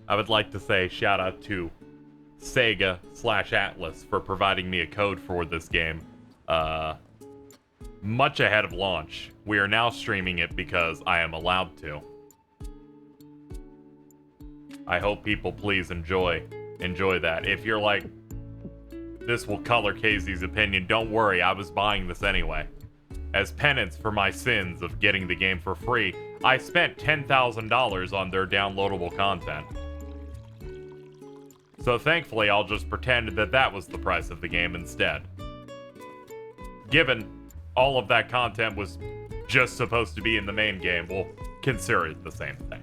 I would like to say shout out to Sega/Atlas for providing me a code for this game. Much ahead of launch. We are now streaming it because I am allowed to. I hope people please enjoy that. If you're like, this will color KZ's opinion, don't worry, I was buying this anyway. As penance for my sins of getting the game for free, I spent $10,000 on their downloadable content. So thankfully, I'll just pretend that that was the price of the game instead. Given all of that content was just supposed to be in the main game, we'll consider it the same thing.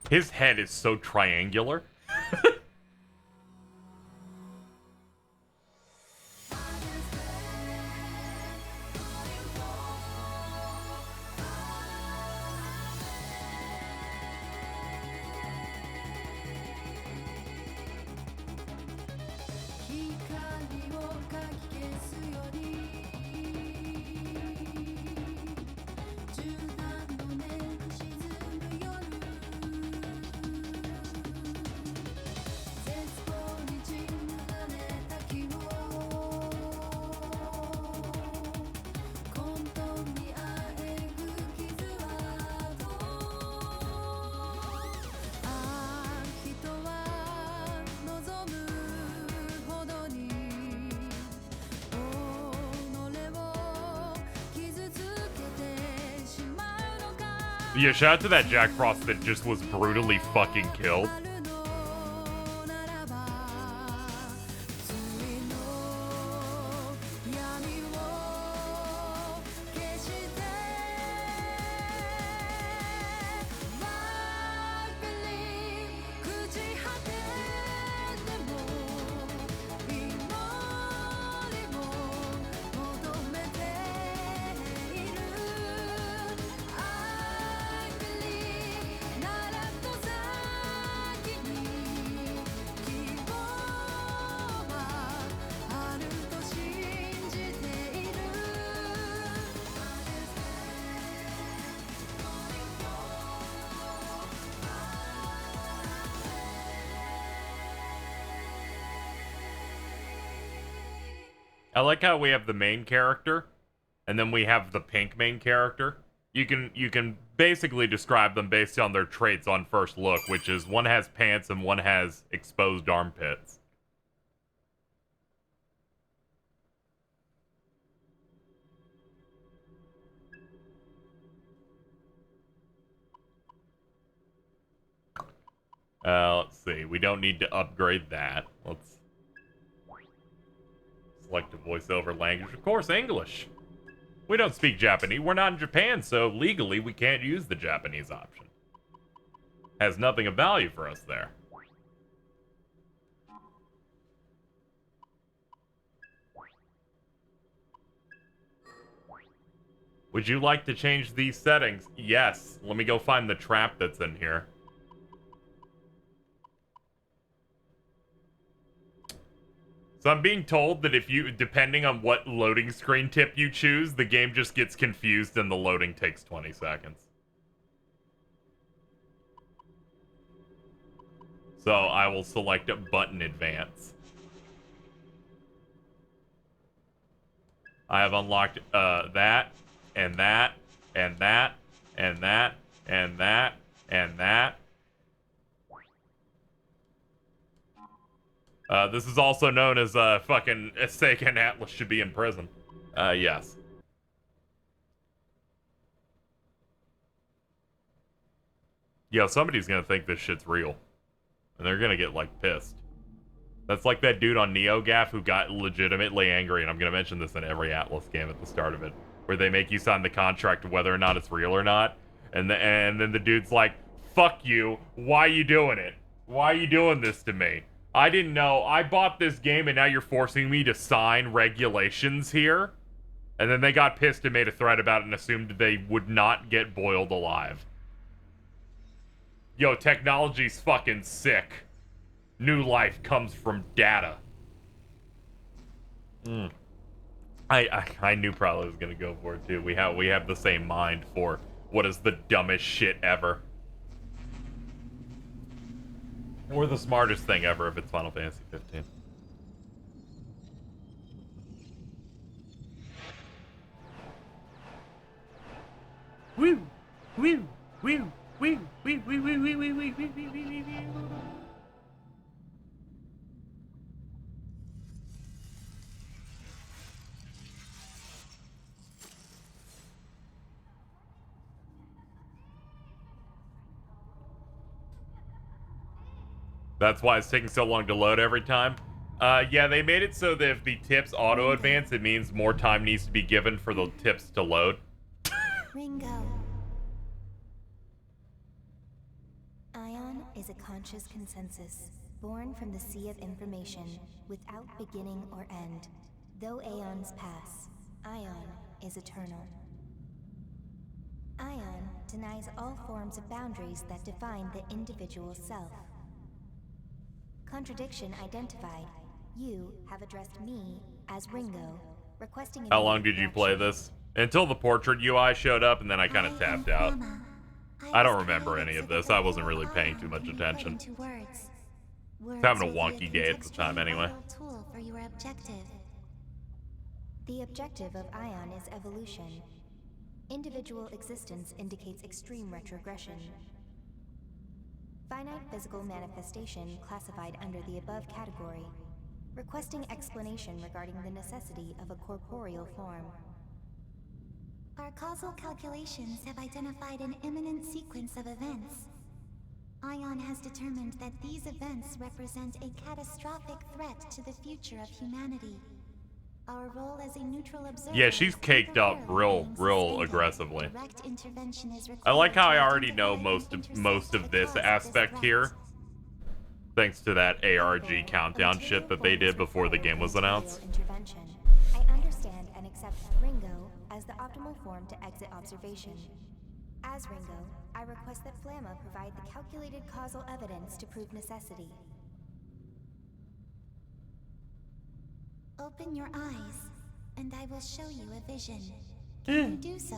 His head is so triangular. Yeah, shout out to that Jack Frost that just was brutally fucking killed. I like how we have the main character, and then we have the pink main character. You can basically describe them based on their traits on first look, which is one has pants and one has exposed armpits. Let's see. We don't need to upgrade that. Let's select a voiceover language. Of course, English. We don't speak Japanese. We're not in Japan, so legally we can't use the Japanese option. Has nothing of value for us there. Would you like to change these settings? Yes. Let me go find the trap that's in here. So I'm being told that if you, depending on what loading screen tip you choose, the game just gets confused and the loading takes 20 seconds. So I will select a button advance. I have unlocked that, and that, and that, and that, and that, and that. This is also known as fucking Sega and Atlas should be in prison. Yes. Yo, somebody's gonna think this shit's real. And they're gonna get, like, pissed. That's like that dude on NeoGAF who got legitimately angry, and I'm gonna mention this in every Atlas game at the start of it, where they make you sign the contract whether or not it's real or not, and then the dude's like, fuck you, why you doing it? Why are you doing this to me? I didn't know. I bought this game and now you're forcing me to sign regulations here. And then they got pissed and made a threat about it and assumed they would not get boiled alive. Yo, technology's fucking sick. New life comes from data. I knew probably was gonna go for it too. We have the same mind for what is the dumbest shit ever. Or the smartest thing ever if it's Final Fantasy 15. Woo! Woo! Woo! Woo! Woo! Woo! Woo! Woo! Woo! Woo! Woo! Woo! That's why it's taking so long to load every time. Yeah, they made it so that if the tips auto-advance, it means more time needs to be given for the tips to load. Ringo. Ion is a conscious consensus, born from the sea of information, without beginning or end. Though aeons pass, Ion is eternal. Ion denies all forms of boundaries that define the individual self. Contradiction identified. You have addressed me as Ringo, requesting. How long did you play this? Until the portrait UI showed up, and then I kind of tapped out. I don't remember any of this. I wasn't really paying too much attention. Having a wonky day at the time, anyway. The objective of Ion is evolution. Individual existence indicates extreme retrogression. Finite physical manifestation classified under the above category, requesting explanation regarding the necessity of a corporeal form. Our causal calculations have identified an imminent sequence of events. Ion has determined that these events represent a catastrophic threat to the future of humanity. Our role as a neutral observer. Yeah, she's caked up real aggressively. I like how I already know most of this aspect here, thanks to that ARG countdown shit that they did before the game was announced. I understand and accept Ringo as the optimal form to exit observation. As Ringo, I request that Flamma provide the calculated causal evidence to prove necessity. Open your eyes, and I will show you a vision. Can you do so?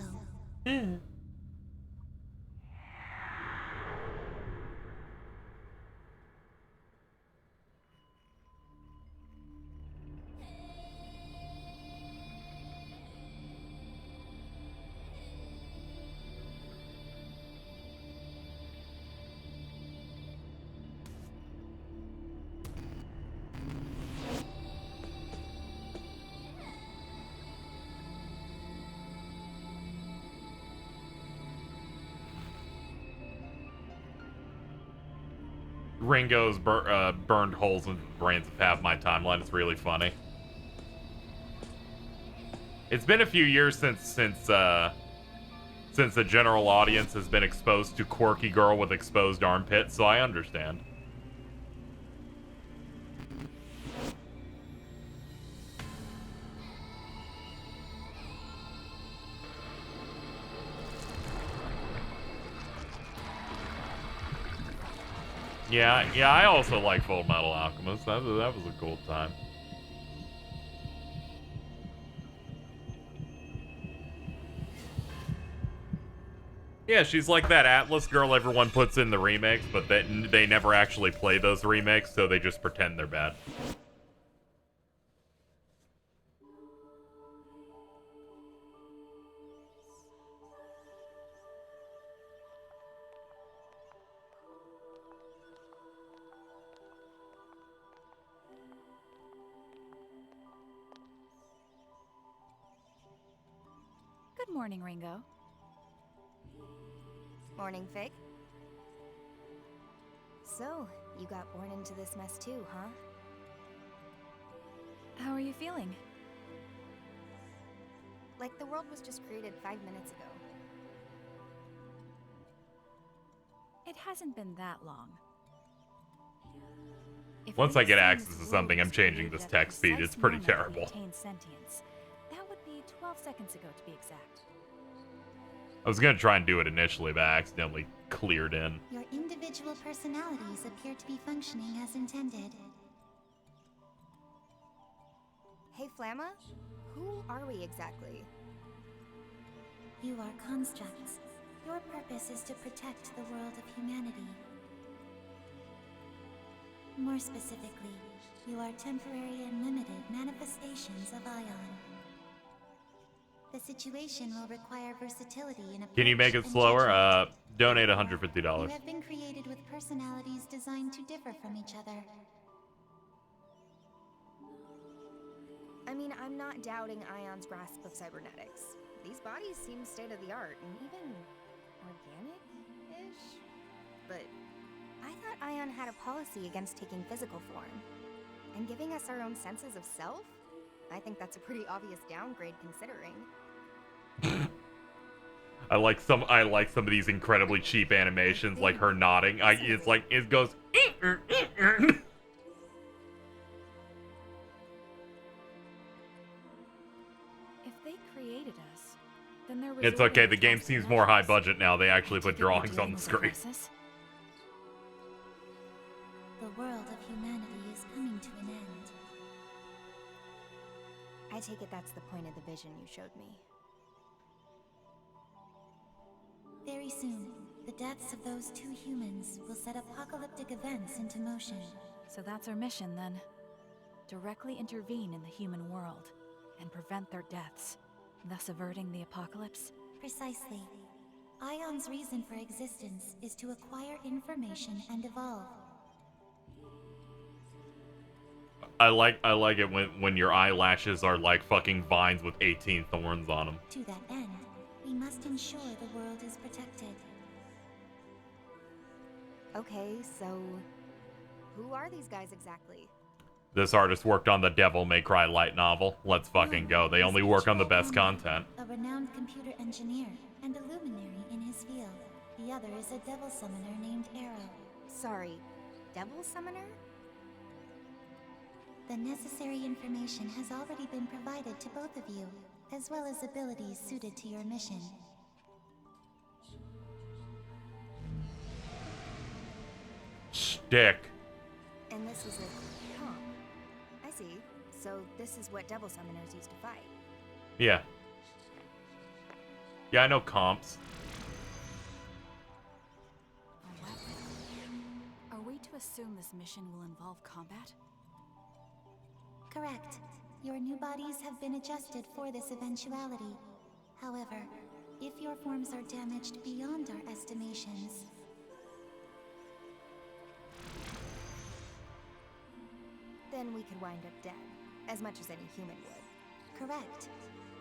Ringo's burned holes in the brains of half my timeline. It's really funny. It's been a few years since the general audience has been exposed to quirky girl with exposed armpits, so I understand. Yeah, I also like Full Metal Alchemist. That was a cool time. Yeah, she's like that Atlas girl everyone puts in the remakes, but they never actually play those remakes, so they just pretend they're bad. Good morning, Ringo. Morning, Fig. So, you got born into this mess too, huh? How are you feeling? Like the world was just created 5 minutes ago. It hasn't been that long. If Once I get access to something, I'm changing this text speed. It's pretty terrible. Sentience. That would be 12 seconds ago, to be exact. I was gonna try and do it initially, but I accidentally cleared in. Your individual personalities appear to be functioning as intended. Hey, Flamma? Who are we exactly? You are constructs. Your purpose is to protect the world of humanity. More specifically, you are temporary and limited manifestations of Ion. The situation will require versatility in approach. Can you make it and slower? judgment. Donate You $150. have been created with personalities designed to differ from each other. I mean, I'm not doubting Ion's grasp of cybernetics. These bodies seem state-of-the-art and even organic-ish? But I thought Ion had a policy against taking physical form. And giving us our own senses of self? I think that's a pretty obvious downgrade considering. I like some of these incredibly cheap animations, like her nodding. It's like it goes. If they created us, then they're It's okay. resorting The to game testing seems more high methods. budget now. They actually I put take it we're drawings on dealing the with a screen. crisis? The world of humanity is coming to an end. I take it that's the point of the vision you showed me. Very soon, the deaths of those two humans will set apocalyptic events into motion. So that's our mission then. Directly intervene in the human world and prevent their deaths, thus averting the apocalypse. Precisely. Ion's reason for existence is to acquire information and evolve. I like it when your eyelashes are like fucking vines with 18 thorns on them. To that end, we must ensure the world is protected. Okay, so who are these guys exactly? This artist worked on the Devil May Cry light novel. Let's fucking go. They only work on the best content. A renowned computer engineer and a luminary in his field. The other is a devil summoner named Arrow. Sorry, Devil Summoner? The necessary information has already been provided to both of you, as well as abilities suited to your mission. Stick. And this is a comp. I see. So this is what Devil Summoners used to fight. Yeah. Yeah, I know comps. A weapon. Are we to assume this mission will involve combat? Correct. Your new bodies have been adjusted for this eventuality. However, if your forms are damaged beyond our estimations, Then we could wind up dead, as much as any human would. correct.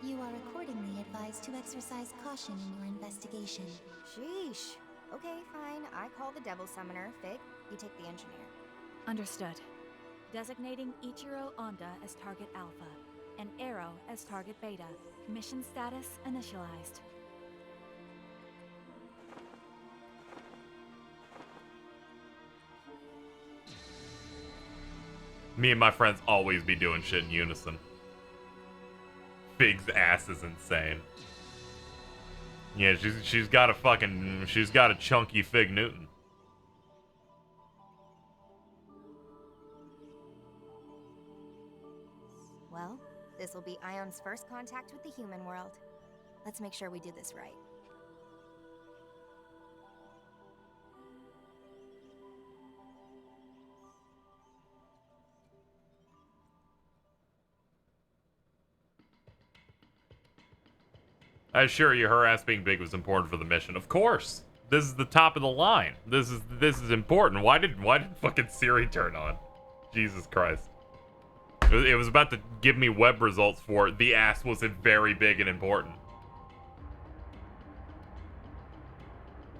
You are accordingly advised to exercise caution in your investigation. Sheesh. Okay, fine. I call the Devil Summoner. Fig, you take the engineer. Understood. Designating Ichiro Onda as target Alpha and Arrow as target Beta. Mission status initialized. Me and my friends always be doing shit in unison. Fig's ass is insane. Yeah, she's got a chunky Fig Newton. Well, this will be Ion's first contact with the human world. Let's make sure we do this right. I assure you, her ass being big was important for the mission. Of course, this is the top of the line. This is important. Why did fucking Siri turn on? Jesus Christ! It was about to give me web results for it. The ass was very big and important.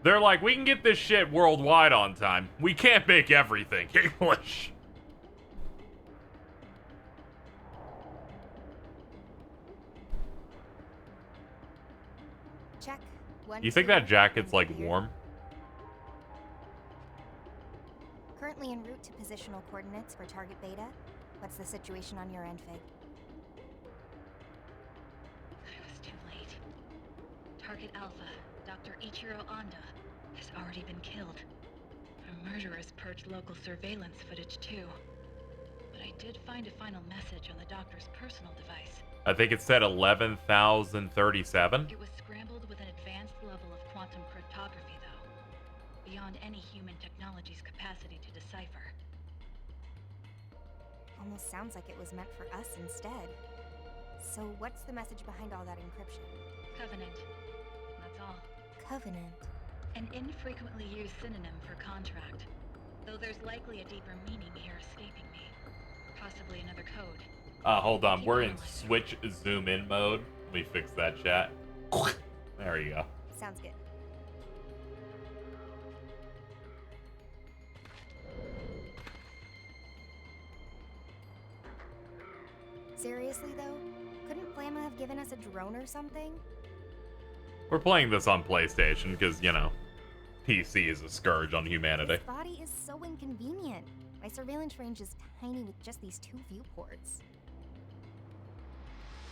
They're like, we can get this shit worldwide on time. We can't make everything English. Check. One, You think two, that jacket's like clear. warm? currently en route to positional coordinates for target Beta. What's the situation on your end, Fig? I was too late. Target Alpha, Dr. Ichiro Honda, has already been killed. Our murderers purged local surveillance footage too. But I did find a final message on the doctor's personal device. I think it said 11,037. It was scrambled with an advanced level of quantum cryptography, though. Beyond any human technology's capacity to decipher. Almost sounds like it was meant for us instead. So what's the message behind all that encryption? Covenant. That's all. Covenant. An infrequently used synonym for contract. Though there's likely a deeper meaning here escaping me. Possibly another code. Hold on. We're in switch zoom in mode. Let me fix that chat. There you go. Sounds good. Seriously though? Couldn't Flamma have given us a drone or something? We're playing this on PlayStation because, you know, PC is a scourge on humanity. This body is so inconvenient. My surveillance range is tiny with just these 2 viewports.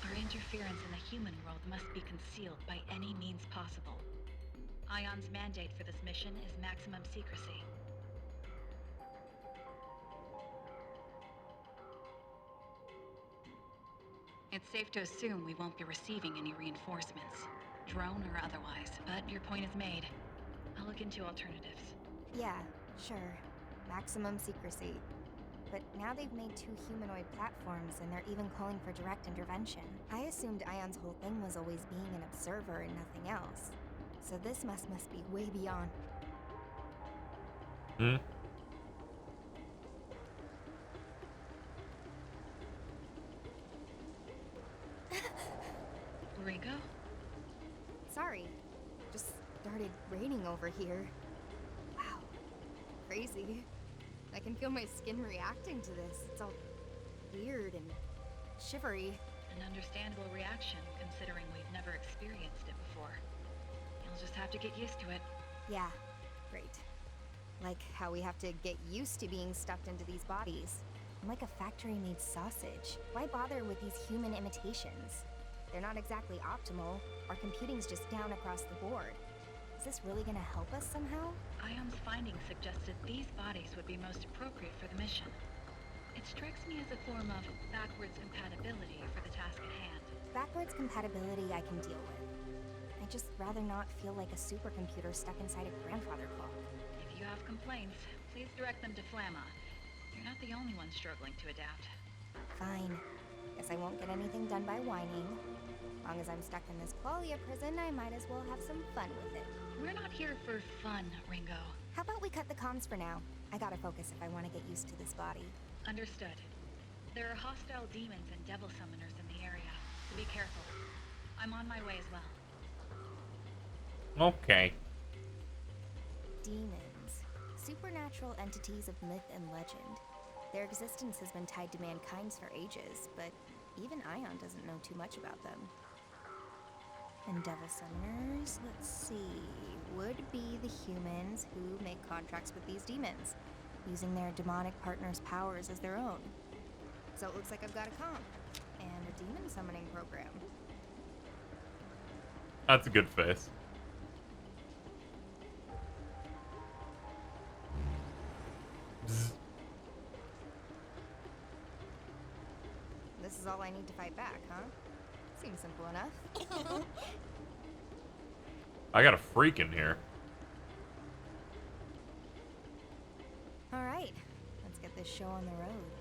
Our interference in the human world must be concealed by any means possible. Ion's mandate for this mission is maximum secrecy. It's safe to assume we won't be receiving any reinforcements, drone or otherwise, but your point is made. I'll look into alternatives. Yeah, sure. Maximum secrecy. But now they've made 2 humanoid platforms and they're even calling for direct intervention. I assumed Ion's whole thing was always being an observer and nothing else. So this must be way beyond. Hmm? Ringo? Sorry. Just started raining over here. Wow. Crazy. I can feel my skin reacting to this. It's all weird and shivery. An understandable reaction, considering we've never experienced it before. You'll just have to get used to it. Yeah, great. Like how we have to get used to being stuffed into these bodies. I'm like a factory-made sausage. Why bother with these human imitations? They're not exactly optimal. Our computing's just down across the board. Is this really gonna help us somehow? Ion's findings suggested these bodies would be most appropriate for the mission. It strikes me as a form of backwards compatibility for the task at hand. Backwards compatibility I can deal with. I'd just rather not feel like a supercomputer stuck inside a grandfather clock. If you have complaints, please direct them to Flamma. You're not the only one struggling to adapt. Fine. Guess I won't get anything done by whining. As long as I'm stuck in this qualia prison, I might as well have some fun with it. We're not here for fun, Ringo. How about we cut the comms for now? I gotta focus if I want to get used to this body. Understood. There are hostile demons and devil summoners in the area, so be careful. I'm on my way as well. Okay. Demons. Supernatural entities of myth and legend. Their existence has been tied to mankind's for ages, but even Ion doesn't know too much about them. And devil summoners, let's see, would be the humans who make contracts with these demons, using their demonic partner's powers as their own. So it looks like I've got a comp, and a demon summoning program. That's a good face. Bzz. This is all I need to fight back, huh? Seems simple enough. I got a freak in here. All right, let's get this show on the road.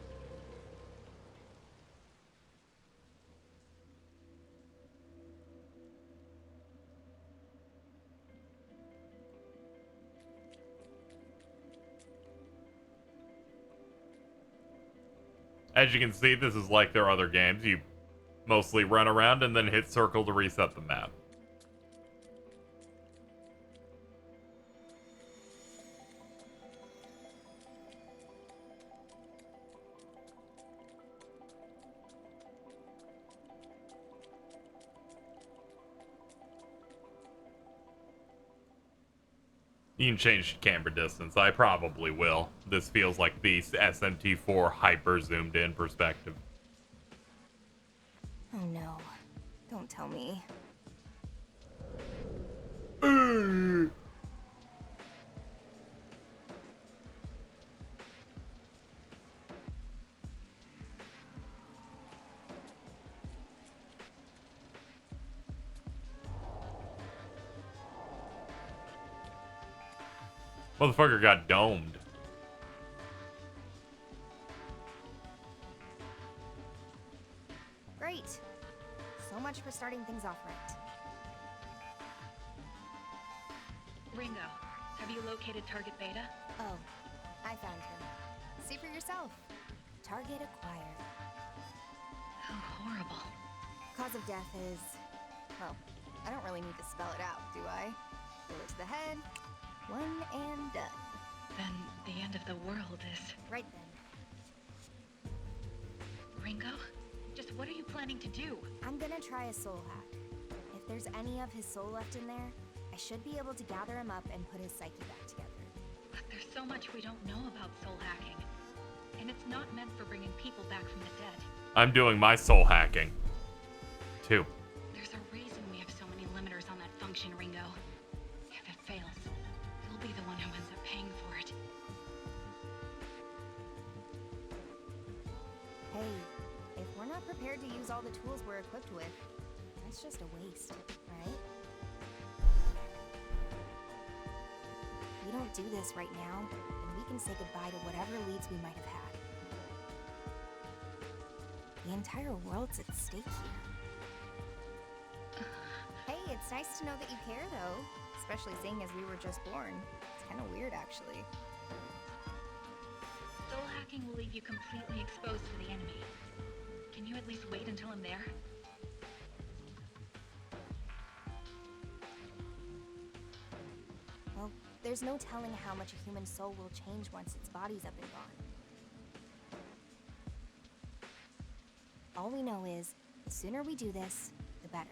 As you can see, this is like their other games. You mostly run around and then hit circle to reset the map. You can change camera distance. I probably will. This feels like the SMT4 hyper zoomed in perspective. Oh no. Don't tell me. Motherfucker got domed. Great. So much for starting things off right. Ringo, have you located Target Beta? Oh, I found him. See for yourself. Target acquired. How horrible. Cause of death is... well, I don't really need to spell it out, do I? Bullet to the head. One and done. Then the end of the world is... Right then. Ringo? Just what are you planning to do? I'm gonna try a soul hack. If there's any of his soul left in there, I should be able to gather him up and put his psyche back together. But there's so much we don't know about soul hacking. And it's not meant for bringing people back from the dead. I'm doing my soul hacking. Too. There's a reason we have so many limiters on that function, Ringo. If it fails, you'll be the one who ends up paying for it. Hey, if we're not prepared to use all the tools we're equipped with, that's just a waste, right? We don't do this right now, and we can say goodbye to whatever leads we might have had. The entire world's at stake here. Hey, it's nice to know that you care, though. Especially seeing as we were just born. It's kind of weird, actually. Soul hacking will leave you completely exposed to the enemy. Can you at least wait until I'm there? Well, there's no telling how much a human soul will change once its body's up and gone. All we know is, the sooner we do this, the better.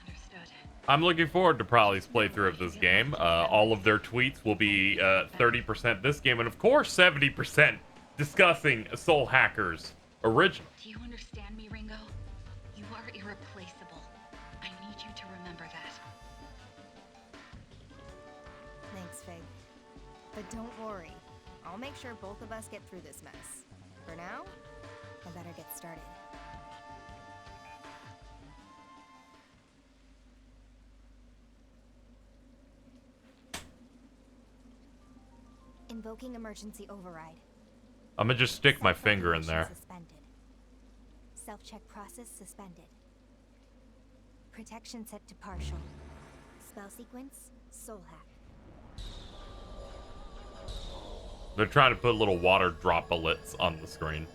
Understood. I'm looking forward to Prolly's playthrough of this game. All of their tweets will be 30% this game, and of course 70% discussing Soul Hackers original. Do you understand me, Ringo? You are irreplaceable. I need you to remember that. Thanks, Fig. But don't worry. I'll make sure both of us get through this mess. For now, I better get started. Invoking emergency override. I'm gonna just stick my finger in there. Suspended. Self-check process suspended. Protection set to partial. Spell sequence, soul hack. They're trying to put little water droplets on the screen.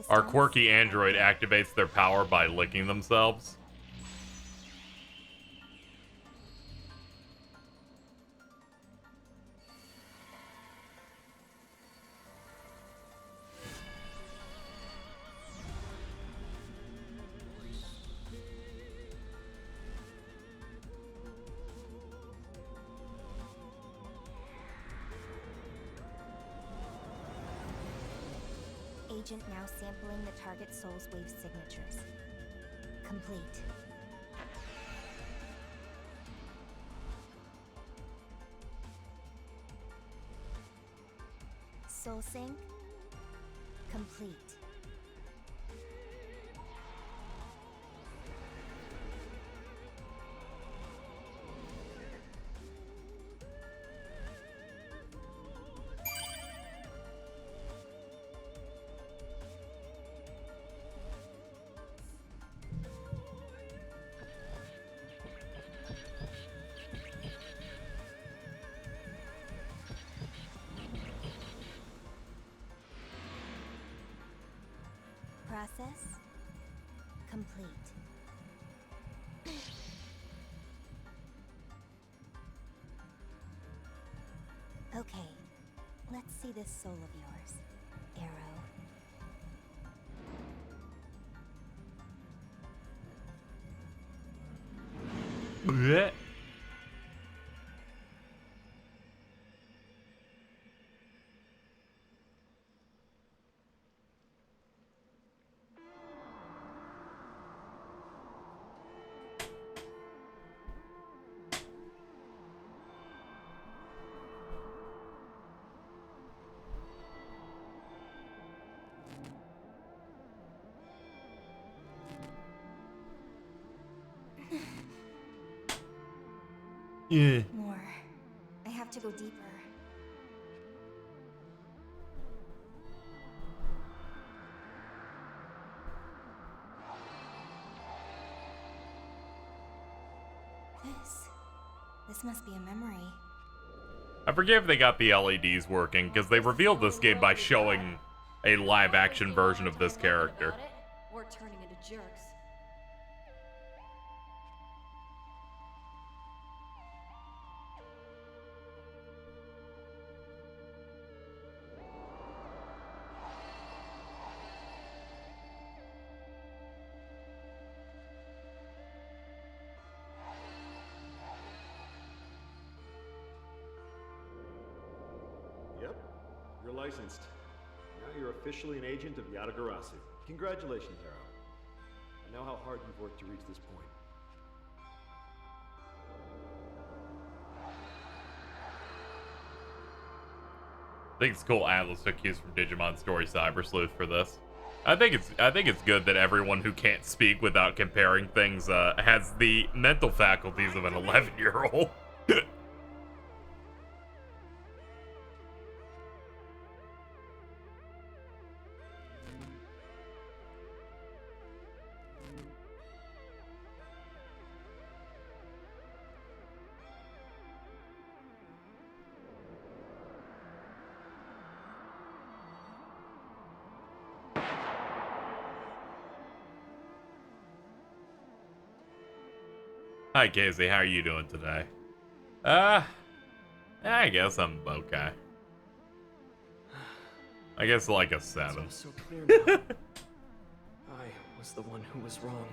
Our quirky android activates their power by licking themselves. Agent now sampling the target soul's wave signatures. Complete. Soul sync. Complete. Process complete. Okay, let's see this soul of yours, Arrow. Blech. Yeah. More. I have to go deeper. This must be a memory. I forget if they got the LEDs working, because they revealed this game by showing a live-action version of this character. We're turning into jerks. Yep, you're licensed. Now you're officially an agent of Yatagarasu. Congratulations, Hero. I know how hard you've worked to reach this point. I think it's cool Atlas took cues from Digimon Story Cyber Sleuth for this. I think it's good that everyone who can't speak without comparing things has the mental faculties of an 11-year-old. Hi, Casey. How are you doing today? I guess I'm okay. I guess like a 7. It's all so clear now. I was the one who was wrong.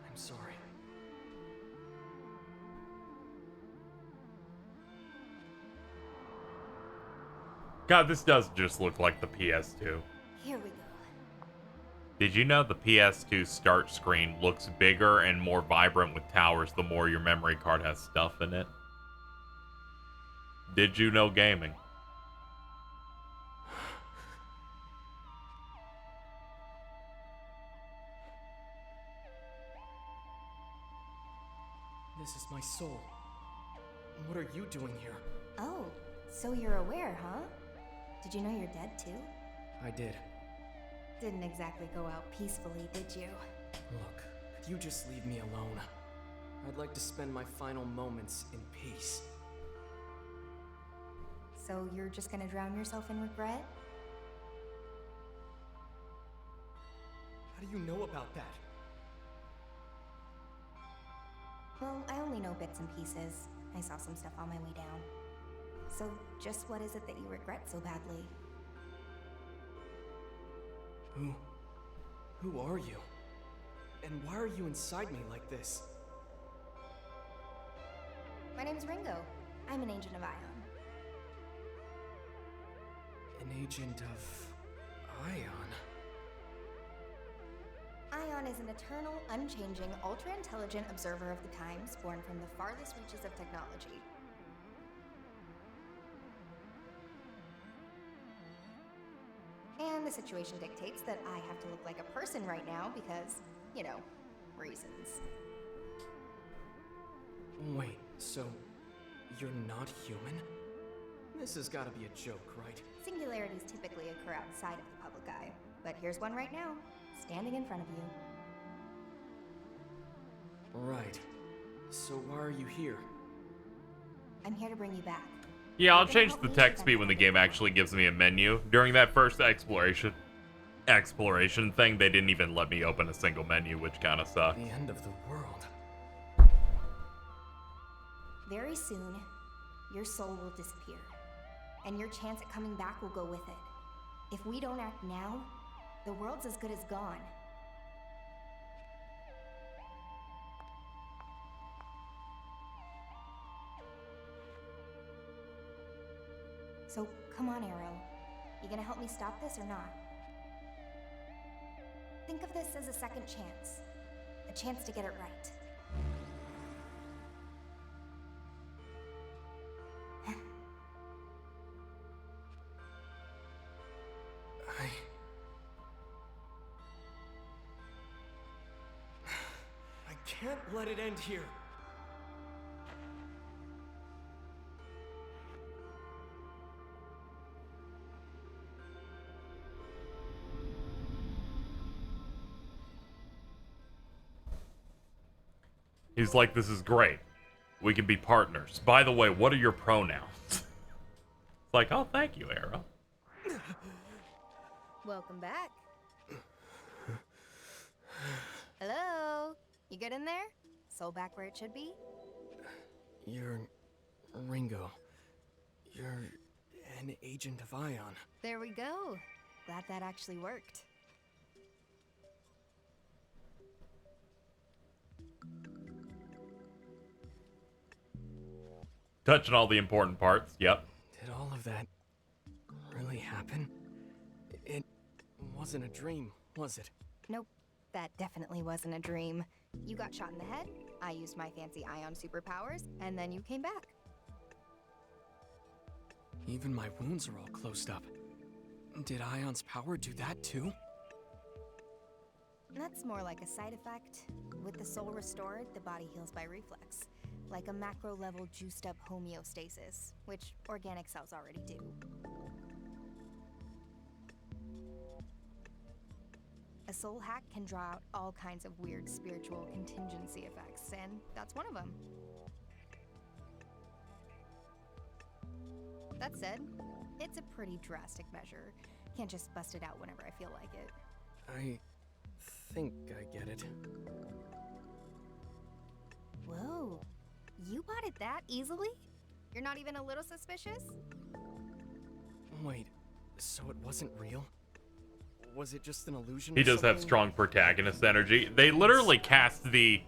I'm sorry. God, this does just look like the PS2. Here we go. Did you know the PS2 start screen looks bigger and more vibrant with towers the more your memory card has stuff in it? Did you know gaming? This is my soul. What are you doing here? Oh, so you're aware, huh? Did you know you're dead too? I did. Didn't exactly go out peacefully, did you? Look, could you just leave me alone? I'd like to spend my final moments in peace. So you're just gonna drown yourself in regret? How do you know about that? Well, I only know bits and pieces. I saw some stuff on my way down. So, just what is it that you regret so badly? Who are you? And why are you inside me like this? My name's Ringo. I'm an agent of Ion. An agent of Ion? Ion is an eternal, unchanging, ultra-intelligent observer of the times, born from the farthest reaches of technology. And the situation dictates that I have to look like a person right now because, you know, reasons. Wait, so you're not human? This has got to be a joke, right? Singularities typically occur outside of the public eye, but here's one right now, standing in front of you. Right. So why are you here? I'm here to bring you back. Yeah, I'll change the text speed when the game actually gives me a menu. During that first exploration thing, they didn't even let me open a single menu, which kind of sucked. The end of the world. Very soon, your soul will disappear, and your chance at coming back will go with it. If we don't act now, the world's as good as gone. So, come on, Arrow. You gonna help me stop this or not? Think of this as a second chance. A chance to get it right. I can't let it end here. He's like, this is great. We can be partners. By the way, what are your pronouns? It's like, oh, thank you, Arrow. Welcome back. Hello? You good in there? Soul back where it should be? You're Ringo. You're an agent of Ion. There we go. Glad that actually worked. Touching all the important parts, yep. Did all of that really happen? It wasn't a dream, was it? Nope, that definitely wasn't a dream. You got shot in the head, I used my fancy Ion superpowers, and then you came back. Even my wounds are all closed up. Did Ion's power do that too? That's more like a side effect. With the soul restored, the body heals by reflex. Like a macro-level juiced-up homeostasis, which organic cells already do. A soul hack can draw out all kinds of weird spiritual contingency effects, and that's one of them. That said, it's a pretty drastic measure. Can't just bust it out whenever I feel like it. I think I get it. Whoa. You bought it that easily? You're not even a little suspicious? Wait, so it wasn't real? Was it just an illusion? He or does have something? strong protagonist energy. They literally cast the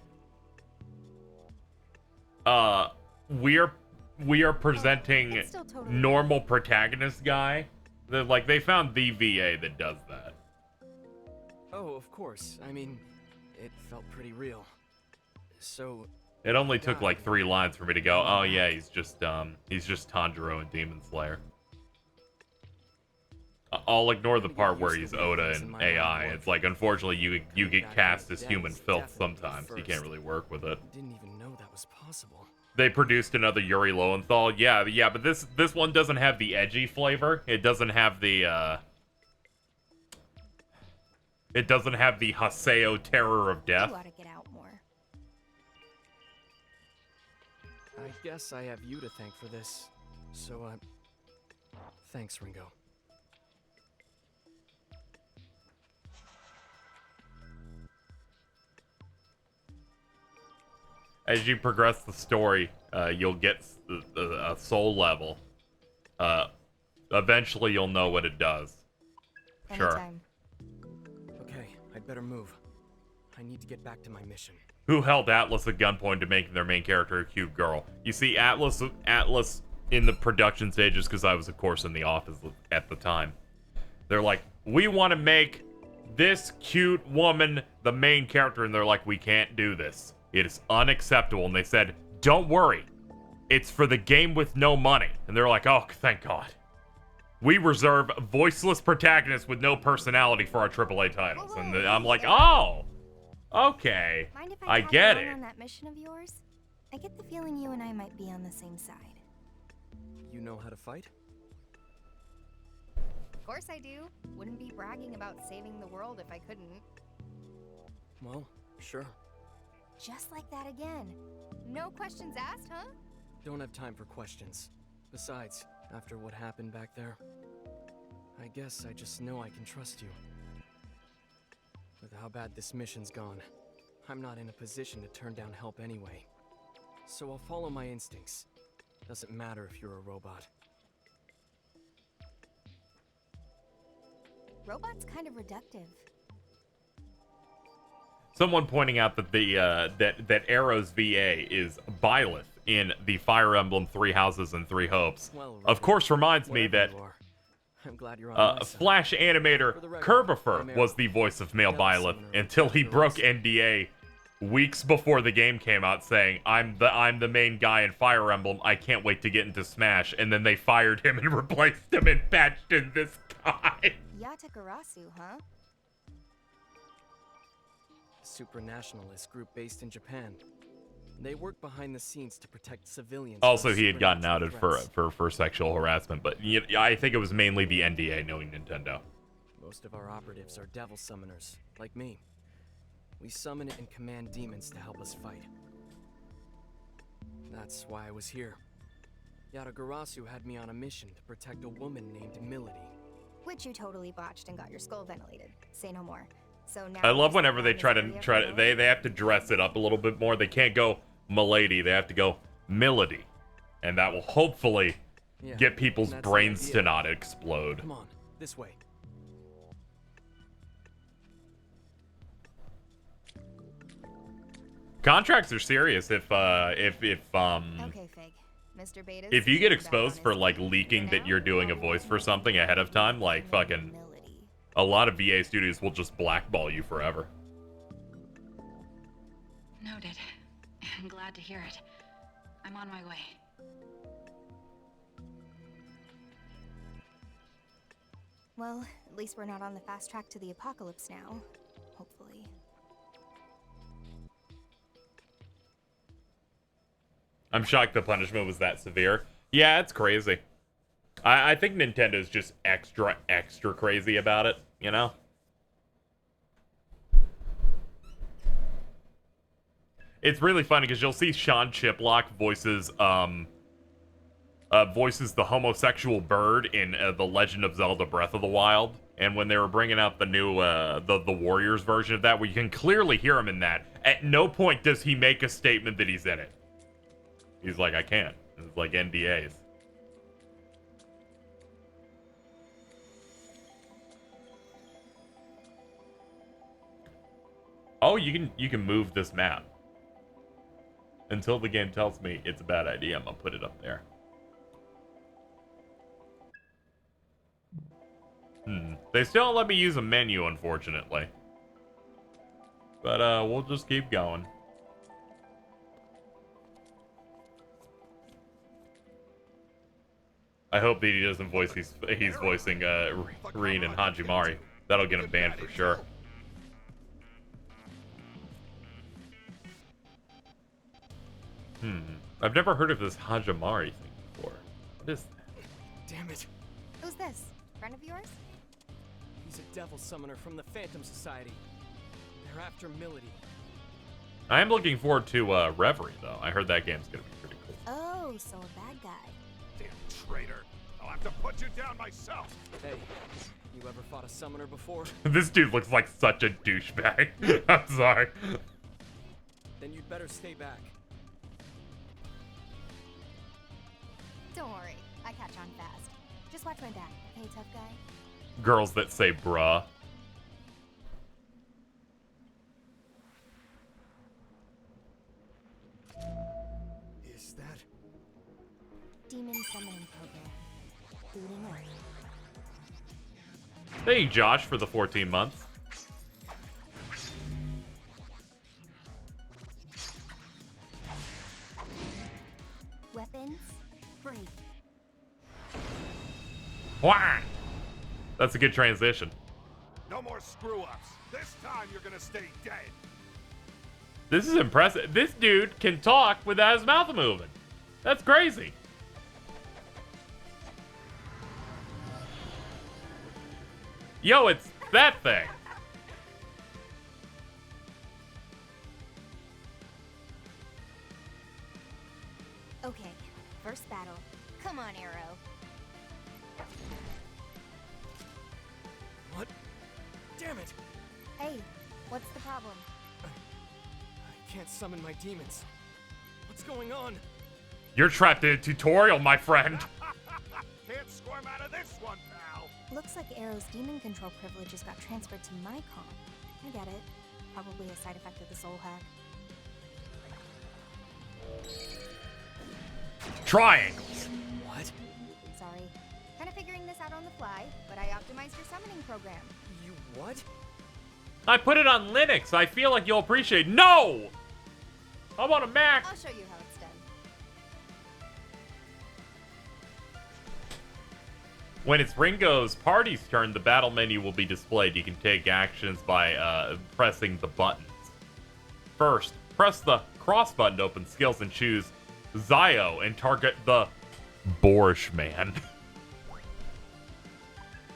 we are presenting it's still totally normal protagonist guy. Like they found the VA that does that. Oh, of course. I mean, it felt pretty real. So It only took like 3 lines for me to go, oh yeah, he's just Tanjiro and Demon Slayer. I'll ignore the part where he's Oda and AI. It's like, unfortunately, you get cast as human filth sometimes. You can't really work with it. didn't even know that was possible. They produced another Yuri Lowenthal. Yeah, but this one doesn't have the edgy flavor. It doesn't have the Haseo terror of death. You ought to get out more. I guess I have you to thank for this. So, thanks, Ringo. As you progress the story, you'll get a soul level. Eventually, you'll know what it does. Sure. Anytime. Okay, I'd better move. I need to get back to my mission. Who held Atlas at gunpoint to making their main character a cute girl? You see, Atlas in the production stages, because I was, of course, in the office at the time. They're like, we want to make this cute woman the main character, and they're like, we can't do this. It is unacceptable. And they said, don't worry. It's for the game with no money. And they're like, oh, thank God. We reserve voiceless protagonists with no personality for our AAA titles. And I'm like, oh, okay. Mind if I tag get along it. on that mission of yours? I get the feeling you and I might be on the same side. You know how to fight? Of course I do. Wouldn't be bragging about saving the world if I couldn't. Well, sure. Just like that again. No questions asked, huh? Don't have time for questions. Besides, after what happened back there, I guess I just know I can trust you. With how bad this mission's gone, I'm not in a position to turn down help anyway. So I'll follow my instincts. Doesn't matter if you're a robot. Robot's kind of reductive. Someone pointing out that the that Arrow's VA is Byleth in the Fire Emblem Three Houses and Three Hopes. Well, Of course, reminds me wherever that you are, I'm glad you're on my side. Flash animator For the record, Kerbifer I'm was Arrow, the voice of male Devil Byleth Summoner until he of broke Resurrecting. NDA weeks before the game came out, saying, I'm the main guy in Fire Emblem. I can't wait to get into Smash. And then they fired him and replaced him and patched in this guy. Yatagarasu, huh? A supranationalist group based in Japan. They work behind the scenes to protect civilians. Also, from he had gotten supernatural outed threats. for sexual harassment, but I think it was mainly the NDA, knowing Nintendo. Most of our operatives are devil summoners, like me. We summon and command demons to help us fight. That's why I was here. Yatagarasu had me on a mission to protect a woman named Melody. Which you totally botched and got your skull ventilated. Say no more. So now I love you're whenever they saying try this to area for they have to dress it up a little bit more. They can't go Milady, they have to go Melody. And that will hopefully Yeah, get people's that's the brains idea. to not explode. Come on, this way. Contracts are serious if Okay, Fig. Mr. Beta's if you get back exposed on for his like feet. leaking For that now, you're doing a I'll voice wait for something ahead of time, like fucking Melody. a lot of VA studios will just blackball you forever. Noted. I'm glad to hear it. I'm on my way. Well, at least we're not on the fast track to the apocalypse now. Hopefully. I'm shocked the punishment was that severe. Yeah, it's crazy. I think Nintendo's just extra crazy about it, you know? It's really funny because you'll see Sean Chiplock voices voices the homosexual bird in The Legend of Zelda Breath of the Wild. And when they were bringing out the new the Warriors version of that, where you can clearly hear him in that, at no point does he make a statement that he's in it. He's like, I can't. It's like NDAs. Oh, you can move this map. Until the game tells me it's a bad idea, I'm gonna put it up there. They still don't let me use a menu, unfortunately. But we'll just keep going. I hope that he doesn't voice he's voicing Reen and Hajimari. That'll get him banned for sure. I've never heard of this Hajimari thing before. What is that? Damn it. Who's this? Friend of yours? He's a devil summoner from the Phantom Society. They're after Melody. I am looking forward to Reverie, though. I heard that game's gonna be pretty cool. Oh, so a bad guy. Damn traitor. I'll have to put you down myself. Hey, you ever fought a summoner before? This dude looks like such a douchebag. I'm sorry. Then you'd better stay back. Don't worry, I catch on fast. Just watch my back, okay, tough guy? Girls that say bruh. Is that? Demon summoning program. Booting up. Thank you, Josh, for the 14 months. Weapons, break. Wah! That's a good transition. No more screw-ups. This time you're gonna stay dead. This is impressive. This dude can talk without his mouth moving. That's crazy. Yo, it's that thing. Okay, first battle. Come on, Arrow. What? Damn it! Hey, what's the problem? I can't summon my demons. What's going on? You're trapped in a tutorial, my friend. Can't squirm out of this one, pal. Looks like Arrow's demon control privileges got transferred to my comp. I get it. Probably a side effect of the soul hack. triangles. What? Sorry. Kind of figuring this out on the fly, but I optimized your summoning program. You what? I put it on Linux. I feel like you'll appreciate. No! I'm on a Mac. I'll show you how it's done. When it's Ringo's party's turn, the battle menu will be displayed. You can take actions by pressing the buttons. First, press the cross button to open skills and choose Saizo and target the Borscht Man.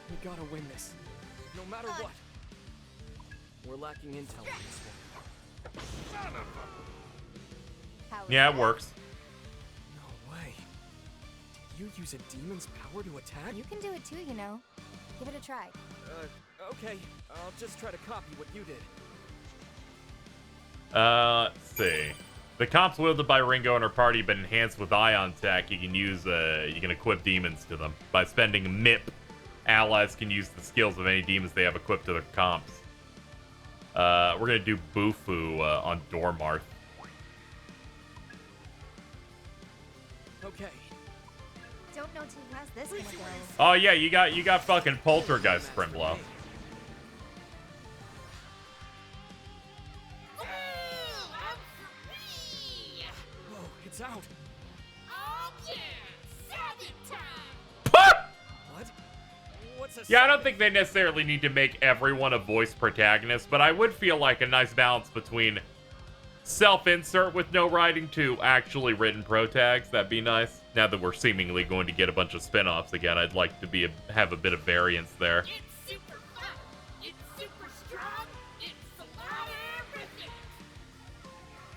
We gotta win this. No matter what. We're lacking intel on this one. Son of a... How is Yeah, it that? works. No way. Did you use a demon's power to attack? You can do it too, you know. Give it a try. Okay. I'll just try to copy what you did. Let's see. The comps wielded by Ringo and her party have been enhanced with ion tech. You can use, you can equip demons to them. By spending MIP, allies can use the skills of any demons they have equipped to their comps. We're gonna do Bufu on Dormarth. Okay. Don't know too how's this gonna go. Oh yeah, you got fucking Poltergeist Primlow. Whoa, it's out. What? What's a Yeah, I don't think they necessarily need to make everyone a voice protagonist, but I would feel like a nice balance between self-insert with no writing to actually written protags. That'd be nice. Now that we're seemingly going to get a bunch of spin-offs again, I'd like to have a bit of variance there. It's super fun. It's super strong. It's a lot of everything.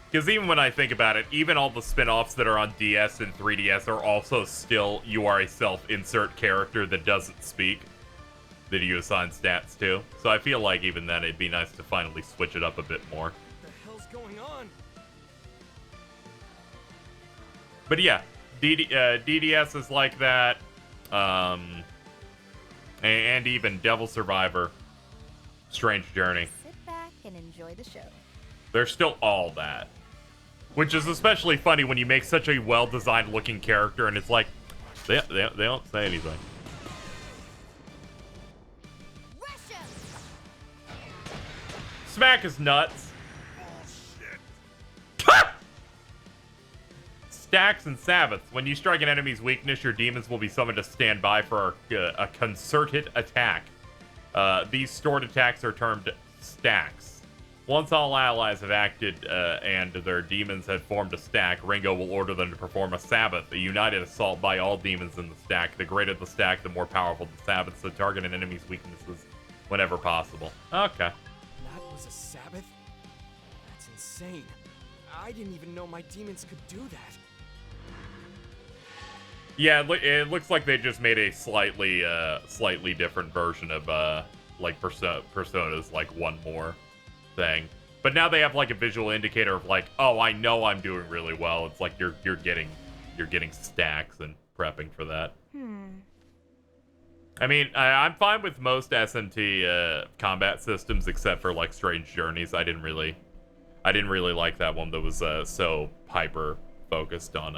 Because even when I think about it, even all the spin-offs that are on DS and 3DS are also still, you are a self-insert character that doesn't speak, that you assign stats to. So I feel like even then it'd be nice to finally switch it up a bit more. What the hell's going on? But yeah, DDS is like that, and even Devil Survivor, Strange Journey. Sit back and enjoy the show. They're still all that. Which is especially funny when you make such a well-designed looking character and it's like, they don't say anything. Russia! Smack is nuts. Stacks and Sabbaths. When you strike an enemy's weakness, your demons will be summoned to stand by for a concerted attack. These stored attacks are termed stacks. Once all allies have acted and their demons have formed a stack, Ringo will order them to perform a Sabbath, a united assault by all demons in the stack. The greater the stack, the more powerful the Sabbath, so target an enemy's weaknesses whenever possible. Okay. That was a Sabbath? That's insane. I didn't even know my demons could do that. Yeah, it looks like they just made a slightly different version of like Persona's like one more thing. But now they have like a visual indicator of like, oh, I know I'm doing really well. It's like you're getting stacks and prepping for that. I mean, I'm fine with most SMT combat systems except for like Strange Journeys. I didn't really like that one that was so hyper focused on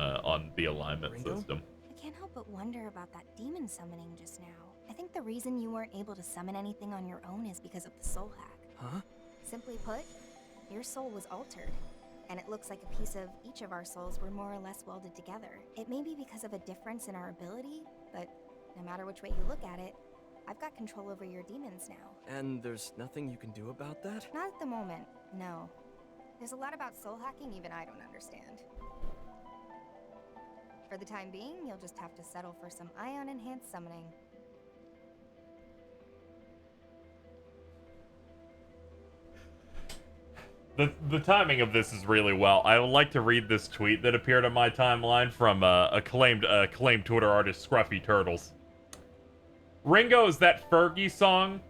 the alignment Ringo? system. I can't help but wonder about that demon summoning just now. I think the reason you weren't able to summon anything on your own is because of the soul hack. Huh? Simply put, your soul was altered, and it looks like a piece of each of our souls were more or less welded together. It may be because of a difference in our ability, but no matter which way you look at it, I've got control over your demons now. And there's nothing you can do about that? Not at the moment, no. There's a lot about soul hacking even I don't understand. For the time being, you'll just have to settle for some ion-enhanced summoning. The timing of this is really well. I would like to read this tweet that appeared on my timeline from acclaimed Twitter artist Scruffy Turtles. Ringo is that Fergie song,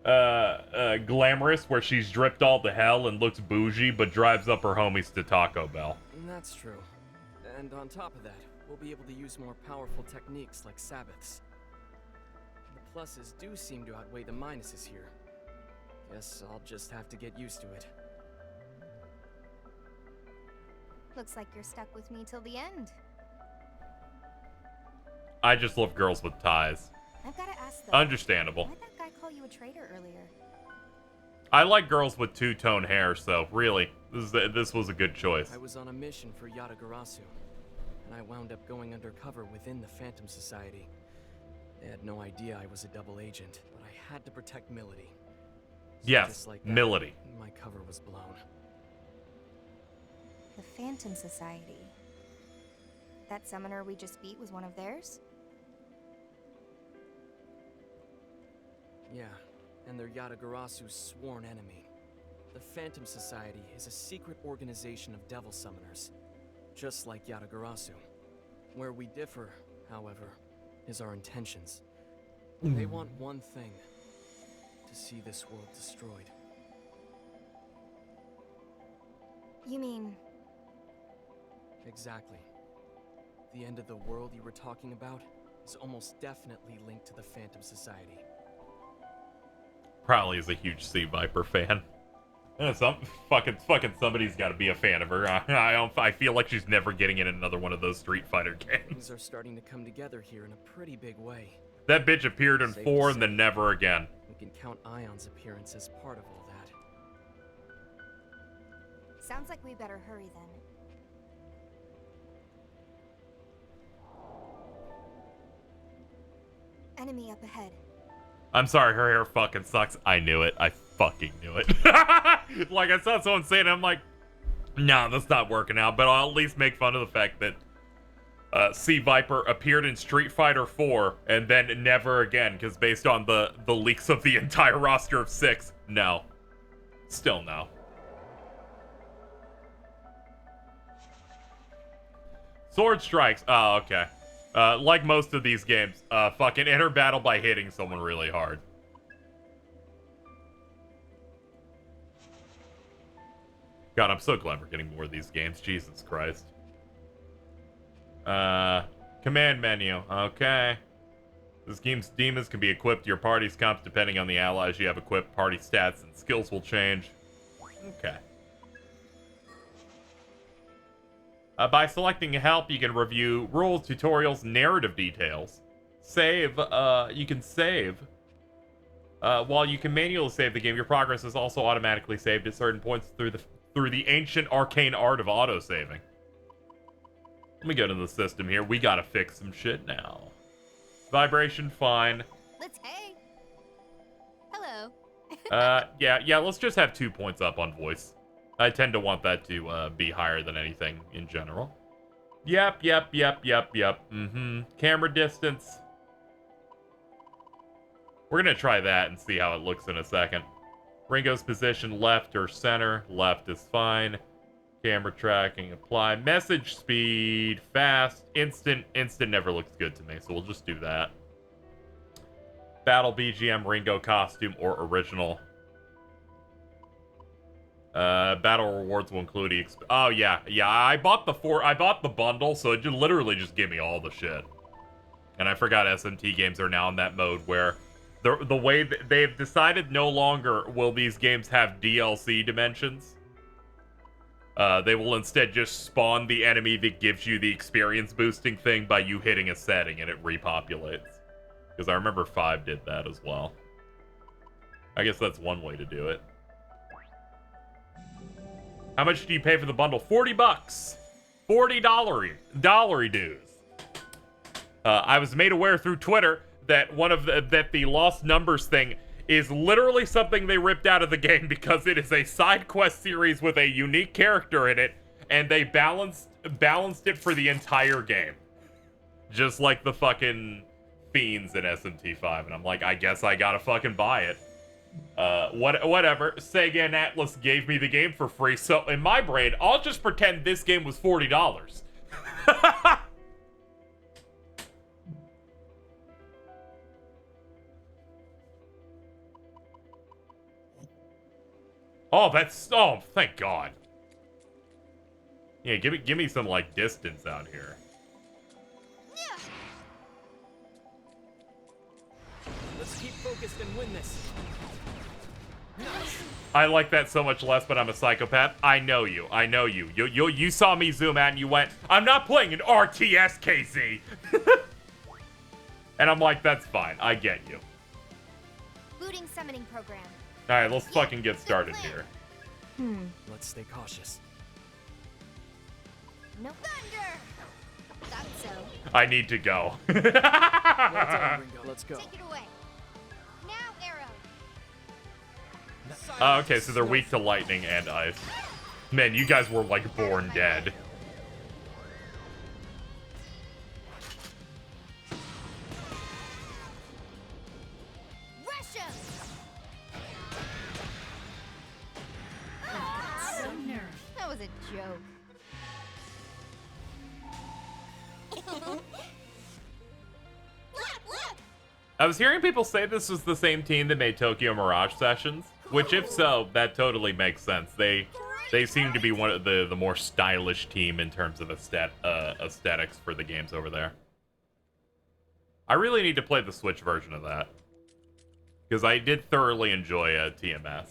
Glamorous, where she's dripped all to hell and looks bougie, but drives up her homies to Taco Bell. That's true. And on top of that, we'll be able to use more powerful techniques like Sabbaths. The pluses do seem to outweigh the minuses here. Guess I'll just have to get used to it. Looks like you're stuck with me till the end. I just love girls with ties. I've got to ask though. Understandable. Why'd that guy call you a traitor earlier? I like girls with two-tone hair, so really, this was a good choice. I was on a mission for Yatagarasu, and I wound up going undercover within the Phantom Society. They had no idea I was a double agent, but I had to protect Melody. So Yes, just like that, Melody. my cover was blown. The Phantom Society. That summoner we just beat was one of theirs? Yeah, and they're Yatagarasu's sworn enemy. The Phantom Society is a secret organization of devil summoners, just like Yatagarasu. Where we differ, however, is our intentions. They want one thing: to see this world destroyed. You mean... Exactly. The end of the world you were talking about is almost definitely linked to the Phantom Society. Probably is a huge Sea Viper fan. Yeah, fucking somebody's got to be a fan of her. I feel like she's never getting in another one of those Street Fighter games. Things are starting to come together here in a pretty big way. That bitch appeared in 4 and then never again. We can count Ion's appearance as part of all that. Sounds like we better hurry then. Enemy up ahead. I'm sorry, her hair fucking sucks. I knew it. I fucking knew it. Like, I saw someone saying it, I'm like, nah, that's not working out. But I'll at least make fun of the fact that Sea Viper appeared in Street Fighter 4 and then never again, because based on the leaks of the entire roster of 6, no. Still no. Sword strikes. Oh, okay. Like most of these games, fucking enter battle by hitting someone really hard. God, I'm so glad we're getting more of these games. Jesus Christ. Command menu. Okay. This game's demons can be equipped to your party's comps depending on the allies you have equipped. Party stats and skills will change. Okay. By selecting help, you can review rules, tutorials, narrative details. Save, you can save. While you can manually save the game, your progress is also automatically saved at certain points through the ancient arcane art of autosaving. Let me go to the system here. We gotta fix some shit now. Vibration, fine. Let's hey. Hello. Yeah, let's just have 2 points up on voice. I tend to want that to be higher than anything in general. Yep. Camera distance. We're gonna try that and see how it looks in a second. Ringo's position, left or center. Left is fine. Camera tracking, apply. Message speed, fast, instant. Instant never looks good to me, so we'll just do that. Battle BGM, Ringo costume, or original. Battle rewards will include oh yeah, I bought the bundle, so it literally just gave me all the shit. And I forgot SMT games are now in that mode where the way that they've decided no longer will these games have DLC dimensions. They will instead just spawn the enemy that gives you the experience boosting thing by you hitting a setting and it repopulates. Because I remember 5 did that as well. I guess that's one way to do it. How much do you pay for the bundle? $40. $40 dues. I was made aware through Twitter that that the lost numbers thing is literally something they ripped out of the game because it is a side quest series with a unique character in it, and they balanced it for the entire game. Just like the fucking fiends in SMT5, and I'm like, I guess I gotta fucking buy it. Whatever. Sega and Atlas gave me the game for free, so in my brain, I'll just pretend this game was $40. Oh, thank God. Yeah, give me some like distance out here. Let's keep focused and win this. I like that so much less, but I'm a psychopath. I know you. You saw me zoom out and you went, I'm not playing an RTS, KZ. And I'm like, that's fine. I get you. Booting summoning program. Alright, let's fucking get started here. Let's stay cautious. No thunder. Thought so. I need to go. Well done, Ringo. Let's go. Take it away. Now, arrow. Oh, okay, so they're weak to lightning and ice. Man, you guys were like born dead. Russia. So nervous. That was a joke. I was hearing people say this was the same team that made Tokyo Mirage Sessions, which if so, that totally makes sense. They seem to be one of the more stylish team in terms of aesthetics for the games over there. I really need to play the Switch version of that, because I did thoroughly enjoy TMS.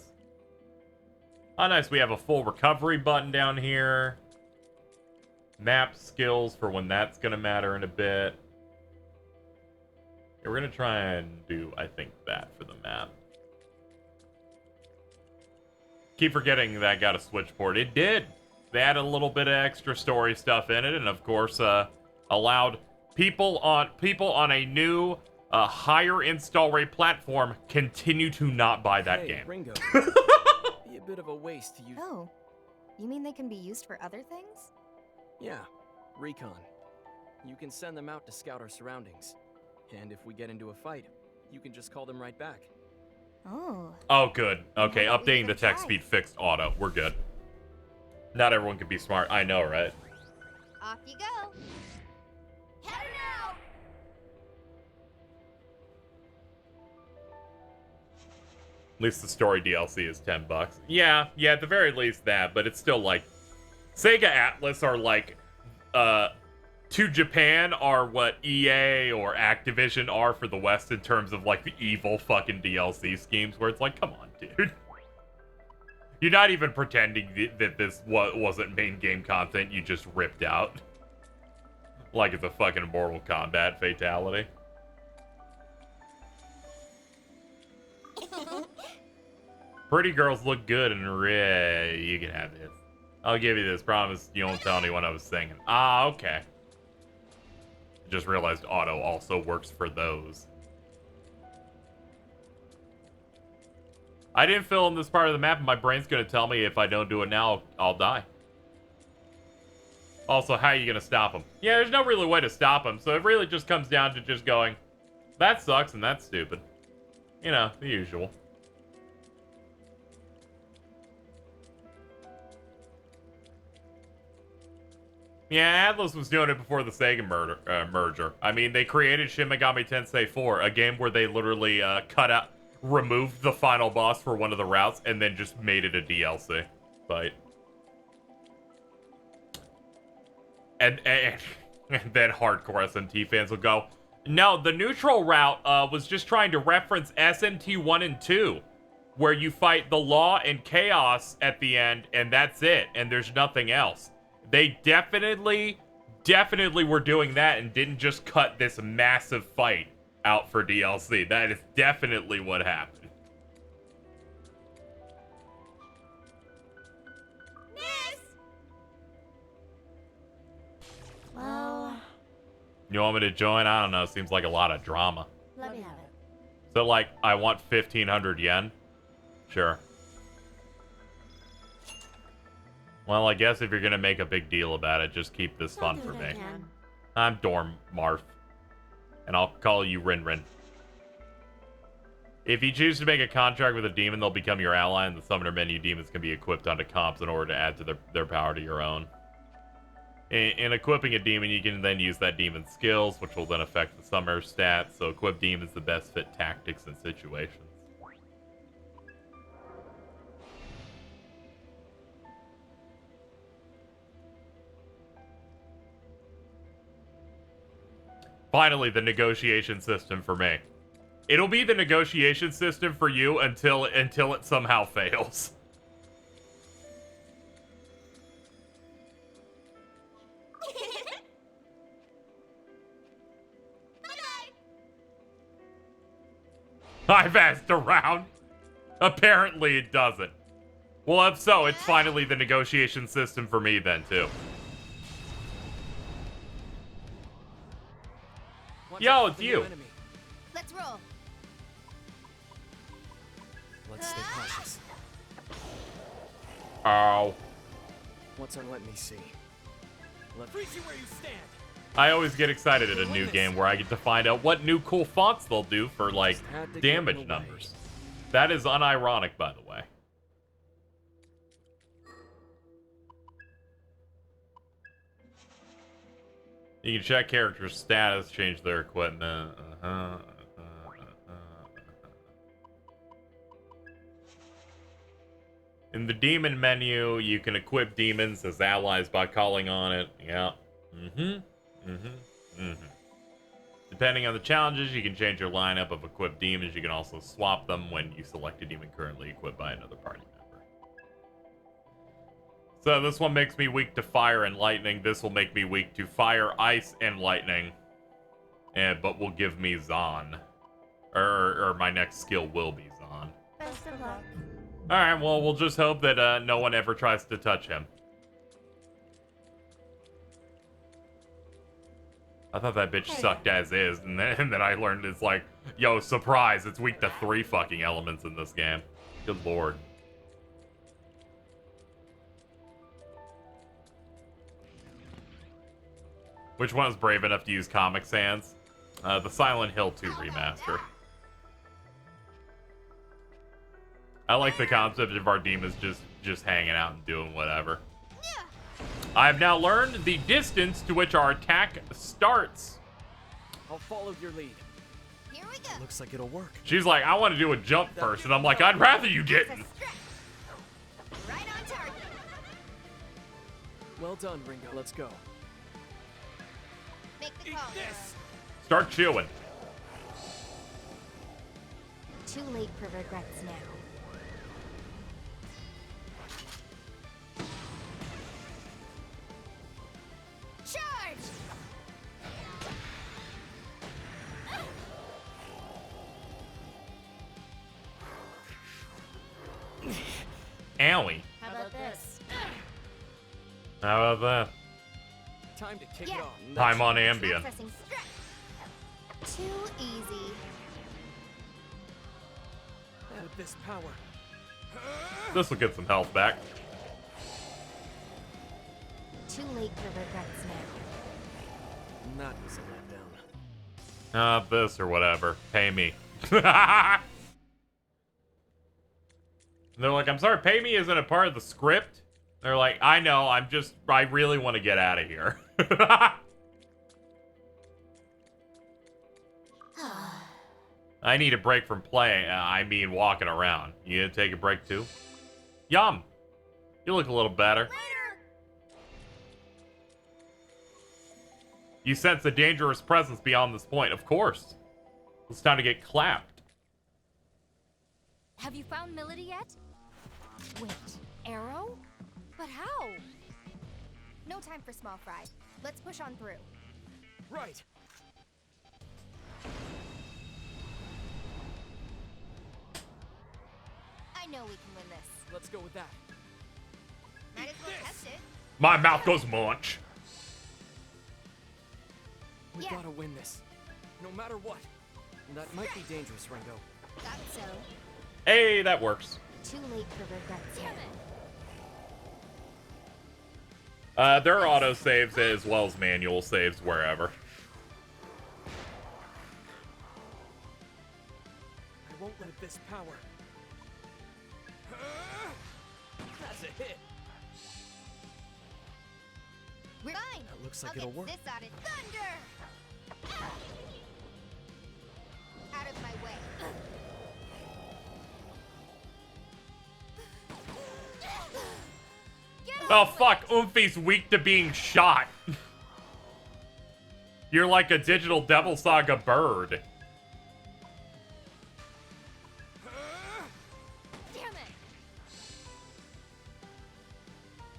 Oh, nice. We have a full recovery button down here. Map skills for when that's going to matter in a bit. Yeah, we're going to try and do, I think, that for the map. Keep forgetting that got a Switch port. It did. They added a little bit of extra story stuff in it, and of course, allowed people on a new, higher install rate platform continue to not buy that game. Ringo. Be a bit of a waste to use. Oh, you mean they can be used for other things? Yeah, recon. You can send them out to scout our surroundings. And if we get into a fight, you can just call them right back. Oh. Oh, good. Okay, Why don't we updating give the it a text try? speed fixed auto. We're good. Not everyone can be smart. I know, right? Off you go. Head out. At least the story DLC is $10. Yeah, at the very least that, but it's still like Sega Atlas are like to Japan are what EA or Activision are for the West in terms of like the evil fucking DLC schemes where it's like, come on, dude. You're not even pretending that this wasn't main game content you just ripped out. Like it's a fucking Mortal Kombat fatality. Pretty girls look good and you can have this. I'll give you this. Promise you won't tell anyone I was singing. Ah, okay. Just realized auto also works for those. I didn't fill in this part of the map and my brain's gonna tell me if I don't do it now, I'll die. Also, how are you gonna stop them? Yeah, there's no really way to stop them, so it really just comes down to just going, that sucks and that's stupid. You know, the usual. Yeah, Atlas was doing it before the Sega merger. I mean, they created Shin Megami Tensei 4, a game where they literally removed the final boss for one of the routes and then just made it a DLC fight. And then hardcore SMT fans will go, no, the neutral route was just trying to reference SMT 1 and 2, where you fight the Law and Chaos at the end, and that's it, and there's nothing else. They definitely were doing that and didn't just cut this massive fight out for DLC. That is definitely what happened. Miss! Well, You want me to join? I don't know. Seems like a lot of drama. let me have it. So, like, I want 1,500 yen? Sure. Well, I guess if you're gonna make a big deal about it, just keep this fun for me. I'm Dorm Marth. And I'll call you Rin Rin. If you choose to make a contract with a demon, they'll become your ally, and the summoner menu demons can be equipped onto comps in order to add to their power to your own. In equipping a demon, you can then use that demon's skills, which will then affect the summoner's stats, so equip demons the best fit tactics and situations. Finally, the negotiation system for me. It'll be the negotiation system for you until it somehow fails. I've asked around. Apparently it doesn't. Well, if so, it's finally the negotiation system for me then, too. Yo, it's you. Let's roll. Let's stay cautious. Ow. What's on? Let me see. Freeze you where you stand. I always get excited at a new game where I get to find out what new cool fonts they'll do for, like, damage numbers. That is unironic, by the way. You can check character status, change their equipment. In the demon menu, you can equip demons as allies by calling on it. Yeah. Depending on the challenges, you can change your lineup of equipped demons. You can also swap them when you select a demon currently equipped by another party member. So this one makes me weak to fire and lightning. This will make me weak to fire, ice, and lightning. But will give me Zon. Or my next skill will be Zon. Best of luck. Alright, well, we'll just hope that no one ever tries to touch him. I thought that bitch sucked as is, and then I learned it's like, yo, surprise, it's weak to 3 fucking elements in this game. Good lord. Which one is brave enough to use Comic Sans? The Silent Hill 2 remaster. I like the concept of our demons just hanging out and doing whatever. I have now learned the distance to which our attack starts. I'll follow your lead. Here we go. Looks like it'll work. She's like, I want to do a jump first, and I'm like, I'd rather you didn't. Right on target. Well done, Ringo. Let's go. Make the call. Start chewing. Too late for regrets now. Charge! Owie. How about this? How about that? Time to kick it off. Time on Ambient. Accessing too easy. With this power. This will get some health back. Too late for regrets now. That was a letdown. Not this or whatever. Pay me. They're like, I'm sorry, pay me isn't a part of the script. They're like, I know, I really want to get out of here. I need a break from playing. I mean, walking around. You gonna take a break too? Yum. You look a little better. You sense a dangerous presence beyond this point. Of course. It's time to get clapped. Have you found Melody yet? Wait, Arrow? But how? No time for small fry. Let's push on through. Right. I know we can win this. Let's go with that. Might as well test it. My mouth goes munch. We gotta win this. No matter what. That might be dangerous, Ringo. Thought so. Hey, that works. Too late for regrets. Damn it. There are auto saves as well as manual saves wherever. I won't let this power. That's a hit. We're fine. That looks like I'll it'll get work. This out of thunder. Out of my way. Oh fuck, Oomphy's weak to being shot. You're like a digital Devil Saga bird. Damn it.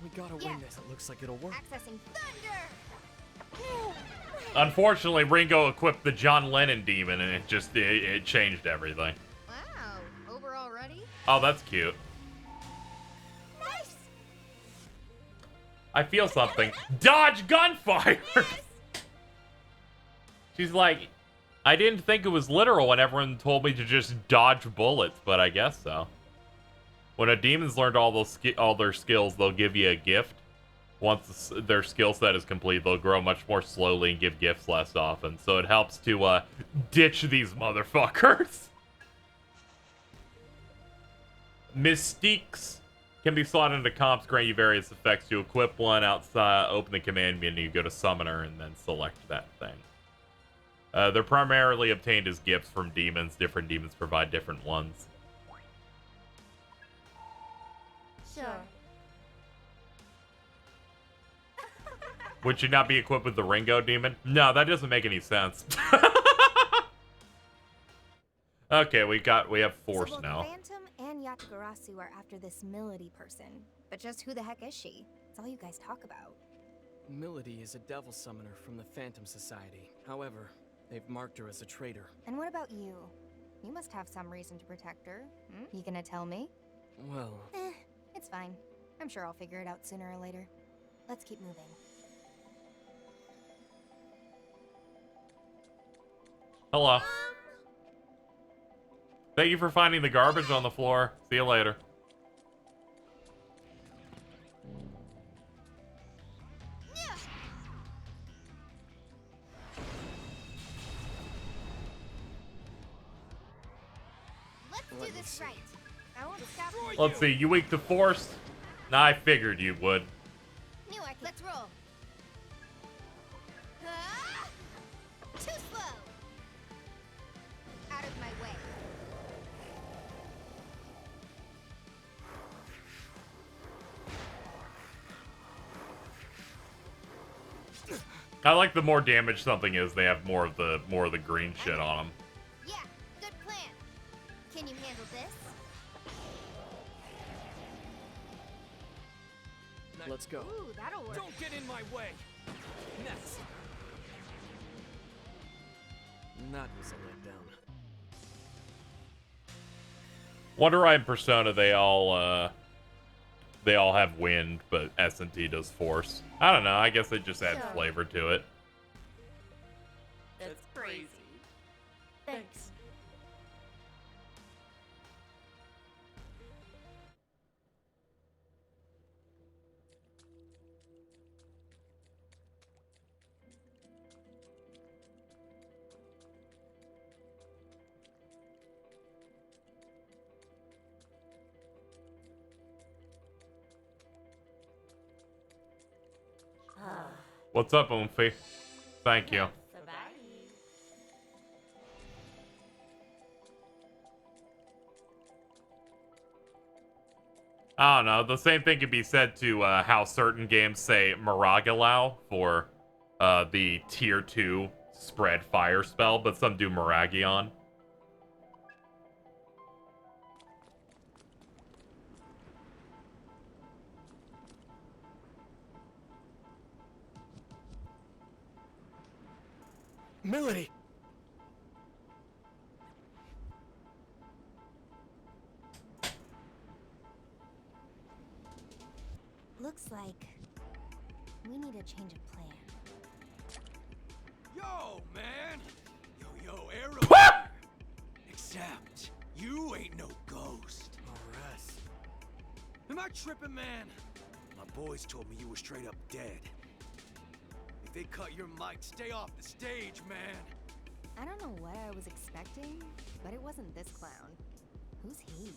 We gotta win this. It looks like it'll work. Accessing thunder. Unfortunately, Ringo equipped the John Lennon demon and it changed everything. Oh, that's cute. Nice. I feel something. Dodge gunfire! She's like, I didn't think it was literal when everyone told me to just dodge bullets, but I guess so. When a demon's learned all their skills, they'll give you a gift. Once their skill set is complete, they'll grow much more slowly and give gifts less often. So it helps to ditch these motherfuckers. Mystiques can be slotted into comps, grant you various effects to equip one. Outside, open the command menu, go to Summoner, and then select that thing. They're primarily obtained as gifts from demons. Different demons provide different ones. Sure. Would you not be equipped with the Ringo demon? No, that doesn't make any sense. Okay, we have Force so now. Phantom and Yatagarasu are after this Melody person, but just who the heck is she? It's all you guys talk about. Melody is a devil summoner from the Phantom Society. However, they've marked her as a traitor. And what about you? You must have some reason to protect her. You gonna tell me? Well... It's fine. I'm sure I'll figure it out sooner or later. Let's keep moving. Hello. Thank you for finding the garbage on the floor. See you later. Let's do this right. I won't stop. Let's see, you weak to Force? Nah, I figured you would. Knew I could. Let's roll. Ah! Too slow. Out of my way. I like the more damage something is, they have more of the green shit on them. Yeah, good plan. Can you handle this? Let's go. Ooh, that'll work. Don't get in my way. Next. That was a letdown. Wonder why in Persona they all have wind, but S&T does Force. I don't know, I guess they just add flavor to it. That's crazy. Thanks. What's up, Oomphy? Thank you. I don't know. The same thing could be said to how certain games say Maragalau for the tier 2 spread fire spell, but some do Maragion. Melody! Looks like we need a change of plan. Yo, man! Yo, Arrow! Except, you ain't no ghost. Alright. Am I tripping, man? My boys told me you were straight up dead. If they cut your mic, stay off the stage, man. I don't know what I was expecting, but it wasn't this clown. Who's he?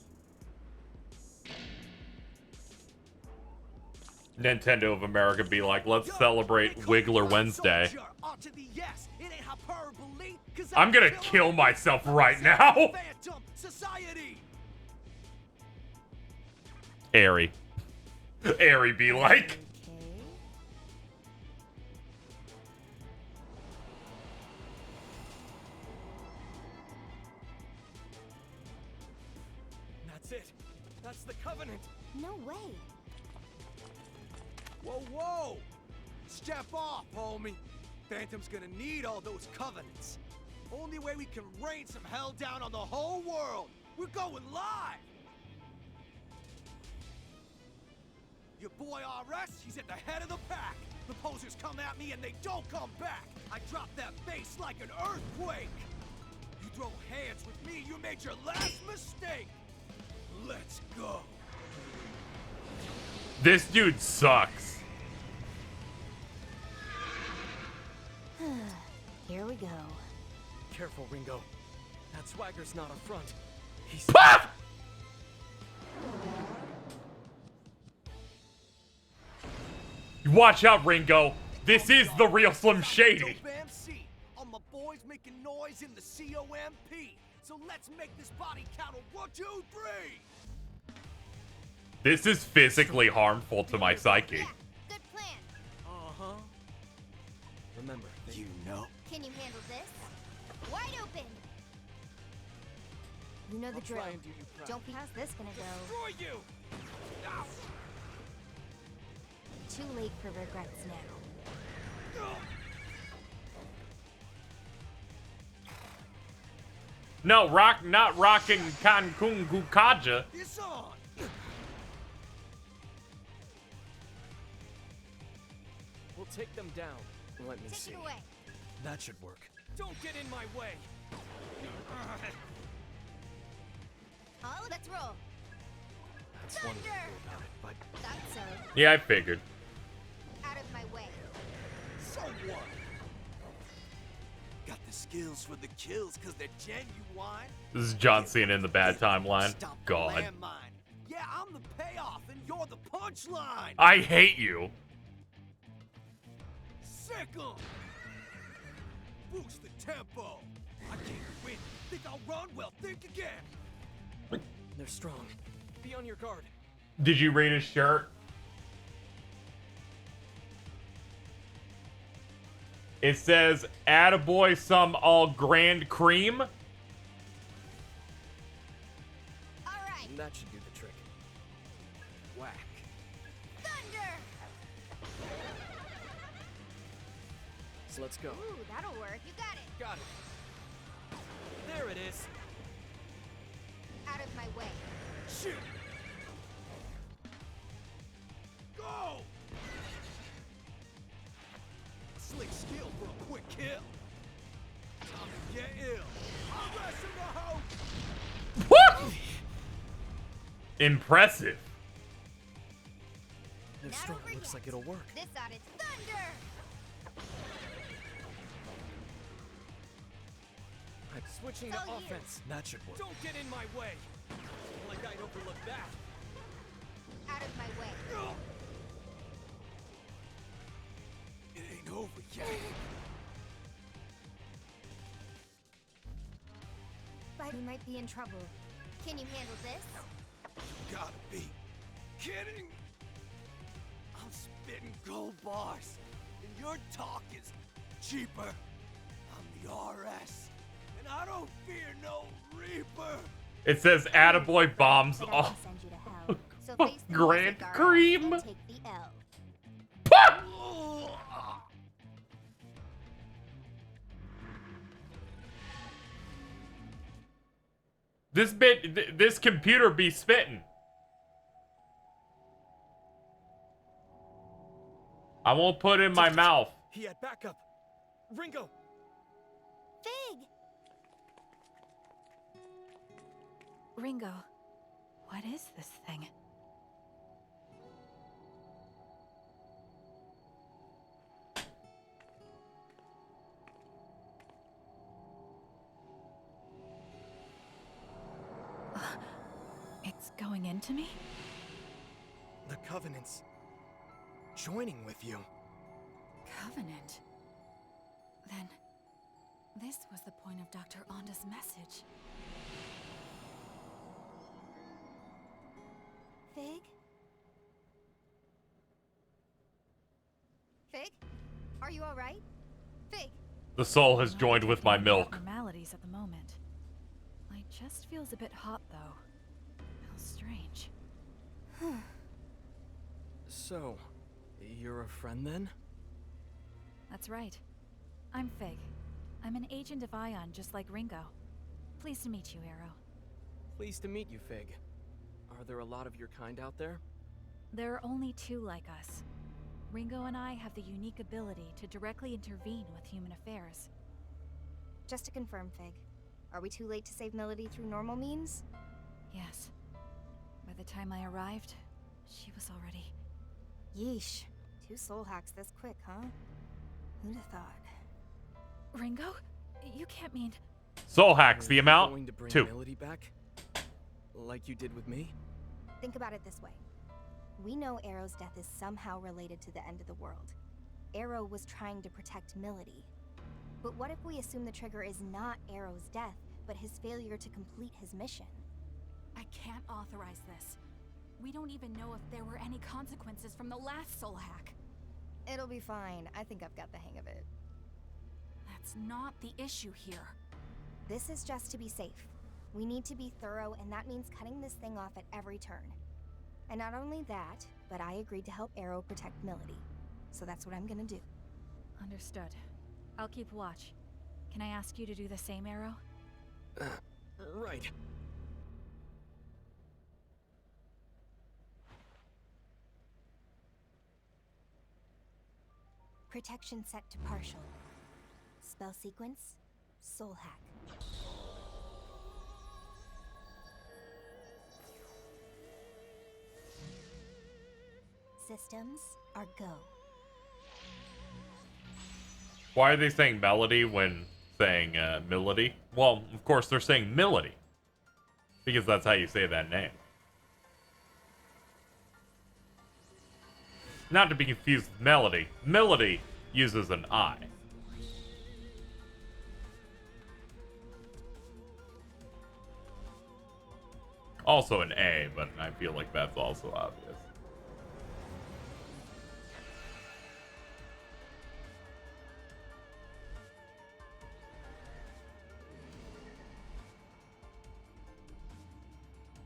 Nintendo of America be like, let's celebrate Wiggler Wednesday. I'm gonna kill myself right now. Airy. Airy be like. That's it. That's the Covenant. No way. Whoa! Step off, homie. Phantom's gonna need all those covenants. Only way we can rain some hell down on the whole world. We're going live. Your boy RS, he's at the head of the pack. The posers come at me and they don't come back. I drop that bass like an earthquake. You throw hands with me, you made your last mistake. Let's go. This dude sucks. Here we go. Careful, Ringo. That swagger's not a front. He's... Puff! Watch out, Ringo. This is the real Slim Shady. All my boys making noise in the COMP. So let's make this body count on 1, 2, 3. This is physically harmful to my psyche. Yeah, good plan. Uh-huh. Remember, You know. Can you handle this? Wide open. You know the I'll drill. try and do you proud. Don't be. How's this gonna go? Destroy you. Ow. Too late for regrets now. No, not rocking Cancun Gukaja. It's on. We'll take them down. Let me Take see. it away. That should work. Don't get in my way. Oh, let's roll. That's one way to go Thunder! about it, but That's so. Yeah, I figured. Out of my way. So what? Got the skills for the kills because they're genuine. This is John Cena in the bad timeline. Stop the God. landmine. Yeah, I'm the payoff and you're the punchline. I hate you. Sick 'em. Boost the tempo. I can't win. Think I'll run? Well, think again. they're strong. Be on your guard. Did you read his shirt? It says, "Attaboy some all grand cream." All right. And that should do the trick. Whack. Thunder. So let's go. Ooh, that'll work. You got it. Got it. There it is. Out of my way. Shit. Go. Slick skill for a quick kill. Time to get ill. I'll rest in the house. What? Impressive. They're Not strong. over Looks yet. like it'll work. This ought it's thunder. I'm switching It's to all you. offense. That should work. Don't get in my way. Like I'd overlook that. Out of my way. It ain't over yet. But we might be in trouble. Can you handle this? Gotta be kidding. I'm spitting gold bars, and your talk is cheaper. I'm the RS, and I don't fear no Reaper. It says, "Attaboy bombs But I all can send you to hell. So Oh, face the Grand music, Cream. and take the L. This computer be spitting. I won't put it in my mouth. He had backup. Ringo. Fig. Ringo, what is this thing? It's going into me? The Covenant's joining with you. Covenant? Then, this was the point of Dr. Onda's message. Fig? Fig? Are you all right? Fig. The soul has I'm not joined with my detecting any milk. abnormalities at the moment. My chest feels a bit hot, though. How strange. So, you're a friend then? That's right. I'm Fig. I'm an agent of Ion, just like Ringo. Pleased to meet you, Arrow. Pleased to meet you, Fig. Are there a lot of your kind out there? There are only two like us. Ringo and I have the unique ability to directly intervene with human affairs. Just to confirm, Fig, are we too late to save Melody through normal means? Yes. By the time I arrived, she was already... Yeesh. 2 soul hacks this quick, huh? Who'd have thought? Ringo? You can't mean... Soul hacks, the amount? Going to bring 2. Melody back? Like you did with me? Think about it this way. We know Arrow's death is somehow related to the end of the world. Arrow was trying to protect Melody. But what if we assume the trigger is not Arrow's death, but his failure to complete his mission? I can't authorize this. We don't even know if there were any consequences from the last soul hack. It'll be fine. I think I've got the hang of it. That's not the issue here. This is just to be safe. We need to be thorough, and that means cutting this thing off at every turn. And not only that, but I agreed to help Arrow protect Melody. So that's what I'm gonna do. Understood. I'll keep watch. Can I ask you to do the same, Arrow? Right. Protection set to partial. Spell sequence, soul hack. Systems are go. Why are they saying melody when saying melody? Well, of course they're saying melody. Because that's how you say that name. Not to be confused with melody. Melody uses an I. Also an A, but I feel like that's also obvious.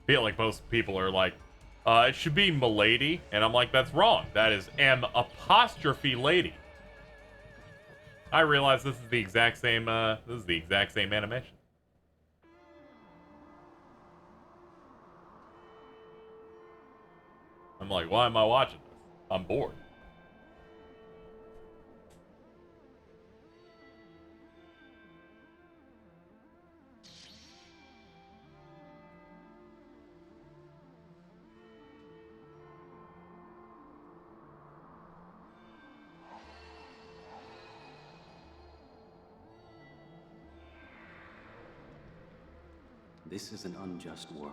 Feel like most people are like, it should be Milady, and I'm like, that's wrong. That is M''lady. I realize this is the exact same. Animation. I'm like, why am I watching this? I'm bored. This is an unjust world.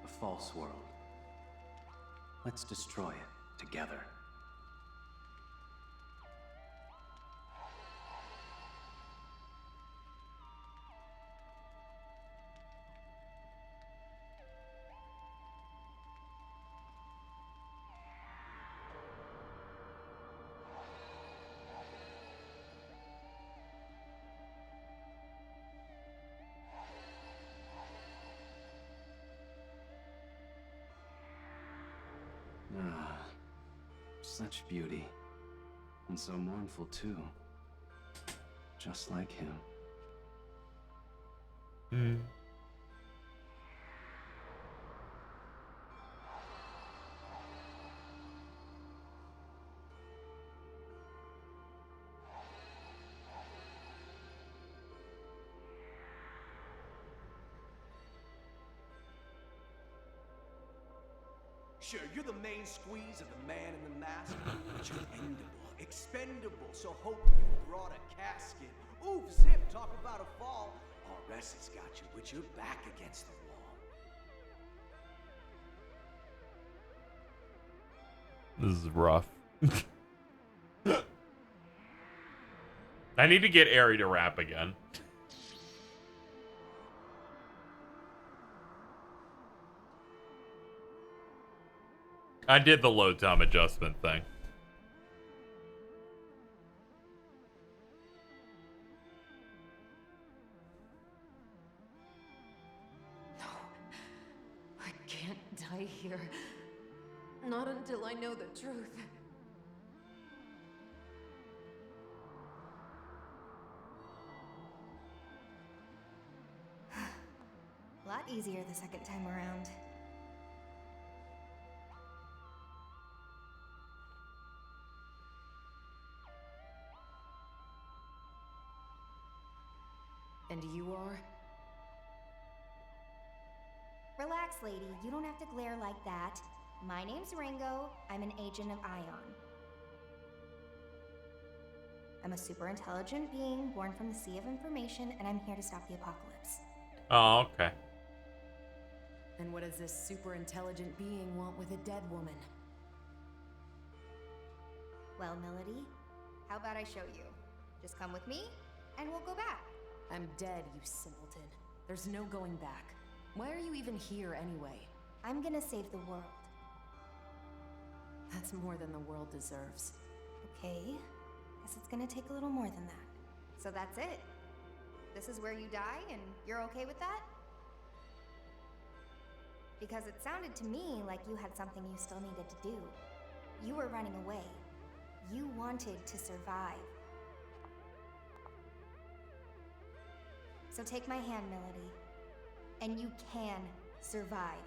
A false world. Let's destroy it together. Ah, such beauty. And so mournful, too. Just like him. Sure, you're the main squeeze of the man in the mask, but you're endable, expendable, so hope you brought a casket. Oof, zip, talk about a fall. Rest has got you, but you're back against the wall. This is rough. I need to get Ari to rap again. I did the load time adjustment thing. No, I can't die here. Not until I know the truth. A lot easier the second time around. And you are? Relax, lady. You don't have to glare like that. My name's Ringo. I'm an agent of Ion. I'm a super intelligent being born from the Sea of Information, and I'm here to stop the apocalypse. Oh, okay. And what does this super intelligent being want with a dead woman? Well, Melody, how about I show you? Just come with me, and we'll go back. I'm dead, you simpleton. There's no going back. Why are you even here anyway? I'm gonna save the world. That's more than the world deserves. Okay, guess it's gonna take a little more than that. So that's it. This is where you die, and you're okay with that? Because it sounded to me like you had something you still needed to do. You were running away. You wanted to survive. So take my hand, Melody, and you can survive.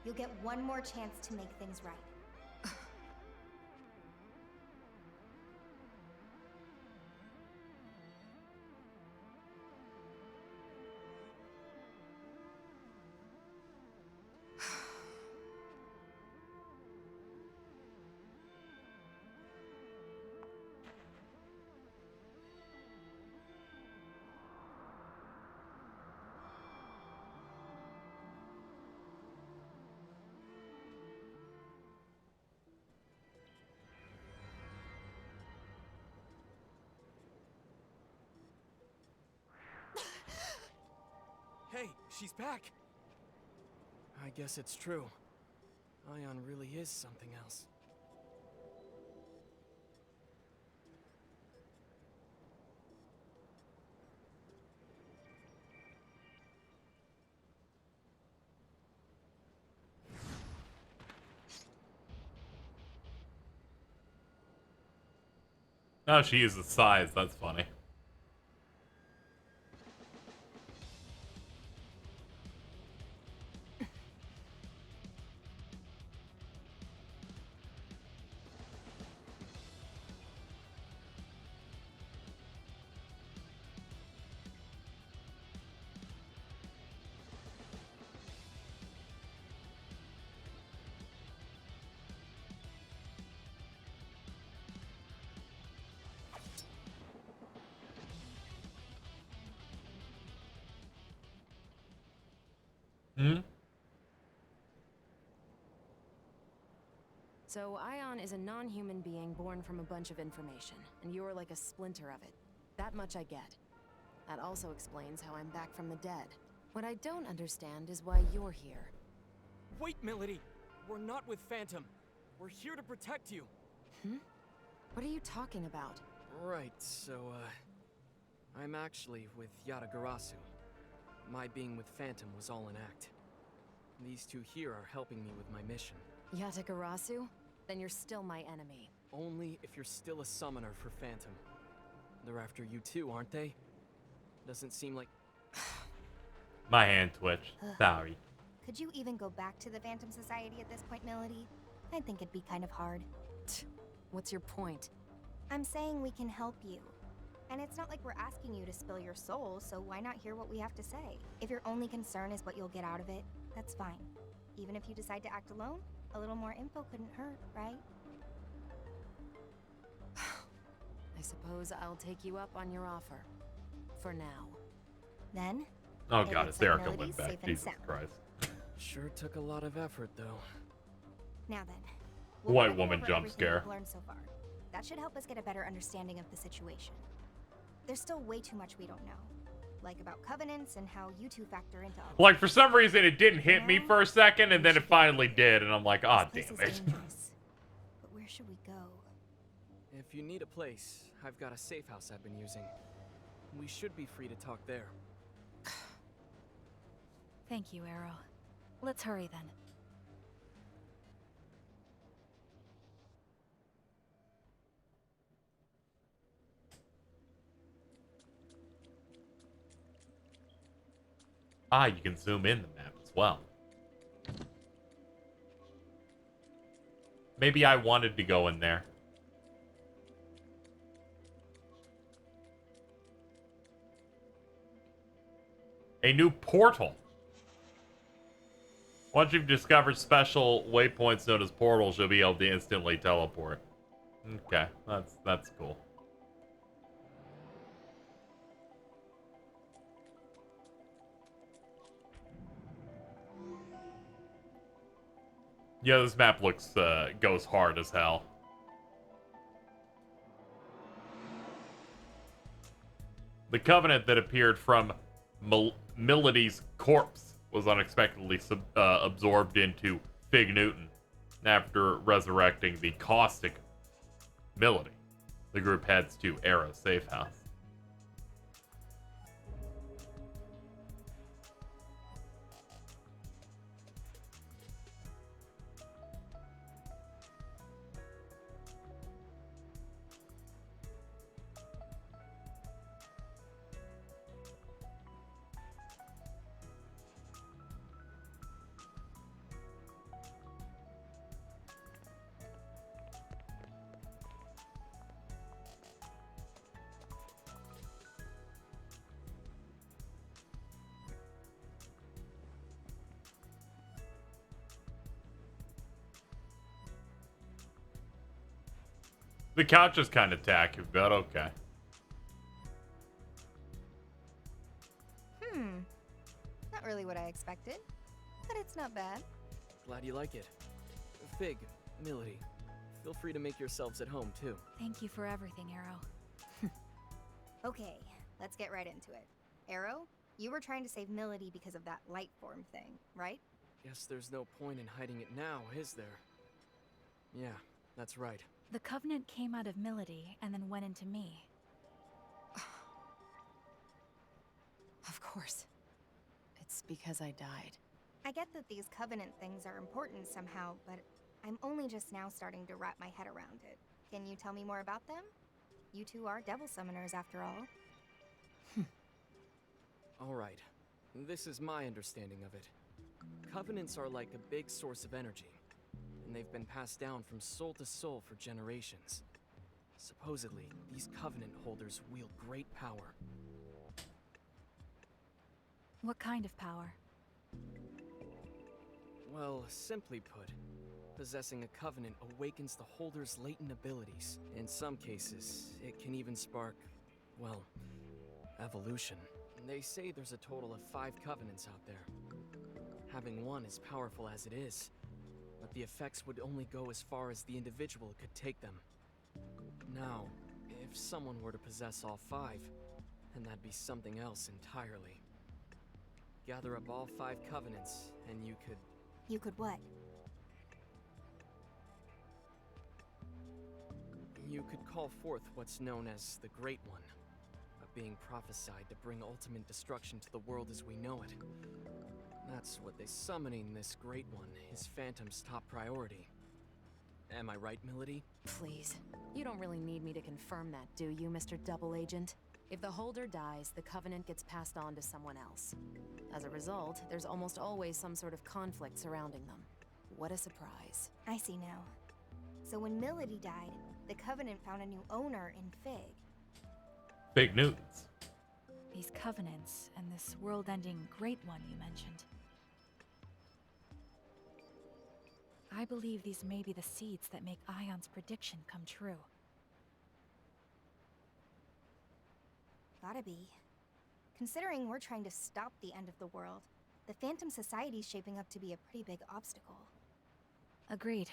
You'll get one more chance to make things right. Hey, she's back! I guess it's true. Ion really is something else. Oh, she uses size. That's funny. So, Ion is a non-human being born from a bunch of information, and you're like a splinter of it. That much I get. That also explains how I'm back from the dead. What I don't understand is why you're here. Wait, Melody! We're not with Phantom. We're here to protect you. What are you talking about? Right, so, I'm actually with Yatagarasu. My being with Phantom was all an act. These two here are helping me with my mission. Yatagarasu? Then you're still my enemy. Only if you're still a summoner for Phantom. They're after you too, aren't they? Doesn't seem like... My hand twitched. Sorry. Could you even go back to the Phantom Society at this point, Melody? I think it'd be kind of hard. What's your point? I'm saying we can help you. And it's not like we're asking you to spill your soul, so why not hear what we have to say? If your only concern is what you'll get out of it, that's fine. Even if you decide to act alone, a little more info couldn't hurt, right? I suppose I'll take you up on your offer. For now. Then? Oh god, it's Erica went back. Jesus Christ. Sure took a lot of effort, though. Now then. White woman jump scare. Learned so far. That should help us get a better understanding of the situation. There's still way too much we don't know. Like about covenants and how you two factor into all. Like, for some reason, it didn't hit me for a second, and then it finally did, and I'm like, ah, damn it. But where should we go? If you need a place, I've got a safe house I've been using. We should be free to talk there. Thank you, Arrow. Let's hurry then. Ah, you can zoom in the map as well. Maybe I wanted to go in there. A new portal. Once you've discovered special waypoints known as portals, you'll be able to instantly teleport. Okay, that's cool. Yeah, this map looks goes hard as hell. The covenant that appeared from Melody's corpse was unexpectedly absorbed into Fig Newton after resurrecting the caustic Melody. The group heads to Arrow's Safehouse. The couch is kind of tacky, but okay. Not really what I expected, but it's not bad. Glad you like it. Fig, Melody, feel free to make yourselves at home, too. Thank you for everything, Arrow. Okay, let's get right into it. Arrow, you were trying to save Melody because of that light form thing, right? Guess there's no point in hiding it now, is there? Yeah, that's right. The Covenant came out of Melody and then went into me. Of course. It's because I died. I get that these Covenant things are important somehow, but I'm only just now starting to wrap my head around it. Can you tell me more about them? You two are devil summoners after all. Alright, this is my understanding of it. Covenants are like a big source of energy, and they've been passed down from soul to soul for generations. Supposedly, these Covenant holders wield great power. What kind of power? Well, simply put, possessing a Covenant awakens the holder's latent abilities. In some cases, it can even spark, well, evolution. They say there's a total of 5 Covenants out there. Having one is powerful as it is, but the effects would only go as far as the individual could take them. Now, if someone were to possess all 5, then that'd be something else entirely. Gather up all 5 Covenants, and you could... You could what? You could call forth what's known as the Great One, a being prophesied to bring ultimate destruction to the world as we know it. That's what they summoning this Great One is Phantom's top priority. Am I right, Melody? Please. You don't really need me to confirm that, do you, Mr. Double Agent? If the holder dies, the Covenant gets passed on to someone else. As a result, there's almost always some sort of conflict surrounding them. What a surprise. I see now. So when Melody died, the Covenant found a new owner in Fig. Fig Newtons. These Covenants and this world-ending Great One you mentioned. I believe these may be the seeds that make Ion's prediction come true. Gotta be. Considering we're trying to stop the end of the world, the Phantom Society's shaping up to be a pretty big obstacle. Agreed.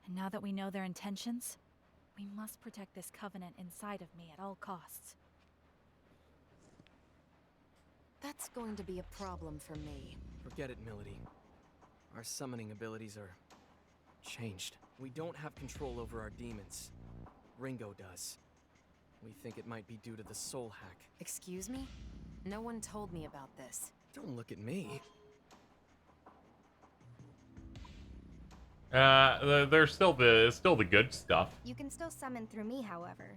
And now that we know their intentions, we must protect this Covenant inside of me at all costs. That's going to be a problem for me. Forget it, Melody. Our summoning abilities are... changed. We don't have control over our demons. Ringo does. We think it might be due to the soul hack. Excuse me? No one told me about this. Don't look at me. There's still the good stuff. You can still summon through me, however.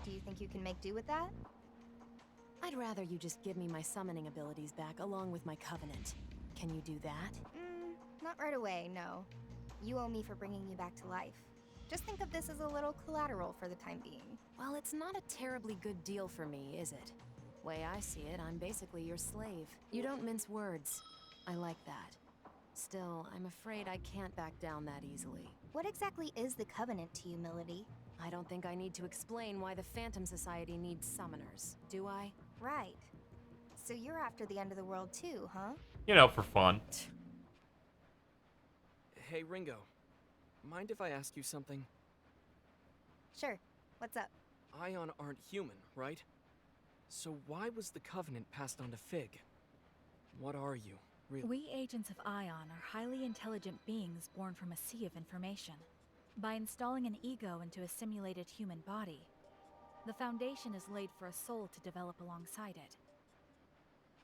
Do you think you can make do with that? I'd rather you just give me my summoning abilities back along with my Covenant. Can you do that? Not right away, no. You owe me for bringing you back to life. Just think of this as a little collateral for the time being. Well, it's not a terribly good deal for me, is it? Way I see it, I'm basically your slave. You don't mince words. I like that. Still, I'm afraid I can't back down that easily. What exactly is the Covenant to you, Melody? I don't think I need to explain why the Phantom Society needs summoners, do I? Right. So you're after the end of the world too, huh? You know, for fun. Hey, Ringo. Mind if I ask you something? Sure. What's up? Ion aren't human, right? So why was the Covenant passed on to Fig? What are you, really? We agents of Ion are highly intelligent beings born from a sea of information. By installing an ego into a simulated human body, the foundation is laid for a soul to develop alongside it.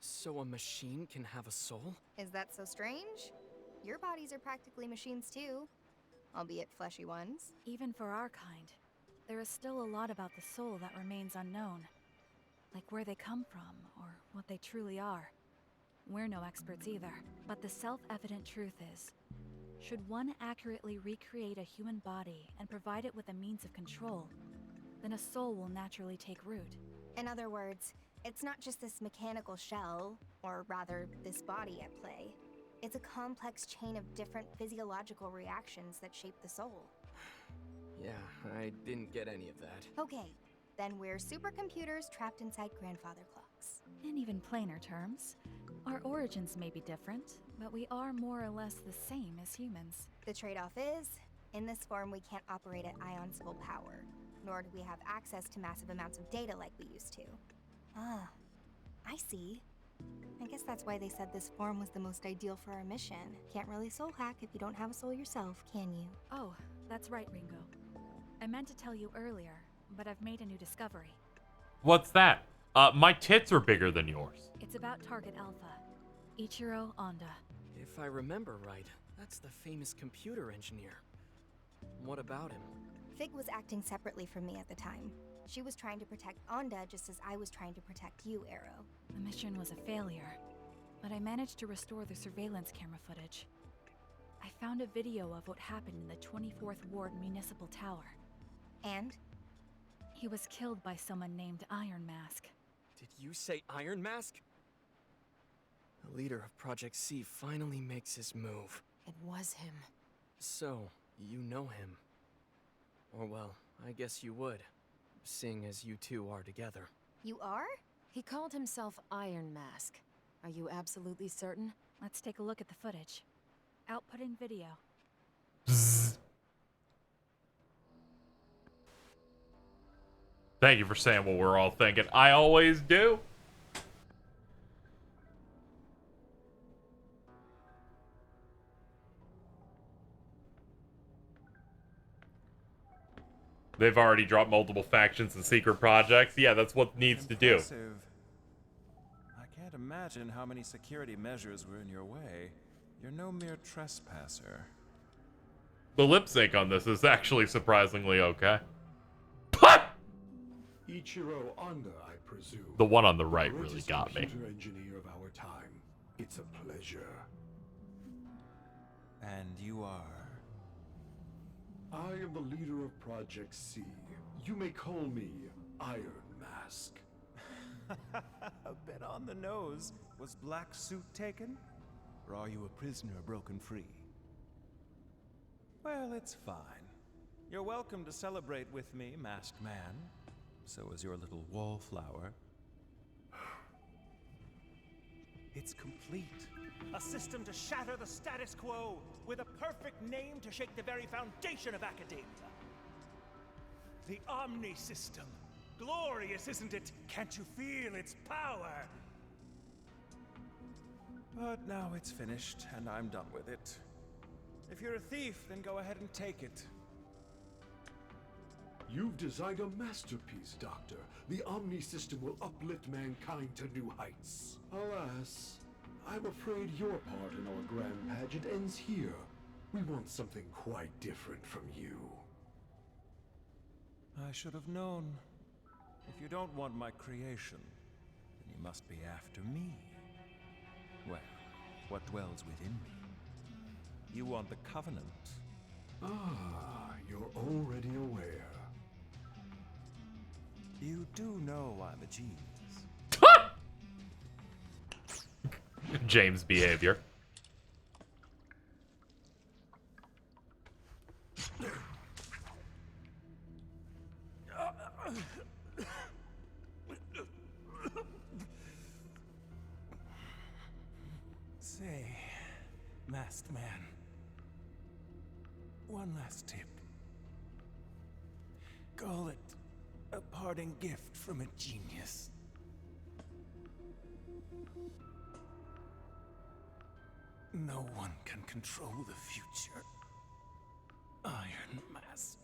So a machine can have a soul? Is that so strange? Your bodies are practically machines too, albeit fleshy ones. Even for our kind, there is still a lot about the soul that remains unknown. Like where they come from, or what they truly are. We're no experts either, but the self-evident truth is, should one accurately recreate a human body and provide it with a means of control, then a soul will naturally take root. In other words, it's not just this mechanical shell, or rather, this body at play. It's a complex chain of different physiological reactions that shape the soul. Yeah, I didn't get any of that. Okay, then we're supercomputers trapped inside grandfather clocks. In even plainer terms, our origins may be different, but we are more or less the same as humans. The trade-off is, in this form we can't operate at Ion's full power, nor do we have access to massive amounts of data like we used to. Ah, I see. I guess that's why they said this form was the most ideal for our mission. Can't really soul hack if you don't have a soul yourself, can you? Oh, that's right, Ringo. I meant to tell you earlier, but I've made a new discovery. What's that? My tits are bigger than yours. It's about Target Alpha, Ichiro Honda. If I remember right, that's the famous computer engineer. What about him? Fig was acting separately from me at the time. She was trying to protect Onda just as I was trying to protect you, Arrow. The mission was a failure, but I managed to restore the surveillance camera footage. I found a video of what happened in the 24th Ward Municipal Tower. And? He was killed by someone named Iron Mask. Did you say Iron Mask? The leader of Project C finally makes his move. It was him. So, you know him. Or well, I guess you would, seeing as you two are together. You are? He called himself Iron Mask. Are you absolutely certain? Let's take a look at the footage. Outputting video. Thank you for saying what we're all thinking. I always do. They've already dropped multiple factions and secret projects. Yeah, that's what needs to do. I can't imagine how many security measures were in your way. You're no mere trespasser. The lip sync on this is actually surprisingly okay. Ichiro Honda, I presume. The one on the right really got me. Computer engineer of our time. It's a pleasure. And you are? I am the leader of Project C. You may call me Iron Mask. A bit on the nose. Was Black Suit taken? Or are you a prisoner broken free? Well, it's fine. You're welcome to celebrate with me, Masked Man. So is your little wallflower. It's complete. A system to shatter the status quo, with a perfect name to shake the very foundation of academia. The Omni System. Glorious, isn't it? Can't you feel its power? But now it's finished, and I'm done with it. If you're a thief, then go ahead and take it. You've designed a masterpiece, Doctor. The Omni System will uplift mankind to new heights. Alas, I'm afraid your part in our grand pageant ends here. We want something quite different from you. I should have known. If you don't want my creation, then you must be after me. Well, what dwells within me? You want the Covenant. Ah, you're already aware. You do know I'm a genius. James' behavior. Say, masked man, one last tip. Call it a parting gift from a genius. No one can control the future. Iron Mask.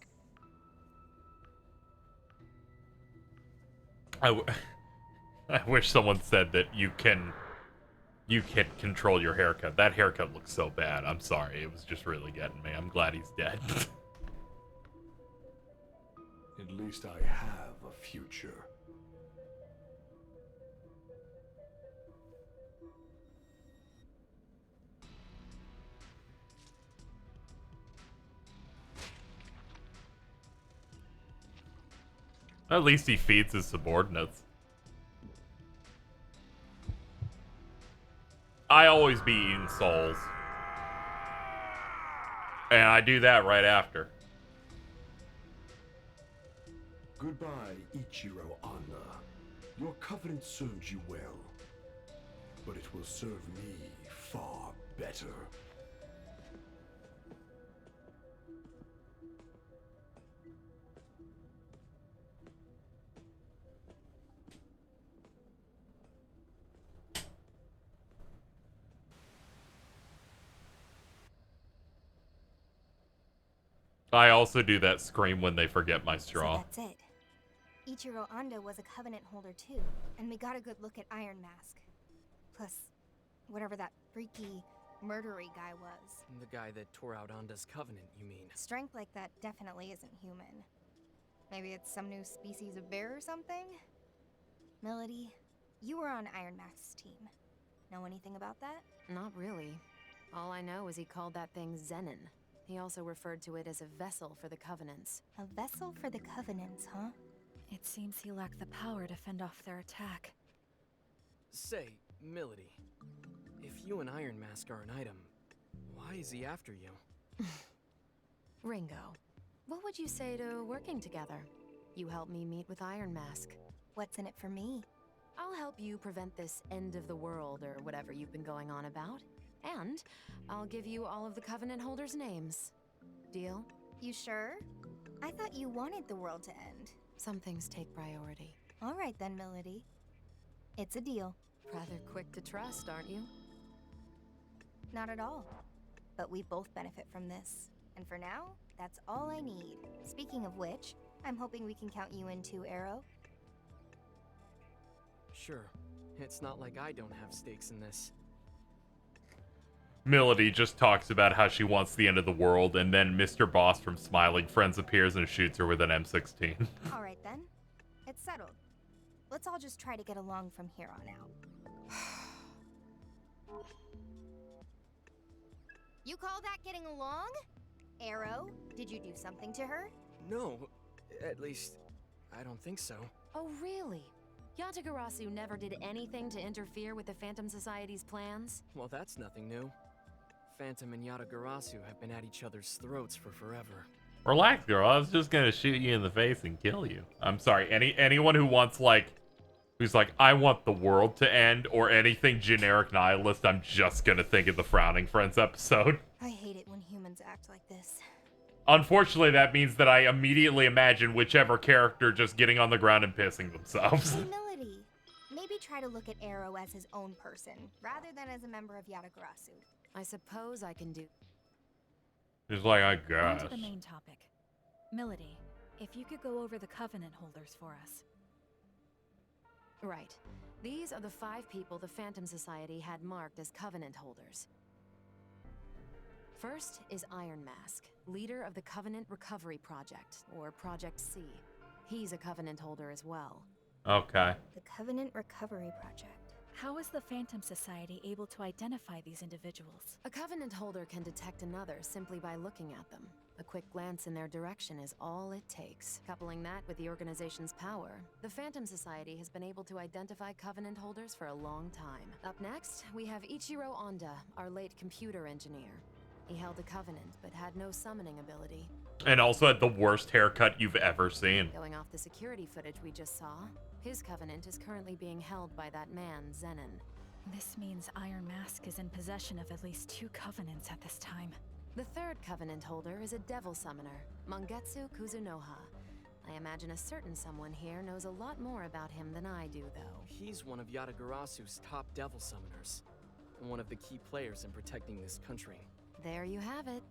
I wish someone said that you can control your haircut. That haircut looks so bad. I'm sorry. It was just really getting me. I'm glad he's dead. At least I have a future. At least he feeds his subordinates. I always be eating souls. And I do that right after. Goodbye, Ichiro Anda. Your covenant served you well, but it will serve me far better. I also do that scream when they forget my straw. So that's it. Ichiro Anda was a Covenant holder too, and we got a good look at Iron Mask. Plus, whatever that freaky, murdery guy was. The guy that tore out Anda's covenant, you mean? Strength like that definitely isn't human. Maybe it's some new species of bear or something? Melody, you were on Iron Mask's team. Know anything about that? Not really. All I know is he called that thing Zenin. He also referred to it as a vessel for the Covenants. A vessel for the Covenants, huh? It seems he lacked the power to fend off their attack. Say, Melody, if you and Iron Mask are an item, why is he after you? Ringo, what would you say to working together? You help me meet with Iron Mask. What's in it for me? I'll help you prevent this end of the world or whatever you've been going on about. And I'll give you all of the Covenant holders' names. Deal? You sure? I thought you wanted the world to end. Some things take priority. All right then, Melody. It's a deal. Rather quick to trust, aren't you? Not at all. But we both benefit from this. And for now, that's all I need. Speaking of which, I'm hoping we can count you in too, Arrow. Sure. It's not like I don't have stakes in this. Melody just talks about how she wants the end of the world, and then Mr. Boss from Smiling Friends appears and shoots her with an M16. All right then. It's settled. Let's all just try to get along from here on out. You call that getting along? Arrow, did you do something to her? No, at least, I don't think so. Oh, really? Yatagarasu never did anything to interfere with the Phantom Society's plans? Well, that's nothing new. Phantom and Yatagarasu have been at each other's throats for forever. Relax, girl. I was just gonna shoot you in the face and kill you. I'm sorry. Anyone who wants who's like, I want the world to end, or anything generic nihilist, I'm just gonna think of the Frowning Friends episode. I hate it when humans act like this. Unfortunately, that means that I immediately imagine whichever character just getting on the ground and pissing themselves. Hey, Melody. Maybe try to look at Arrow as his own person, rather than as a member of Yatagarasu. I suppose I can do... Just like, I On guess. to the main topic. Melody, if you could go over the Covenant holders for us. Right. These are the 5 people the Phantom Society had marked as Covenant holders. First is Iron Mask, leader of the Covenant Recovery Project, or Project C. He's a Covenant holder as well. Okay. The Covenant Recovery Project. How is the Phantom Society able to identify these individuals? A Covenant holder can detect another simply by looking at them. A quick glance in their direction is all it takes. Coupling that with the organization's power, the Phantom Society has been able to identify Covenant holders for a long time. Up next, we have Ichiro Onda, our late computer engineer. He held a Covenant, but had no summoning ability. And also had the worst haircut you've ever seen. Going off the security footage we just saw, his Covenant is currently being held by that man, Zenon. This means Iron Mask is in possession of at least 2 Covenants at this time. The third Covenant holder is a Devil Summoner, Mangetsu Kuzunoha. I imagine a certain someone here knows a lot more about him than I do, though. He's one of Yatagarasu's top Devil Summoners, and one of the key players in protecting this country. There you have it.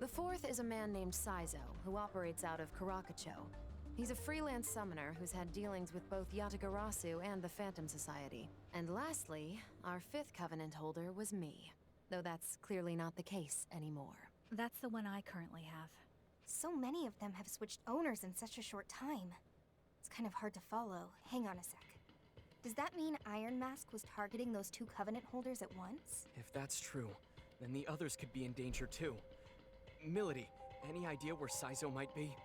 The fourth is a man named Saizo, who operates out of Karakacho. He's a freelance summoner who's had dealings with both Yatagarasu and the Phantom Society. And lastly, our fifth Covenant holder was me. Though that's clearly not the case anymore. That's the one I currently have. So many of them have switched owners in such a short time. It's kind of hard to follow. Hang on a sec. Does that mean Iron Mask was targeting those 2 Covenant holders at once? If that's true, then the others could be in danger too. Melody, any idea where Saizo might be?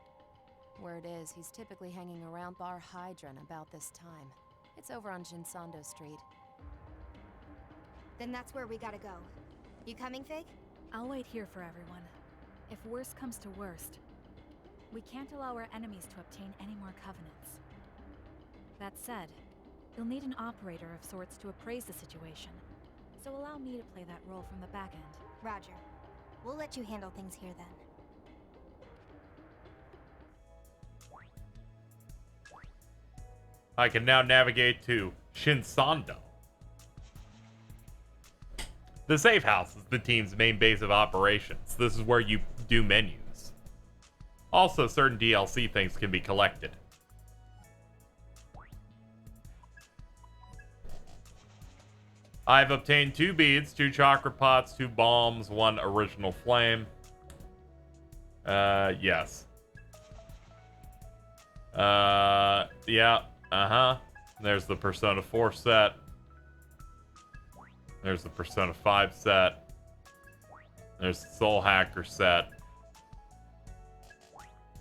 Word is, he's typically hanging around Bar Hydron about this time. It's over on Shinsando Street. Then that's where we gotta go. You coming, Fig? I'll wait here for everyone. If worst comes to worst, we can't allow our enemies to obtain any more Covenants. That said, you'll need an operator of sorts to appraise the situation, so allow me to play that role from the back end. Roger. We'll let you handle things here then. I can now navigate to Shinsando. The Safehouse is the team's main base of operations. This is where you do menus. Also, certain DLC things can be collected. I've obtained 2 beads, 2 chakra pots, 2 bombs, 1 original flame. Yes. Yeah. There's the Persona 4 set. There's the Persona 5 set. There's the Soul Hacker set.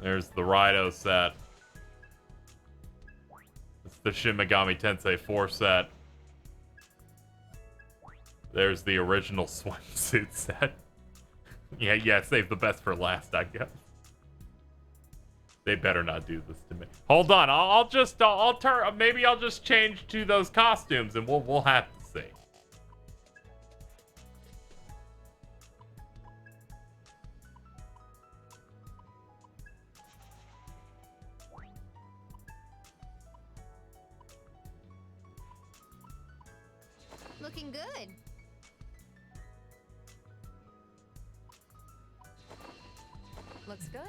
There's the Raito set. It's the Shin Megami Tensei 4 set. There's the original swimsuit set. Yeah, save the best for last, I guess. They better not do this to me. Hold on, maybe I'll just change to those costumes and we'll have to see. Looking good. Looks good.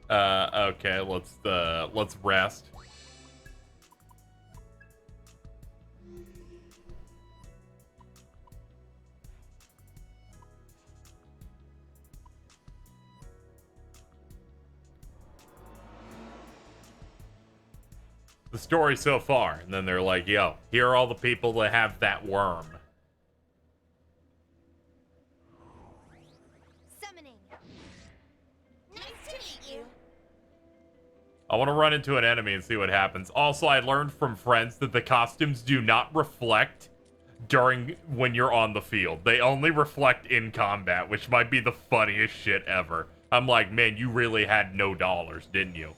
Okay, let's rest. The story so far, and then they're like, yo, here are all the people that have that worm. Summoning. Nice to meet you. I want to run into an enemy and see what happens. Also, I learned from friends that the costumes do not reflect when you're on the field. They only reflect in combat, which might be the funniest shit ever. I'm like, man, you really had no dollars, didn't you?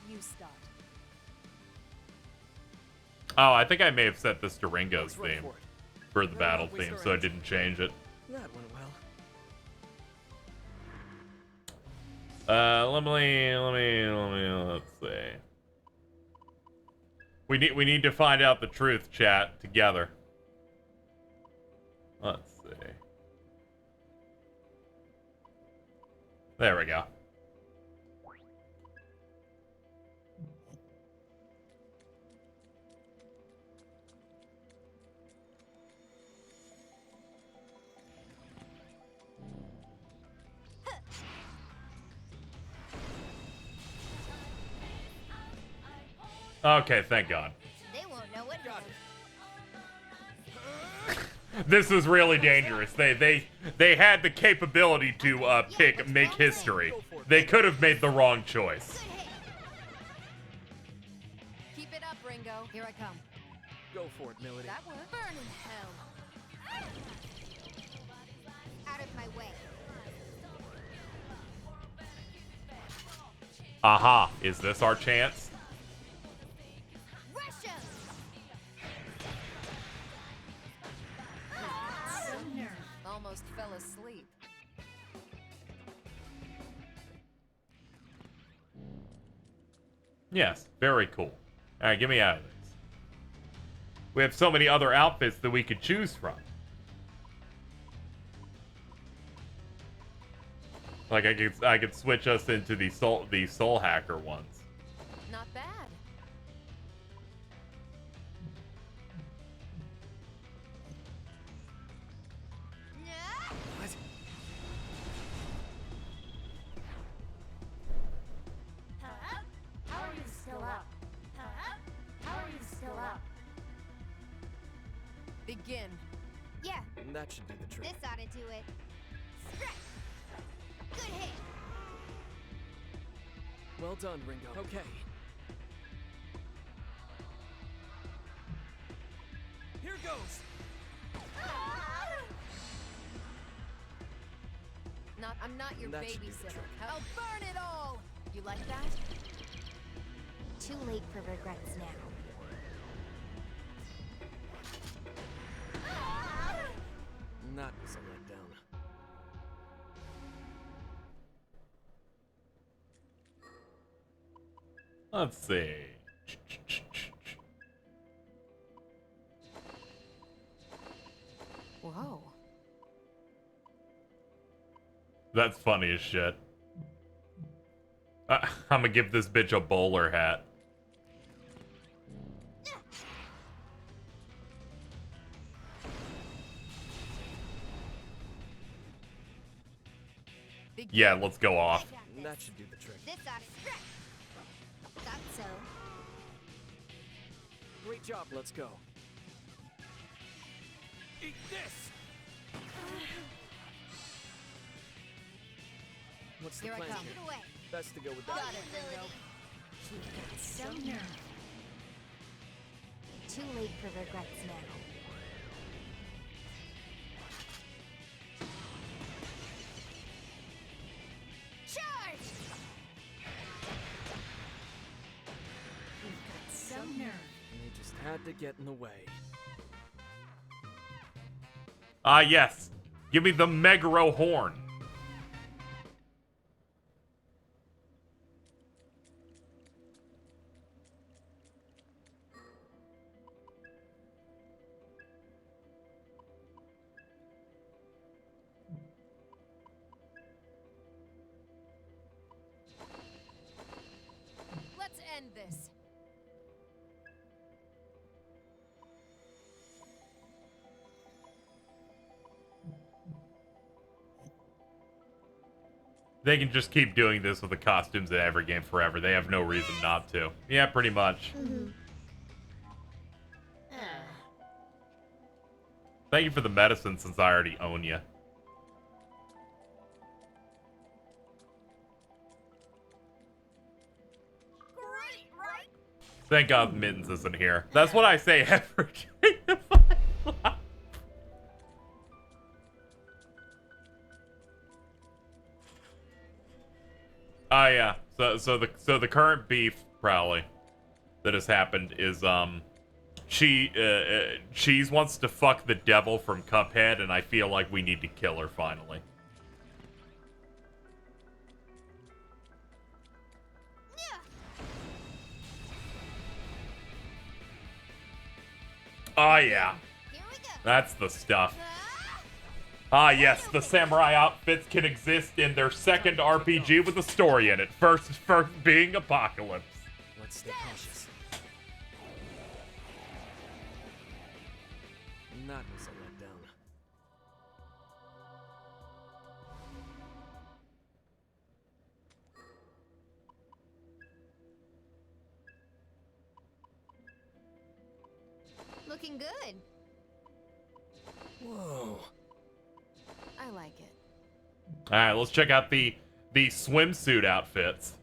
You start. Oh, I think I may have set this to Ringo's theme for the battle theme, so I didn't change it. That went well. Let's see. We need to find out the truth, chat, together. Let's see. There we go. Okay, thank God. They won't know what hit 'em. This is really dangerous. They had the capability to make history. They could have made the wrong choice. Keep it up, Ringo. Here I come. Go for it, Melody. That worked. Burn in hell. Out of my way. Aha, is this our chance? Russia! Almost fell asleep. Yes, very cool. Alright, get me out of this. We have so many other outfits that we could choose from. Like I could switch us into the soul hacker ones. Not bad. What? Huh? How are you still up? Huh? How are you still up? Begin. Yeah, That should do the trick. this ought to do it. Stretch! Good hit! Well done, Ringo. Okay. Here goes. I'm not your That should do the babysitter. trick. I'll burn it all. You like that? Too late for regrets now. That was a letdown. Let's see. Whoa. That's funny as shit. I'm gonna give this bitch a bowler hat. Yeah, let's go off. That should do the trick. This ought to stretch. Thought so. Great job. Let's go. Eat this. What's the Here I plan come. here? Get away. Best to go with that. Got it, Ringo. We've got so nerve. Too late for regrets now. Charge! We've got so nerve. And they just had to get in the way. Ah, yes. Give me the Megaro horn. Let's end this. They can just keep doing this with the costumes in every game forever. They have no reason not to. Yeah, pretty much. Thank you for the medicine since I already own you. Great, right? Thank God Mittens isn't here. That's what I say every game. Oh yeah. So the current beef probably that has happened is Cheese wants to fuck the devil from Cuphead, and I feel like we need to kill her finally. Oh yeah. Here we go. That's the stuff. Ah, yes, the samurai outfits can exist in their second RPG with a story in it. First being Apocalypse. Let's stay cautious. That was a letdown. Looking good. Whoa. I like it. All right, let's check out the swimsuit outfits.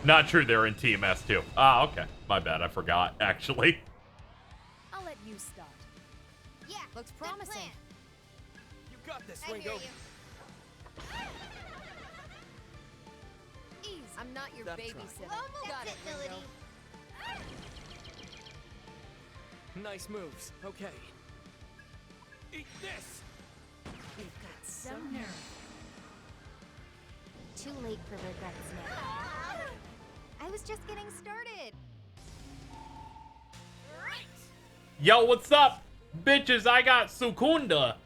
Not true, they're in TMS too. Ah, okay. My bad, I forgot, actually. I'll let you start. Yeah, Looks good promising. plan. You got this, I hear Ringo. you. Ease. I'm not your That babysitter. Got Got it, it, Ringo. Melody. Nice moves. Okay. Eat this! You've got some nerve. Too late for regrets now. I was just getting started. Right. Yo, what's up? Bitches, I got Sukunda.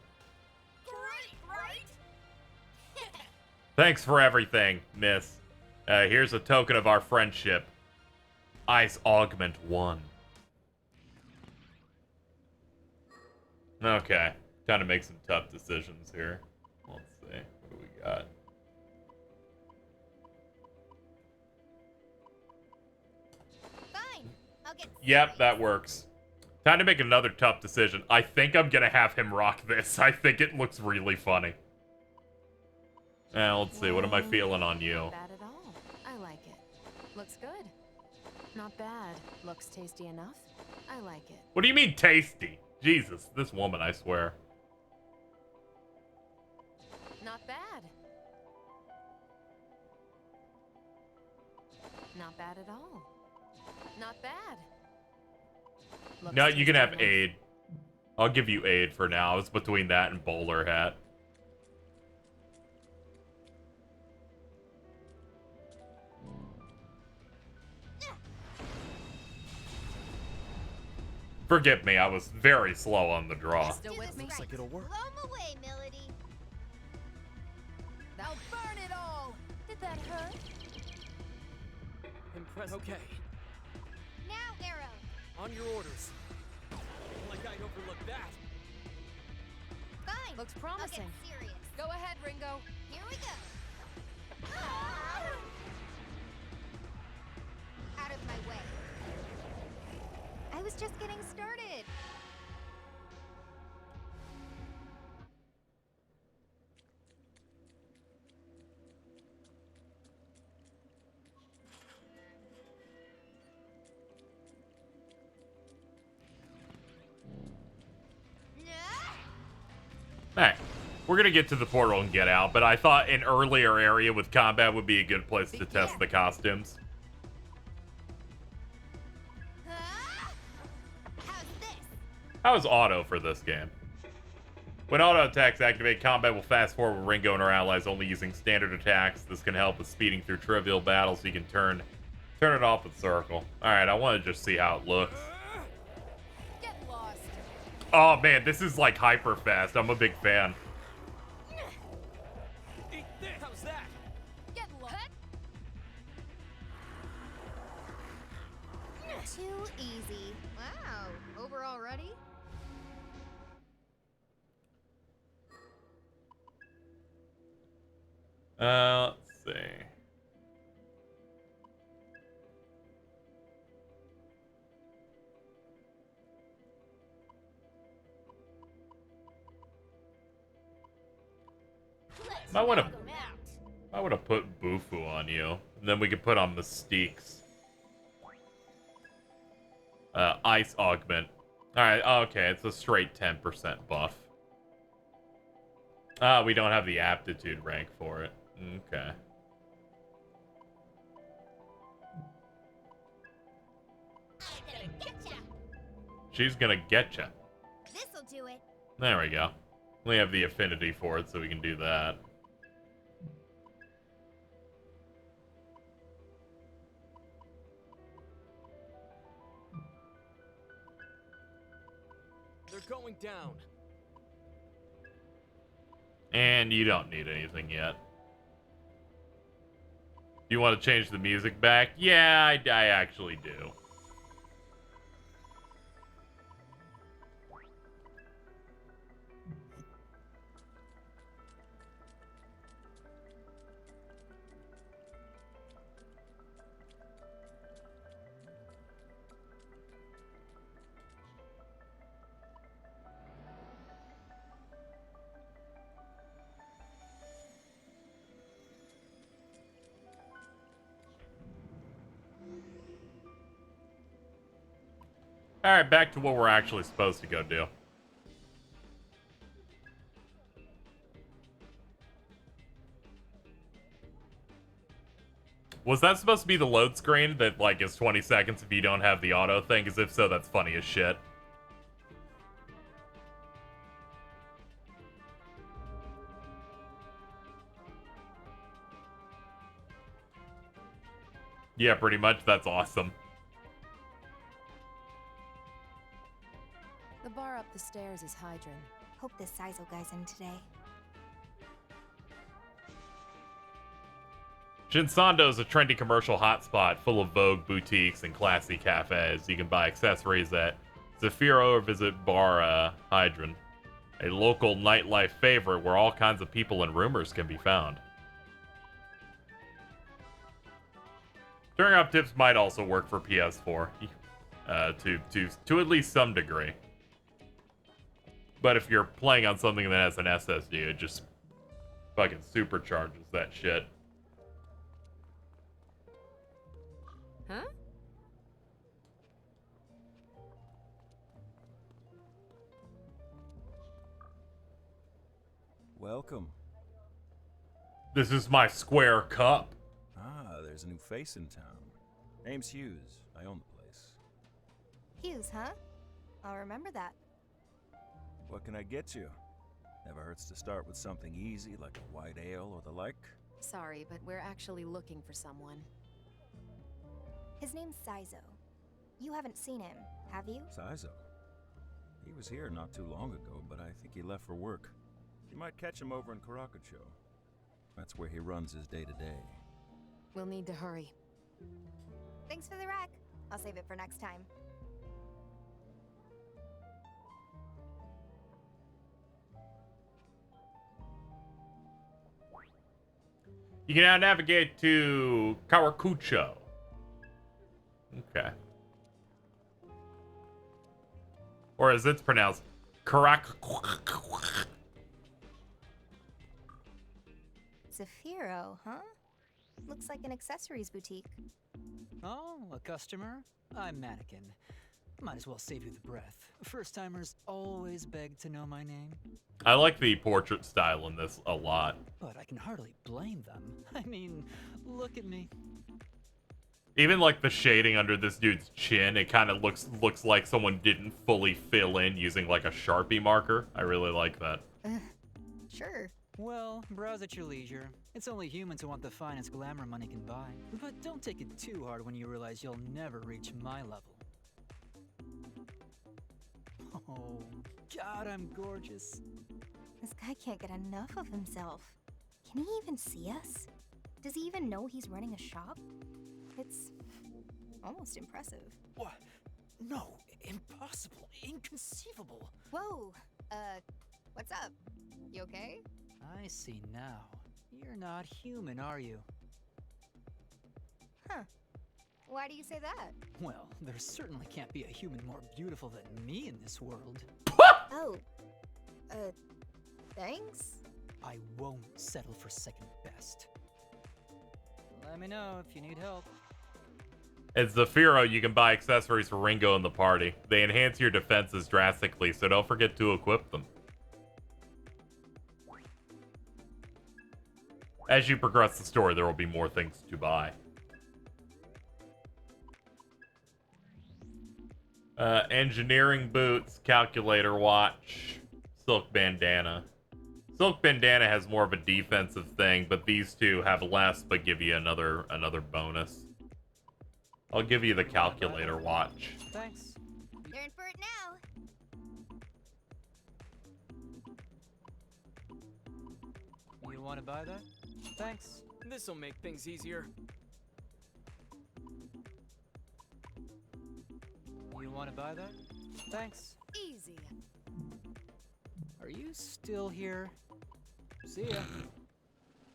Great, right? Thanks for everything, miss. Here's a token of our friendship. Ice Augment 1. Okay. Time to make some tough decisions here. Let's see. What do we got? Fine. I'll get. Yep, that works. Time to make another tough decision. I think I'm gonna have him rock this. I think it looks really funny. Let's see. What am I feeling on you? Not bad at all. I like it. Looks good. Not bad. Looks tasty enough. I like it. What do you mean tasty? Jesus, this woman, I swear. Not bad. Not bad at all. Not bad. Looks No, you can tasty have enough. aid. I'll give you aid for now. It's between that and bowler hat. Forgive me, I was very slow on the draw. Still with me? Looks like it'll work. Blow 'em away, Melody. Now burn it all! Did that hurt? Impressive. Okay. Now, Arrow. On your orders. Like I'd overlook that. Fine. Looks I'll promising. get serious. Go ahead, Ringo. Here we go. Out of my way. I was just getting started. Hey, we're gonna get to the portal and get out, but I thought an earlier area with combat would be a good place to test the costumes. How's this? How's auto for this game? When auto attacks activate, combat will fast forward Ringo and her allies only using standard attacks. This can help with speeding through trivial battles, so you can turn it off with circle. Alright, I want to just see how it looks. Get lost. Oh man, this is like hyper fast. I'm a big fan. Eat this! How's that? Get lost. Too easy. Wow. Over already? Let's see. Let's I wanna- knock 'em out. I would have put Bufu on you. And then we could put on Mystique's. Ice Augment. Alright, okay, it's a straight 10% buff. We don't have the aptitude rank for it. Okay. I'm gonna getcha. She's gonna get ya. This'll do it. There we go. We have the affinity for it, so we can do that. going down. And you don't need anything yet. You want to change the music back? Yeah, I actually do. Alright, back to what we're actually supposed to go do. Was that supposed to be the load screen that, like, is 20 seconds if you don't have the auto thing? Because if so, that's funny as shit. Yeah, pretty much. That's awesome. The bar up the stairs is Hydron. Hope this Saizo guy's in today. Jinsando is a trendy commercial hotspot full of Vogue boutiques and classy cafes. You can buy accessories at Zafiro or visit Bar Hydron, a local nightlife favorite where all kinds of people and rumors can be found. Stirring up tips might also work for PS4, to at least some degree. But if you're playing on something that has an SSD, it just fucking supercharges that shit. Huh? Welcome. This is my square cup. Ah, there's a new face in town. Name's Hughes. I own the place. Hughes, huh? I'll remember that. What can I get you? Never hurts to start with something easy like a white ale or the like. Sorry, but we're actually looking for someone. His name's Saizo. You haven't seen him, have you? Saizo? He was here not too long ago, but I think he left for work. You might catch him over in Karakacho. That's where he runs his day-to-day. We'll need to hurry. Thanks for the rec. I'll save it for next time. You can now navigate to Kawakucho. Okay. Or as it's pronounced, Zafiro, huh? Looks like an accessories boutique. Oh, a customer? I'm Mannequin. Might as well save you the breath. First-timers always beg to know my name. I like the portrait style in this a lot. But I can hardly blame them. I mean, look at me. Even like the shading under this dude's chin, it kind of looks like someone didn't fully fill in using like a Sharpie marker. I really like that. Sure. Well, browse at your leisure. It's only humans who want the finest glamour money can buy. But don't take it too hard when you realize you'll never reach my level. Oh, God, I'm gorgeous. This guy can't get enough of himself. Can he even see us? Does he even know he's running a shop? It's almost impressive. What? No, impossible, inconceivable. Whoa, what's up? You okay? I see now. You're not human, are you? Huh. Why do you say that? Well, there certainly can't be a human more beautiful than me in this world. Oh. Thanks? I won't settle for second best. Let me know if you need help. As Zafiro, you can buy accessories for Ringo and the party. They enhance your defenses drastically, so don't forget to equip them. As you progress the story, there will be more things to buy. Engineering boots, calculator watch, silk bandana. Silk bandana has more of a defensive thing, but these two have less, but give you another bonus. I'll give you the calculator watch. Thanks. You're in for it now. You want to buy that? Thanks. This'll make things easier. You want to buy that? Thanks. Easy. Are you still here? See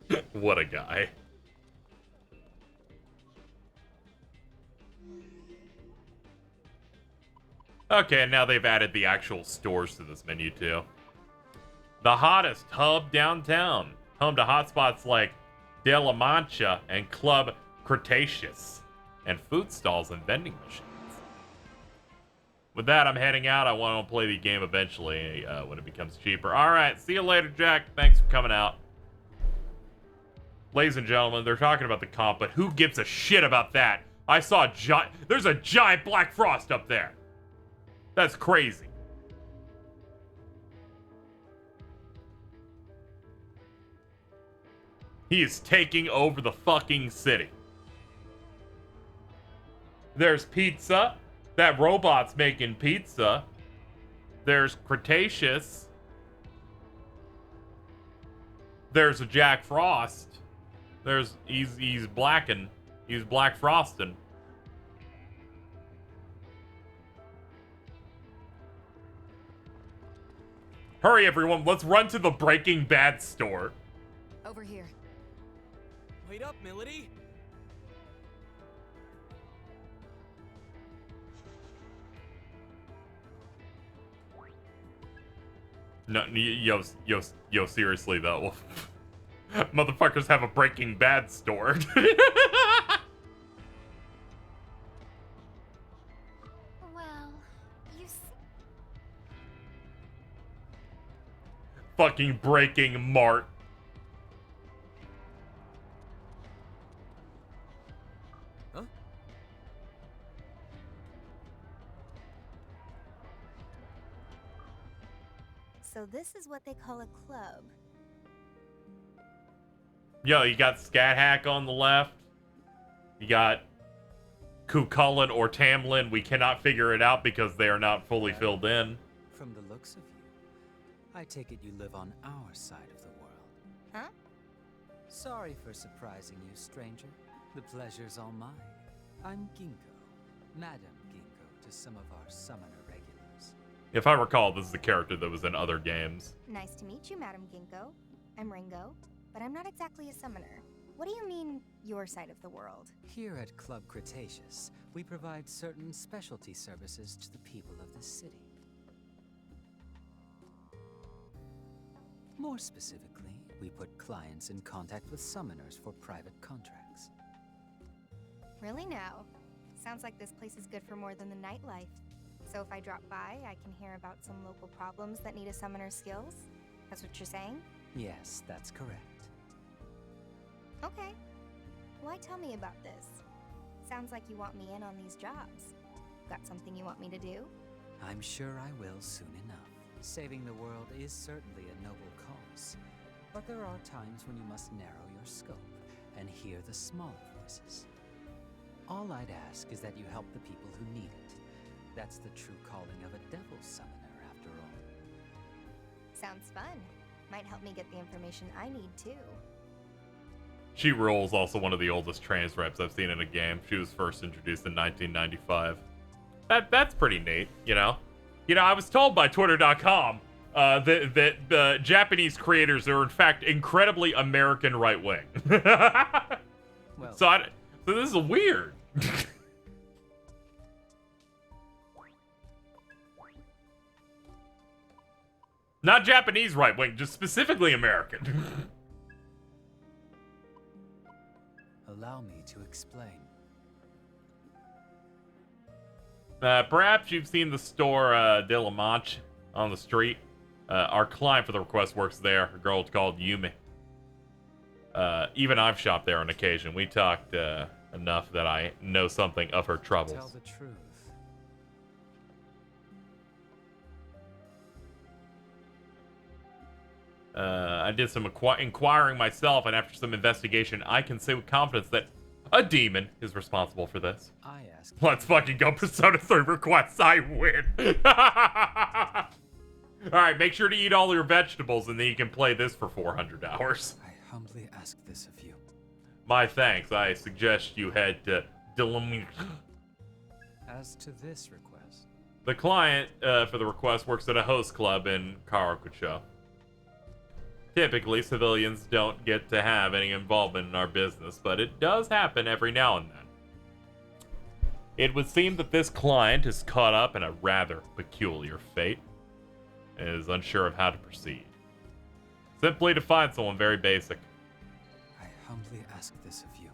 ya. What a guy. Okay, and now they've added the actual stores to this menu too. The hottest hub downtown. Home to hotspots like De La Mancha and Club Cretaceous. And food stalls and vending machines. With that, I'm heading out. I want to play the game eventually when it becomes cheaper. Alright, see you later, Jack. Thanks for coming out. Ladies and gentlemen, they're talking about the comp, but who gives a shit about that? I saw a giant... There's a giant Black Frost up there. That's crazy. He is taking over the fucking city. There's pizza. That robot's making pizza. There's Cretaceous. There's a Jack Frost. He's blacking. He's Black Frosting. Hurry, everyone. Let's run to the Breaking Bad store. Over here. Wait up, Melody. No, yo, seriously though. Motherfuckers have a Breaking Bad store. Well, Fucking Breaking Mart. Huh? So this is what they call a club. Yo, you got Scat Hack on the left. You got Cucullin or Tamlin. We cannot figure it out because they are not fully filled in. From the looks of you, I take it you live on our side of the world. Huh? Sorry for surprising you, stranger. The pleasure's all mine. I'm Ginkgo, Madam Ginkgo to some of our summoner regulars. If I recall, this is the character that was in other games. Nice to meet you, Madam Ginkgo. I'm Ringo, but I'm not exactly a summoner. What do you mean, your side of the world? Here at Club Cretaceous, we provide certain specialty services to the people of this city. More specifically, we put clients in contact with summoners for private contracts. Really now? Sounds like this place is good for more than the nightlife. So if I drop by, I can hear about some local problems that need a summoner's skills? That's what you're saying? Yes, that's correct. Okay. Why tell me about this? Sounds like you want me in on these jobs. Got something you want me to do? I'm sure I will soon enough. Saving the world is certainly a noble cause, but there are times when you must narrow your scope and hear the smaller voices. All I'd ask is that you help the people who need it. That's the true calling of a devil summoner, after all. Sounds fun. Might help me get the information I need, too. She Rules, also one of the oldest trans reps I've seen in a game. She was first introduced in 1995. That's pretty neat, you know? You know, I was told by Twitter.com that the Japanese creators are, in fact, incredibly American right-wing. Well, so this is weird. Not Japanese right-wing, just specifically American. Allow me to explain. Perhaps you've seen the store De La Mancha on the street. Our client for the request works there, a girl called Yumi. Even I've shopped there on occasion. We talked enough that I know something of her troubles. Tell the truth. I did some inquiring myself, and after some investigation, I can say with confidence that a demon is responsible for this. I ask. Let's fucking go. Persona 3 requests. I win. Alright, make sure to eat all your vegetables, and then you can play this for 400 hours. I humbly ask this of you. My thanks. I suggest you head to As to this request, The client for the request works at a host club in Karakucho. Typically, civilians don't get to have any involvement in our business, but it does happen every now and then. It would seem that this client is caught up in a rather peculiar fate and is unsure of how to proceed. Simply to find someone very basic. I humbly ask this of you.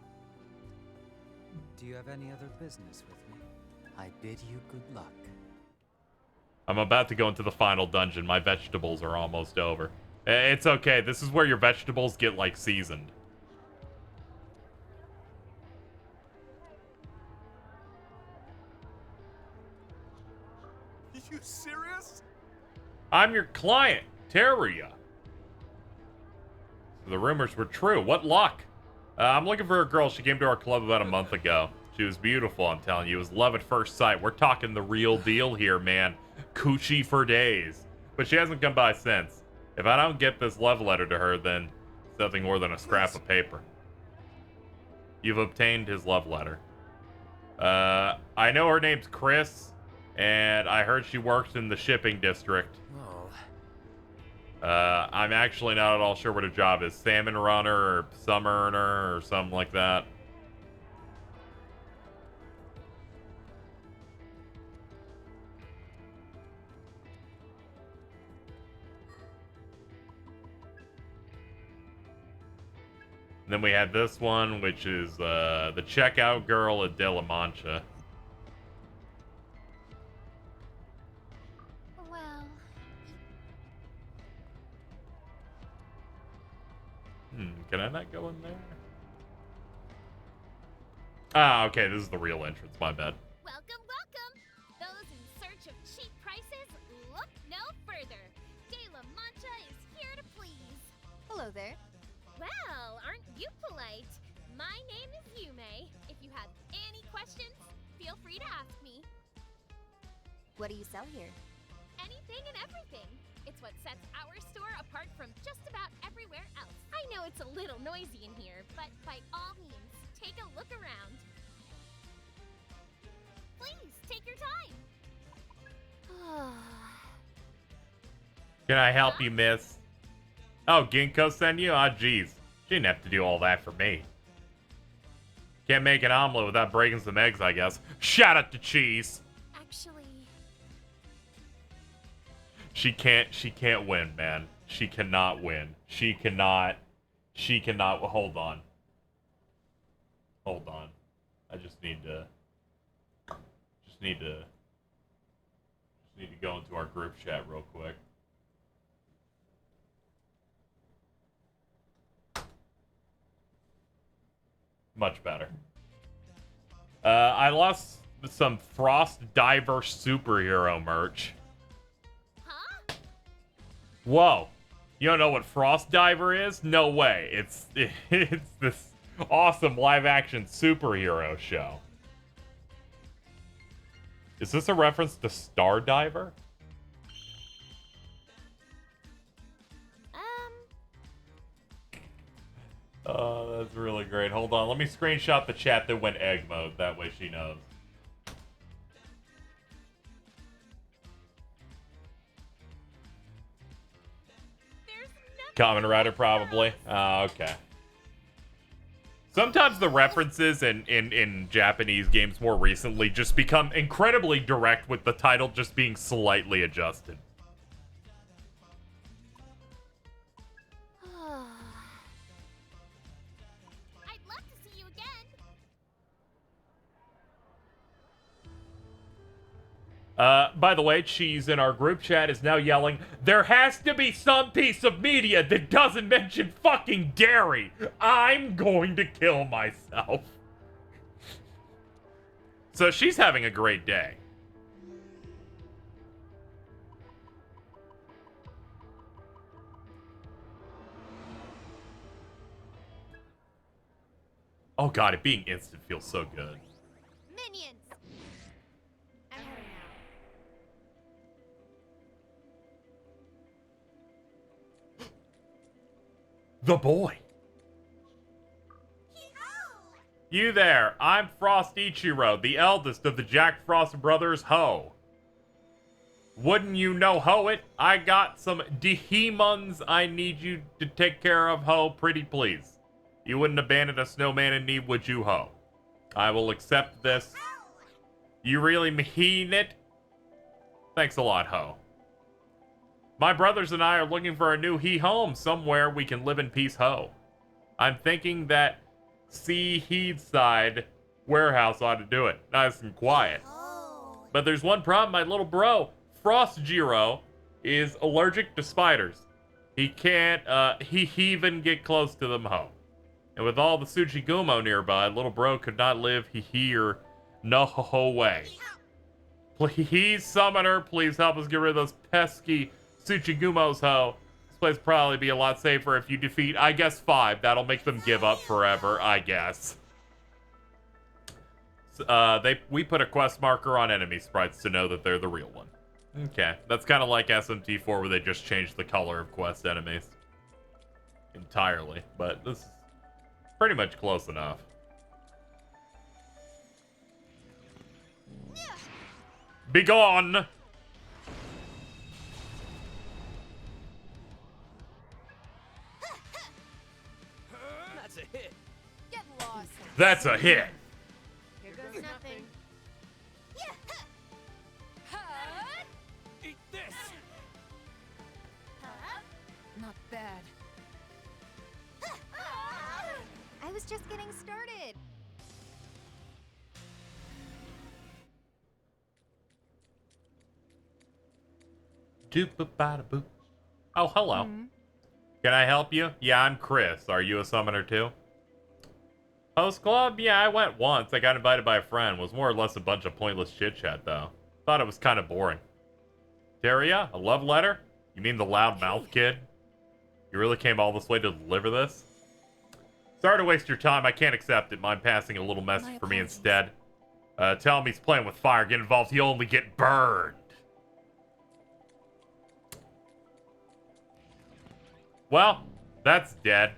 Do you have any other business with me? I bid you good luck. I'm about to go into the final dungeon. My vegetables are almost over. It's okay. This is where your vegetables get, like, seasoned. You serious? I'm your client, Teria. The rumors were true. What luck. I'm looking for a girl. She came to our club about a month ago. She was beautiful, I'm telling you. It was love at first sight. We're talking the real deal here, man. Coochie for days. But she hasn't come by since. If I don't get this love letter to her, then it's nothing more than a scrap of paper. You've obtained his love letter. I know her name's Chris, and I heard she works in the shipping district. I'm actually not at all sure what her job is. Salmon runner or summer earner or something like that. And then we had this one, which is the checkout girl at De La Mancha. Well, Can I not go in there? Ah, okay, this is the real entrance, my bad. Welcome, welcome! Those in search of cheap prices, look no further. De La Mancha is here to please. Hello there. Well, aren't you polite? My name is Yume. If you have any questions, feel free to ask me. What do you sell here? Anything and everything. It's what sets our store apart from just about everywhere else. I know it's a little noisy in here, but by all means, take a look around. Please, take your time. Can I help you, miss? Oh, Ginkgo sent you? Ah, jeez. She didn't have to do all that for me. Can't make an omelet without breaking some eggs, I guess. Shout out to Cheese! Actually... She can't win, man. She cannot win. She cannot, hold on. Hold on. I just need to go into our group chat real quick. Much better. I lost some Frost Diver superhero merch. Huh? Whoa. You don't know what Frost Diver is? No way. It's this awesome live-action superhero show. Is this a reference to Star Diver? Oh, that's really great. Hold on. Let me screenshot the chat that went egg mode. That way she knows. Kamen Rider, probably. Okay. Sometimes the references in Japanese games more recently just become incredibly direct with the title just being slightly adjusted. By the way, Cheese in our group chat is now yelling, there has to be some piece of media that doesn't mention fucking dairy. I'm going to kill myself. So she's having a great day. Oh god, it being instant feels so good. Minions! The boy. You there. I'm Frost Ichiro, the eldest of the Jack Frost brothers, Ho. Wouldn't you know Ho it? I got some Dehemons I need you to take care of, Ho, pretty please. You wouldn't abandon a snowman in need, would you, Ho? I will accept this. You really mean it? Thanks a lot, Ho. My brothers and I are looking for a new home somewhere we can live in peace, Ho. I'm thinking that Headside warehouse ought to do it. Nice and quiet. But there's one problem, my little bro, Frostjiro, is allergic to spiders. He can't, he even get close to them, Ho. And with all the Tsuchigumo nearby, little bro could not live here no way. Please, summoner, please help us get rid of those pesky Tsuchigumos, Ho. This place would probably be a lot safer if you defeat, I guess, 5. That'll make them give up forever, I guess. We put a quest marker on enemy sprites to know that they're the real one. Okay, that's kind of like SMT4 where they just changed the color of quest enemies. Entirely, but this is pretty much close enough. Be gone! That's a hit. Get lost. That's a hit. Here goes nothing. Eat this. Not bad. I was just getting started. Doop-a-bada-boop. Oh, hello. Can I help you? Yeah, I'm Chris. Are you a summoner too? Host club? Yeah, I went once. I got invited by a friend. Was more or less a bunch of pointless chit-chat, though. Thought it was kind of boring. Daria? A love letter? You mean the loud-mouth kid? You really came all this way to deliver this? Sorry to waste your time. I can't accept it. Mind passing a little message for me instead? Tell him he's playing with fire. Get involved. He'll only get burned. Well, that's dead.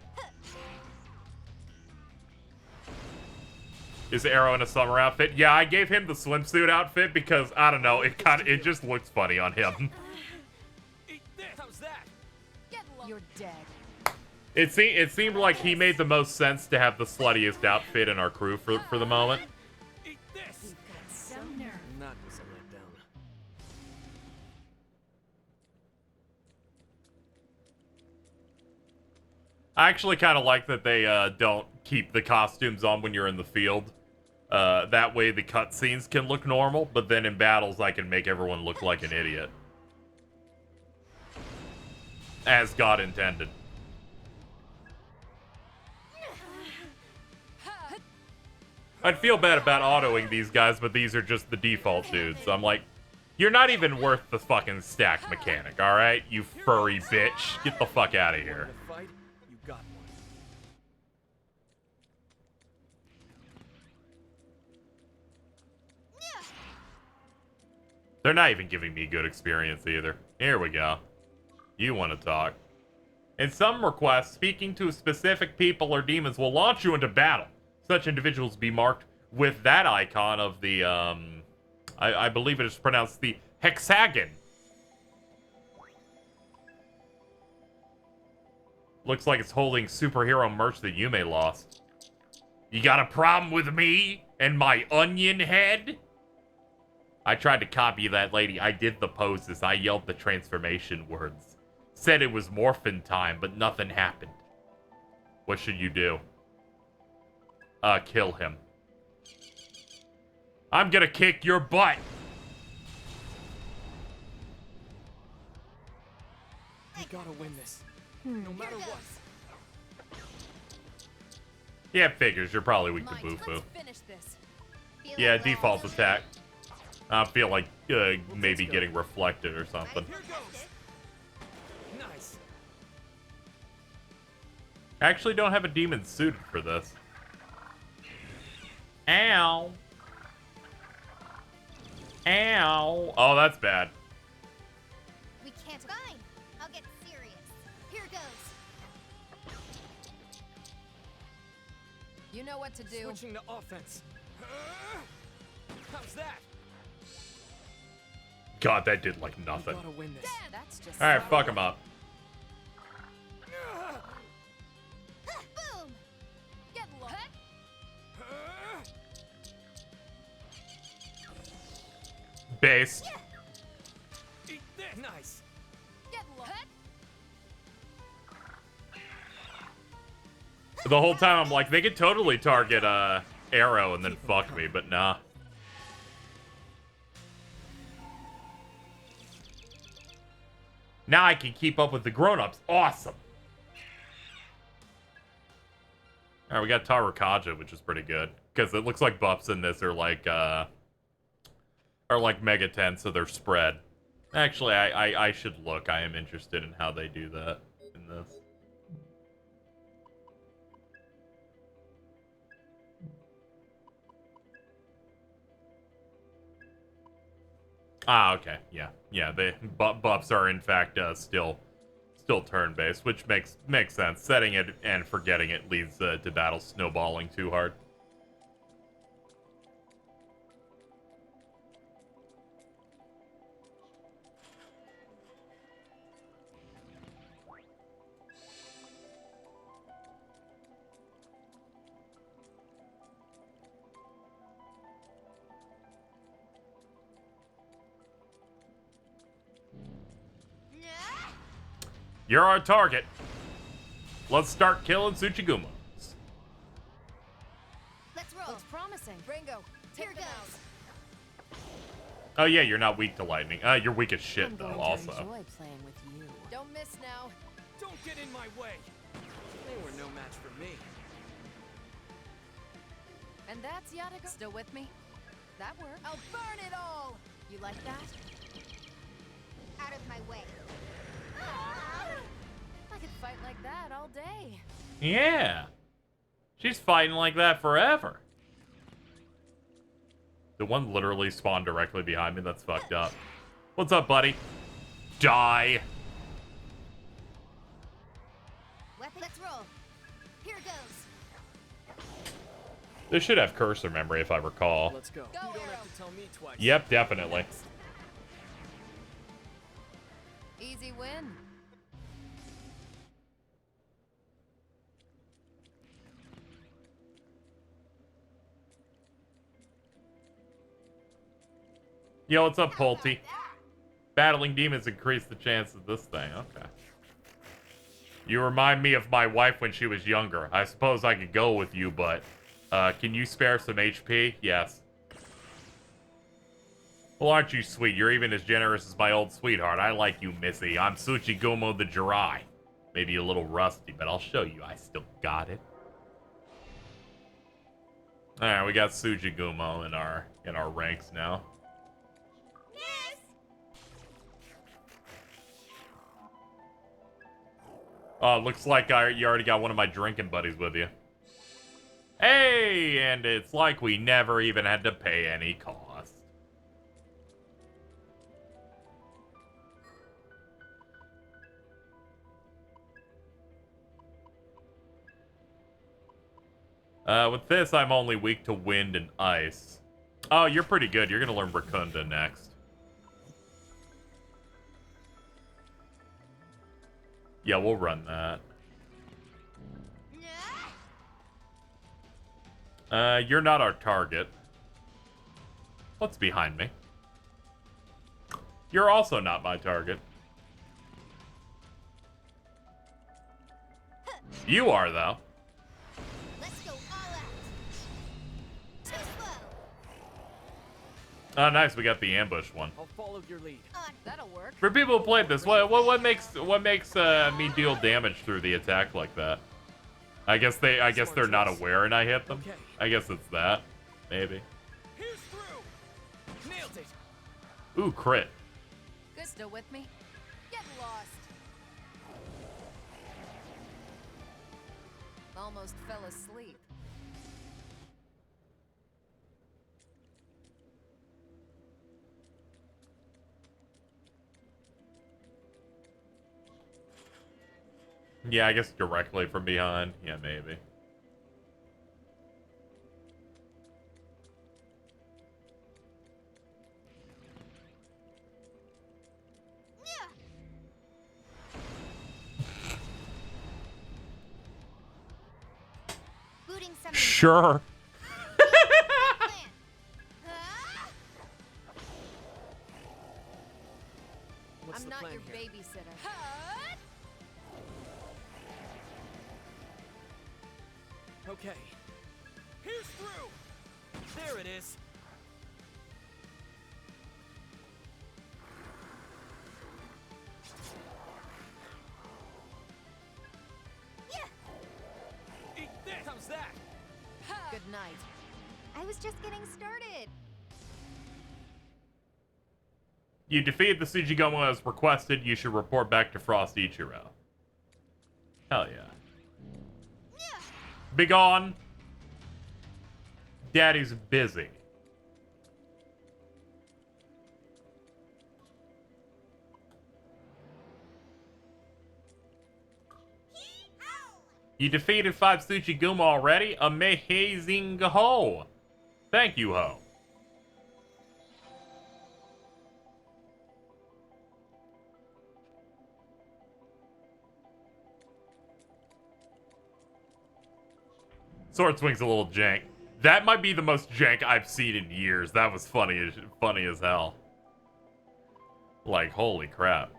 Is Arrow in a summer outfit? Yeah, I gave him the swimsuit outfit because, I don't know, it just looks funny on him. How's that? You're dead. It seemed like he made the most sense to have the sluttiest outfit in our crew for the moment. Eat this. Some nerve. That was a letdown. I actually kind of like that they don't keep the costumes on when you're in the field. That way the cutscenes can look normal, but then in battles I can make everyone look like an idiot. As God intended. I'd feel bad about autoing these guys, but these are just the default dudes. So I'm like, you're not even worth the fucking stack mechanic, alright? You furry bitch. Get the fuck out of here. Fight? You got one. They're not even giving me good experience either. Here we go. You want to talk. In some requests, speaking to specific people or demons will launch you into battle. Such individuals be marked with that icon of the, I believe it is pronounced the hexagon. Looks like it's holding superhero merch that Yume lost. You got a problem with me and my onion head? I tried to copy that lady. I did the poses. I yelled the transformation words. Said it was morphin time, but nothing happened. What should you do? Kill him. I'm gonna kick your butt. We gotta win this. No matter what. Yeah, figures. You're probably weak to Bufu. Yeah, default attack. I feel like maybe getting reflected or something. Nice. I actually don't have a demon suited for this. Ow. Ow. Oh, that's bad. We can't. Fine. I'll get serious. Here goes. You know what to do. Switching to offense. How's that? God, that did like nothing. Gotta win this. That's just All right, fuck him up. Boom! Get low. Base. Eat this. Nice. Get low. The whole time I'm like, they could totally target Arrow and then fuck me, but nah. Now I can keep up with the grown-ups. Awesome. Alright, we got Tarukaja, which is pretty good. Because it looks like buffs in this are like Megaten, so they're spread. Actually, I should look. I am interested in how they do that in this. Ah, okay, yeah, the buffs are in fact still turn-based, which makes sense. Setting it and forgetting it leads to battle snowballing too hard. You're our target. Let's start killing Tsuchigumas. Let's roll. Looks promising. Ringo, here goes. Oh yeah, you're not weak to lightning. You're weak as shit I'm though. going to Also. enjoy playing with you. Don't miss now. Don't get in my way. They were no match for me. And that's Yataka. Still with me? That worked. I'll burn it all. You like that? Out of my way. I could fight like that all day. Yeah. She's fighting like that forever. The one literally spawned directly behind me. That's fucked up. What's up, buddy? Die. Let's roll. Here goes. This should have cursor memory if I recall. Let's go. You don't have to tell me twice. Yep, definitely. Easy win. Yo, what's up, Pulte? Battling demons increase the chance of this thing. Okay. You remind me of my wife when she was younger. I suppose I could go with you, but can you spare some HP? Yes. Well, aren't you sweet? You're even as generous as my old sweetheart. I like you, Missy. I'm Tsuchigumo the Jirai. Maybe a little rusty, but I'll show you. I still got it. Alright, we got Tsuchigumo in our ranks now. Yes. Oh, looks like you already got one of my drinking buddies with you. Hey, and it's like we never even had to pay any cost. With this, I'm only weak to wind and ice. Oh, you're pretty good. You're gonna learn Rakunda next. Yeah, we'll run that. You're not our target. What's behind me? You're also not my target. You are, though. Let's go all out. Too slow. Oh, nice. We got the ambush one. I'll follow your lead. That'll work. For people who played this, what makes me deal damage through the attack like that? I guess they're not aware and I hit them. Okay. I guess it's that. Maybe. Here's through. Nailed it. Ooh, crit. Good. Still with me? Get lost. Almost fell asleep. Yeah, I guess directly from behind. Yeah, maybe. Sure. I'm not your babysitter. Okay. Pierce through! There it is. Eat this! How's that? Good night. I was just getting started. You defeated the Tsuchigoma as requested. You should report back to Frost Ichiro. Hell yeah. Be gone. Daddy's busy. You defeated 5 Tsuchiguma already? Amazing ho! Thank you, ho. Sword Swing's a little jank. That might be the most jank I've seen in years. That was funny as hell. Like, holy crap.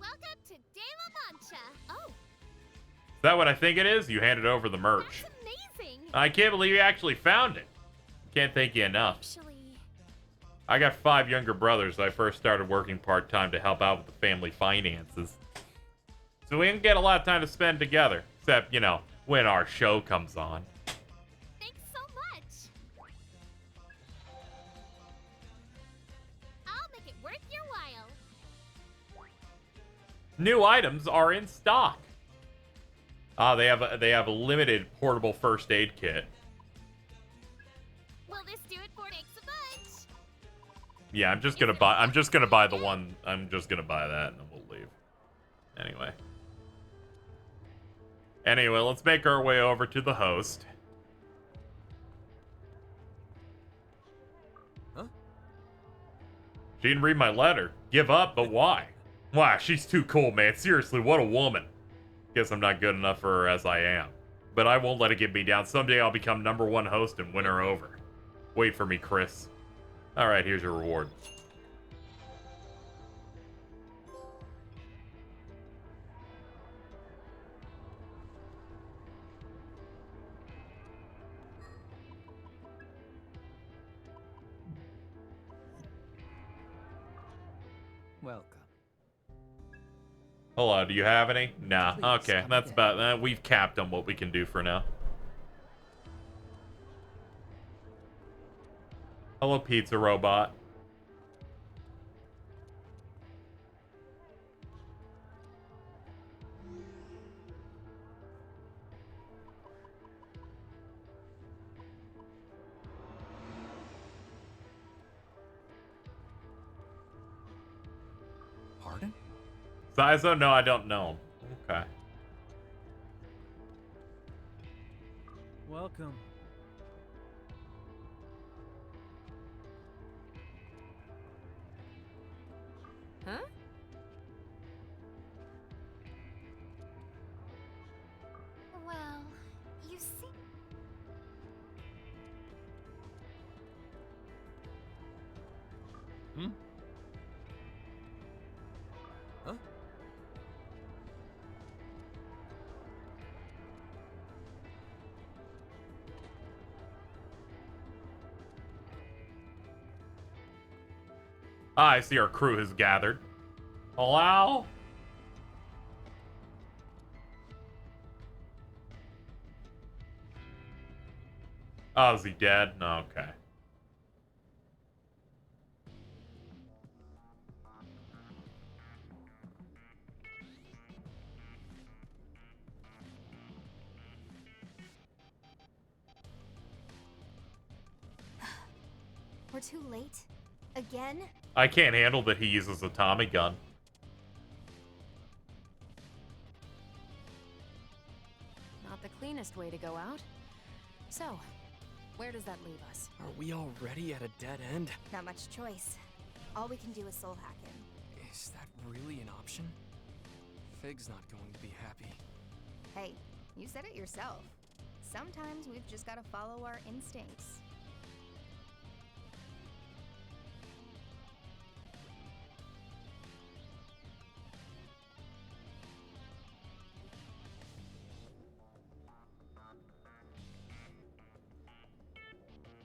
Welcome to De La Mancha. Oh, Is that what I think it is? You handed over the merch. that's amazing. I can't believe you actually found it. Can't thank you enough. Actually, I got 5 younger brothers. I first started working part-time to help out with the family finances. So we didn't get a lot of time to spend together. Except, you know, when our show comes on. thanks so much. I'll make it worth your while. New items are in stock. Ah, they have a limited portable first aid kit. Will this do it for thanks a bunch? Yeah, I'm just gonna buy the one. I'm just gonna buy that and then we'll leave. Anyway, let's make our way over to the host. Huh? She didn't read my letter. Give up, but why? Wow, she's too cool, man. Seriously, what a woman. Guess I'm not good enough for her as I am. But I won't let it get me down. Someday I'll become #1 host and win her over. Wait for me, Chris. Alright, here's your reward. Welcome. Hold on, do you have any? Nah, Please, okay. come That's again. about that. We've capped on what we can do for now. Hello, pizza robot. Pardon? Saizo? No, I don't know. Okay. Welcome. Huh? Well, you see. Hmm? Huh? Ah, I see our crew has gathered. Hello? Oh, is he dead? No, okay. We're too late? Again? I can't handle that he uses a Tommy gun. Not the cleanest way to go out. So, where does that leave us? Are we already at a dead end? Not much choice. All we can do is soul hack him. Is that really an option? Fig's not going to be happy. Hey, you said it yourself. Sometimes we've just gotta follow our instincts.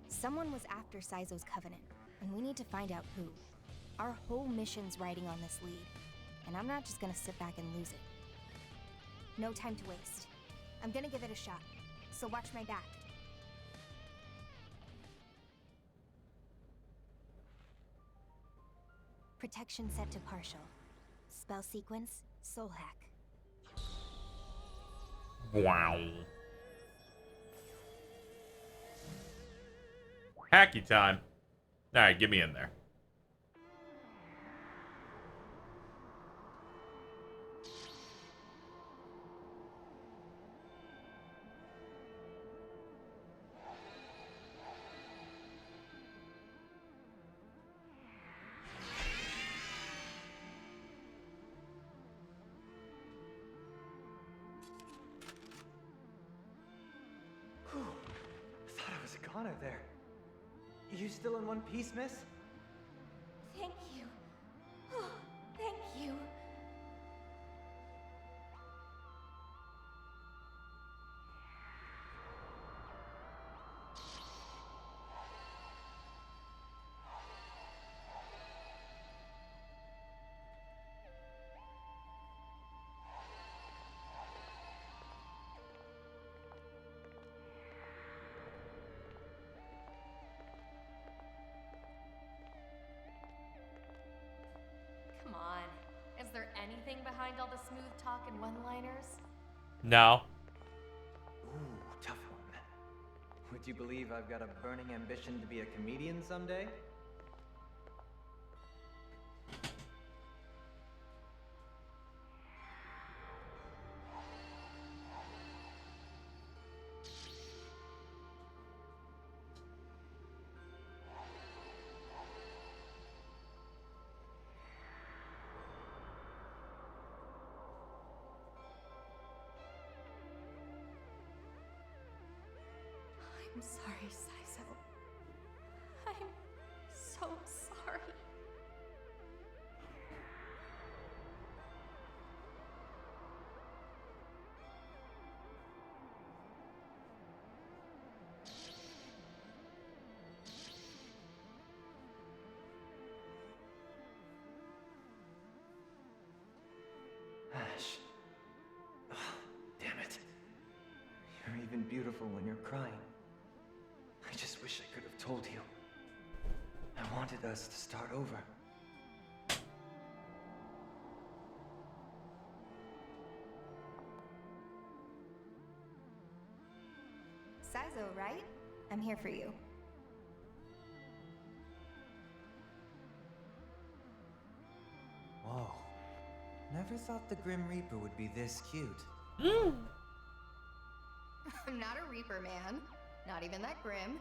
Someone was after Saizo's covenant, and we need to find out who. Our whole mission's riding on this lead, and I'm not just gonna sit back and lose it. No time to waste. I'm gonna give it a shot, so watch my back. Protection set to partial. Spell sequence, soul hack. Wow. Hacky time. Alright, get me in there. Whew. Thought I was a goner there. You still in one piece, miss? Thank you. Oh, thank you. Come on. Is there anything behind all the smooth talk and one-liners? No. Ooh, tough one. Would you believe I've got a burning ambition to be a comedian someday? I'm sorry, Saizo. I'm so sorry. Ash. Oh, damn it. You're even beautiful when you're crying. I just wish I could have told you. I wanted us to start over. Saizo, right? I'm here for you. Whoa. Never thought the Grim Reaper would be this cute. I'm not a Reaper, man. Not even that grim.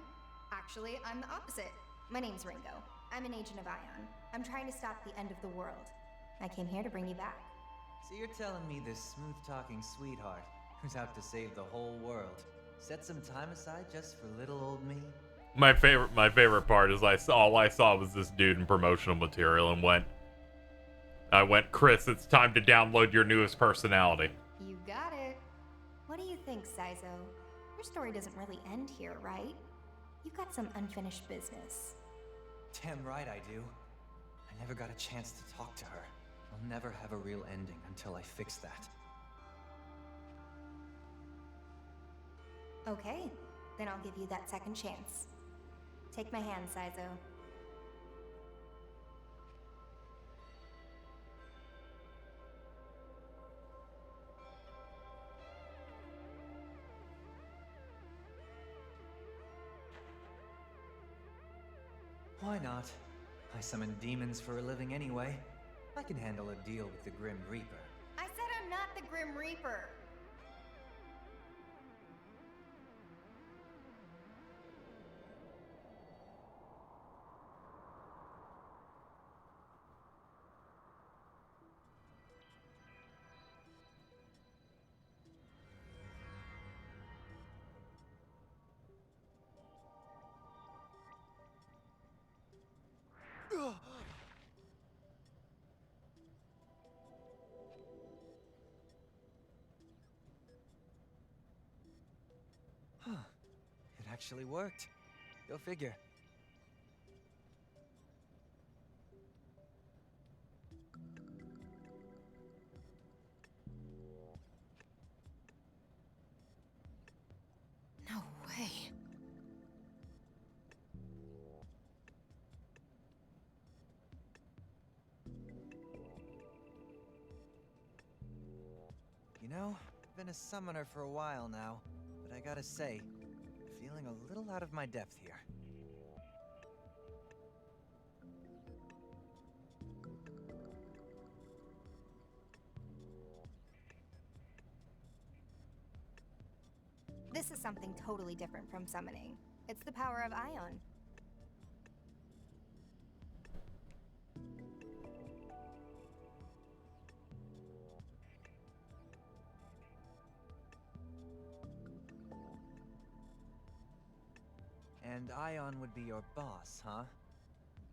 Actually, I'm the opposite. My name's Ringo. I'm an agent of Ion. I'm trying to stop the end of the world. I came here to bring you back. So you're telling me this smooth-talking sweetheart, who's out to save the whole world, set some time aside just for little old me? My favorite part is all I saw was this dude in promotional material and I went, Chris, it's time to download your newest personality. You got it. What do you think, Saizo? Your story doesn't really end here, right? You've got some unfinished business. Damn right I do. I never got a chance to talk to her. I'll never have a real ending until I fix that. Okay, then I'll give you that second chance. Take my hand, Saizo. Why not? I summon demons for a living anyway. I can handle a deal with the Grim Reaper. I said I'm not the Grim Reaper. actually worked. Go figure. No way. You know, I've been a summoner for a while now, but I gotta say, feeling a little out of my depth here. This is something totally different from summoning. It's the power of Ion. And Ion would be your boss, huh?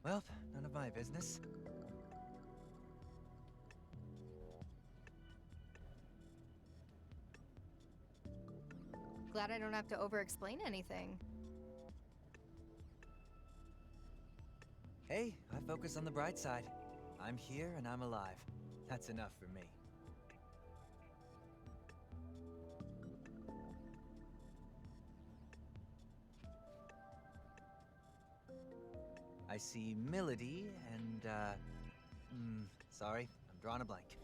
Well, none of my business. Glad I don't have to over-explain anything. Hey, I focus on the bright side. I'm here and I'm alive. That's enough for me. I see Melody and, sorry, I'm drawing a blank.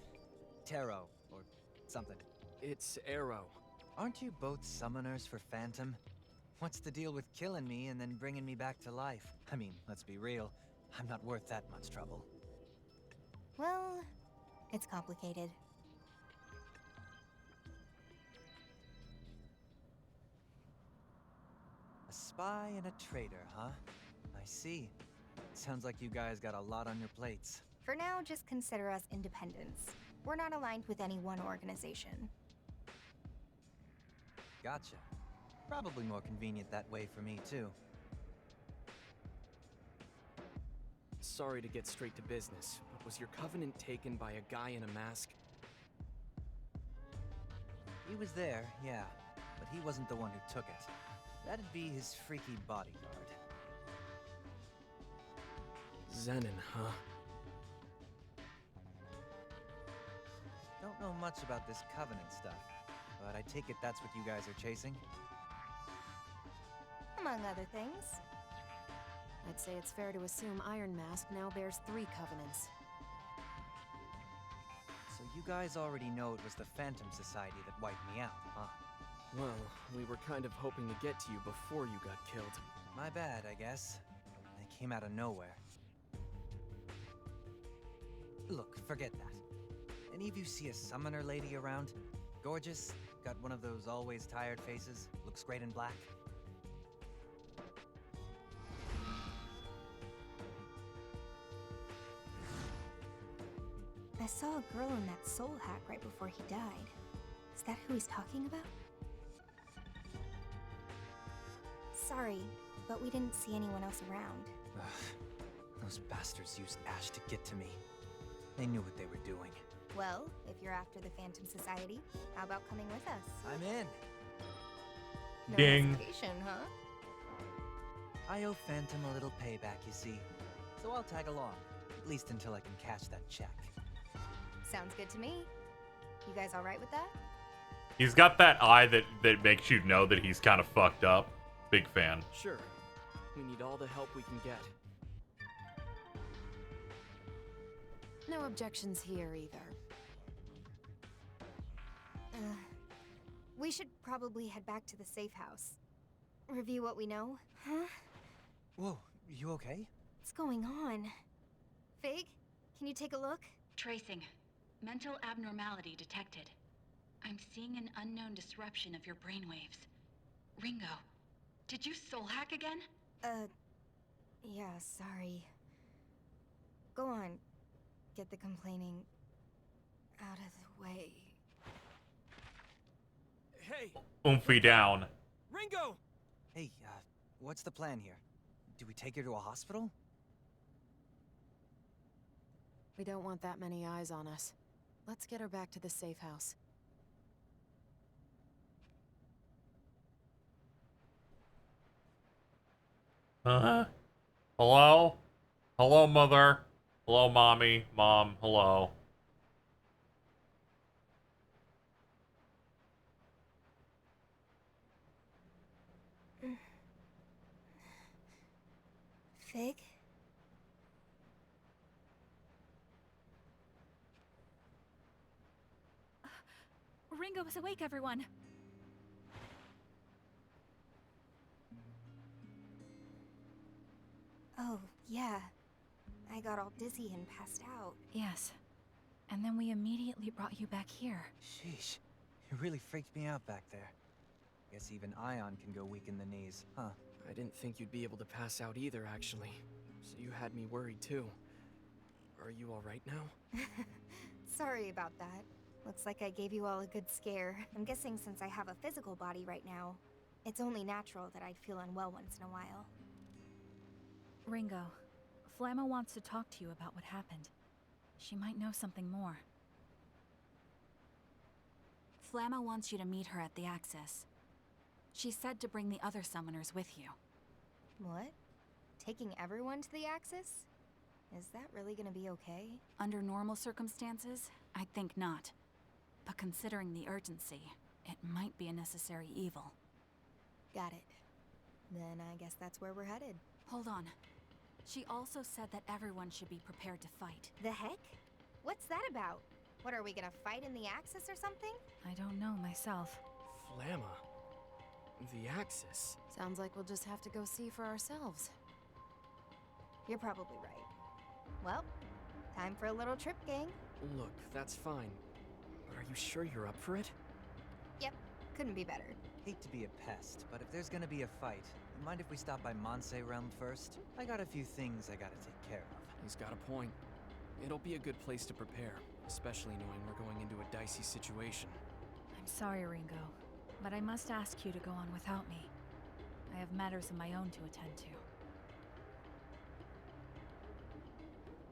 Tarot, or something. It's Arrow. Aren't you both summoners for Phantom? What's the deal with killing me and then bringing me back to life? I mean, let's be real, I'm not worth that much trouble. Well, it's complicated. A spy and a traitor, huh? I see. Sounds like you guys got a lot on your plates. For now, just consider us independents. We're not aligned with any one organization. Gotcha. Probably more convenient that way for me, too. Sorry to get straight to business, but was your covenant taken by a guy in a mask? He was there, yeah, but he wasn't the one who took it. That'd be his freaky bodyguard. Zenin, huh? Don't know much about this covenant stuff, but I take it that's what you guys are chasing? Among other things. I'd say it's fair to assume Iron Mask now bears 3 covenants. So you guys already know it was the Phantom Society that wiped me out, huh? Well, we were kind of hoping to get to you before you got killed. My bad, I guess. They came out of nowhere. Look, forget that. Any of you see a summoner lady around? Gorgeous, got one of those always tired faces, looks great in black. I saw a girl in that soul hack right before he died. Is that who he's talking about? Sorry, but we didn't see anyone else around. Ugh, those bastards used Ash to get to me. They knew what they were doing. Well, if you're after the Phantom Society, how about coming with us? I'm in. No Ding. hesitation, huh? I owe Phantom a little payback, you see. So I'll tag along, at least until I can cash that check. Sounds good to me. You guys all right with that? He's got that eye that makes you know that he's kind of fucked up. Big fan. Sure. We need all the help we can get. No objections here either. We should probably head back to the Safehouse. Review what we know. Huh? Whoa, you okay? What's going on? Fig, can you take a look? Tracing. Mental abnormality detected. I'm seeing an unknown disruption of your brainwaves. Ringo, did you soul hack again? Yeah, sorry. Go on. Get the complaining out of the way. Hey! Oomphy down. Ringo! Hey, what's the plan here? Do we take her to a hospital? We don't want that many eyes on us. Let's get her back to the safe house. Huh? Hello? Hello, mother. Hello, mommy. Mom, hello. Fig? Ringo is awake, everyone. Oh, yeah. I got all dizzy and passed out. Yes. And then we immediately brought you back here. Sheesh. You really freaked me out back there. Guess even Ion can go weak in the knees, huh? I didn't think you'd be able to pass out either, actually. So you had me worried too. Are you alright now? Sorry about that. Looks like I gave you all a good scare. I'm guessing since I have a physical body right now, it's only natural that I'd feel unwell once in a while. Ringo, Flamma wants to talk to you about what happened. She might know something more. Flamma wants you to meet her at the Axis. She said to bring the other summoners with you. What? Taking everyone to the Axis? Is that really gonna be okay? Under normal circumstances, I'd think not. But considering the urgency, it might be a necessary evil. Got it. Then I guess that's where we're headed. Hold on. She also said that everyone should be prepared to fight. The heck? What's that about? What, are we gonna fight in the Axis or something? I don't know myself. Flamma? The Axis? Sounds like we'll just have to go see for ourselves. You're probably right. Well, time for a little trip, gang. Look, that's fine. But are you sure you're up for it? Yep, couldn't be better. Hate to be a pest, but if there's gonna be a fight, mind if we stop by Monse Realm first? I got a few things I gotta take care of. He's got a point. It'll be a good place to prepare, especially knowing we're going into a dicey situation. I'm sorry, Ringo, but I must ask you to go on without me. I have matters of my own to attend to.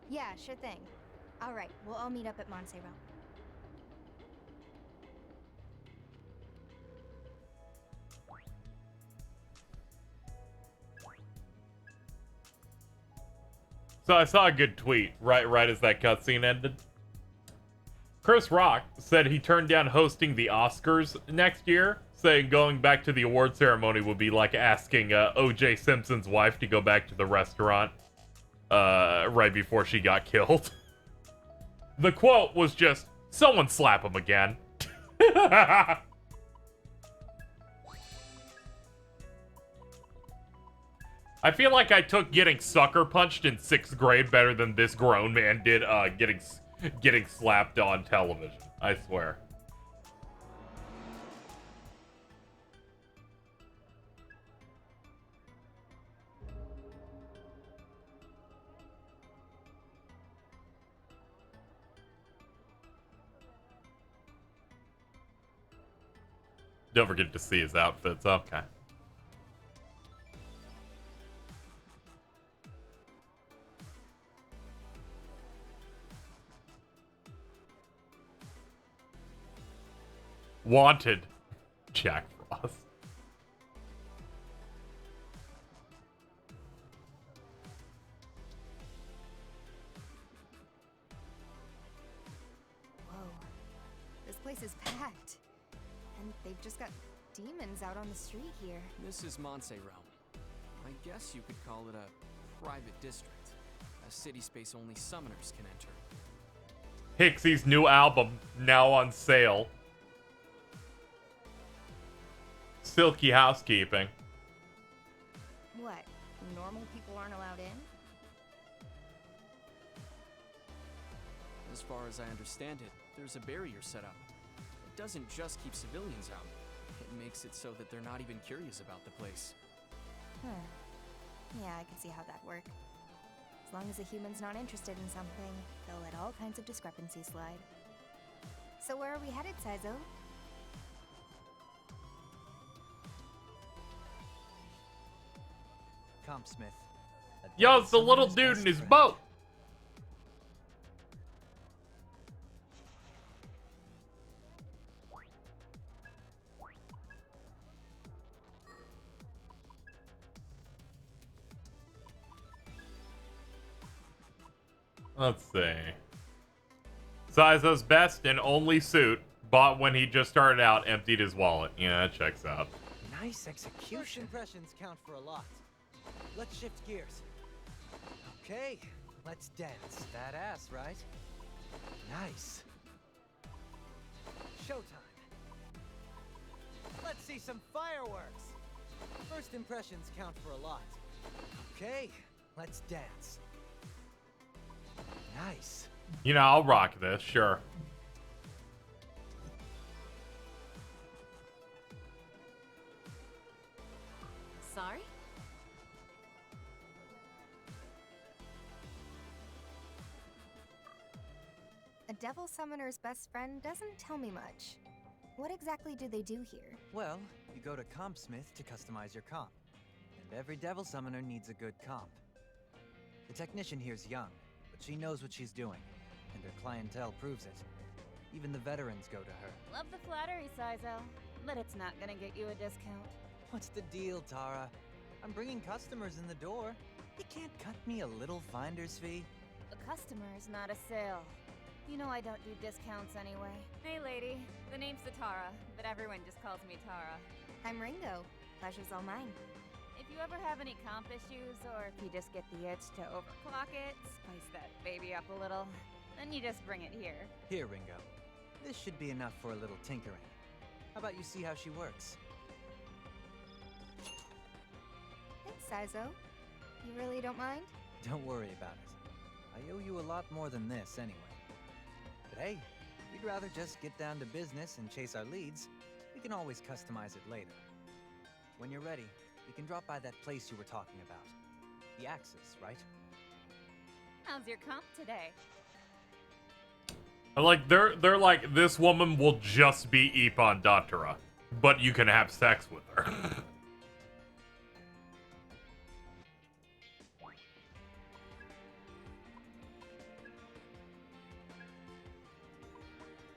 Yeah, sure thing. Alright, we'll all meet up at Monse Realm. So I saw a good tweet right as that cutscene ended. Chris Rock said he turned down hosting the Oscars next year, saying going back to the award ceremony would be like asking O.J. Simpson's wife to go back to the restaurant right before she got killed. The quote was just, "Someone slap him again." I feel like I took getting sucker punched in 6th grade better than this grown man did getting slapped on television. I swear. Don't forget to see his outfits. Okay. Wanted, Jack Frost. Whoa. This place is packed. And they've just got demons out on the street here. This is Monse Realm. I guess you could call it a private district. A city space only summoners can enter. Hixie's new album, now on sale. Silky housekeeping. What? Normal people aren't allowed in? As far as I understand it, there's a barrier set up. It doesn't just keep civilians out. It makes it so that they're not even curious about the place. Huh. Yeah, I can see how that'd work. As long as a human's not interested in something, they'll let all kinds of discrepancies slide. So where are we headed, Saizo? Compsmith. Yo, it's the little dude in his boat. Let's see. Saizo's best and only suit, bought when he just started out, emptied his wallet. Yeah, that checks out. Nice execution. First impressions count for a lot. Let's shift gears. Okay, let's dance. Badass, right? Nice. Showtime. Let's see some fireworks. First impressions count for a lot. Okay, let's dance. Nice. You know, I'll rock this, sure. Sorry? A devil summoner's best friend doesn't tell me much. What exactly do they do here? Well, you go to Compsmith to customize your comp. And every devil summoner needs a good comp. The technician here's young, but she knows what she's doing. And her clientele proves it. Even the veterans go to her. Love the flattery, Saizo, but it's not gonna get you a discount. What's the deal, Tara? I'm bringing customers in the door. You can't cut me a little finder's fee? A customer is not a sale. You know I don't do discounts anyway. Hey lady, the name's Tara, but everyone just calls me Tara. I'm Ringo. Pleasure's all mine. If you ever have any comp issues, or if you just get the itch to overclock it, spice that baby up a little, then you just bring it here. Here, Ringo. This should be enough for a little tinkering. How about you see how she works? Thanks, Saizo. You really don't mind? Don't worry about it. I owe you a lot more than this anyway. But hey, if you'd rather just get down to business and chase our leads, we can always customize it later. When you're ready, you can drop by that place you were talking about. The Axis, right? How's your comp today? Like, they're like, this woman will just be Ippon Datura, but you can have sex with her.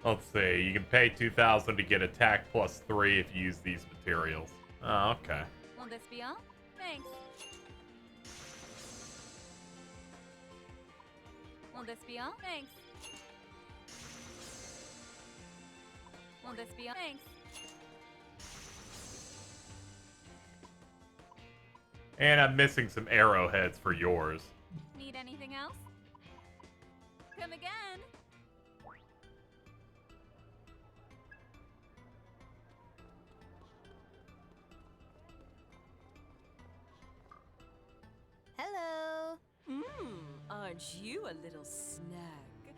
Let's see, you can pay 2,000 to get attack +3 if you use these materials. Oh, okay. Will this be all? Thanks. Will this be all? Thanks. Will this be all? Thanks. And I'm missing some arrowheads for yours. Need anything else? Come again. Hello. Aren't you a little snag?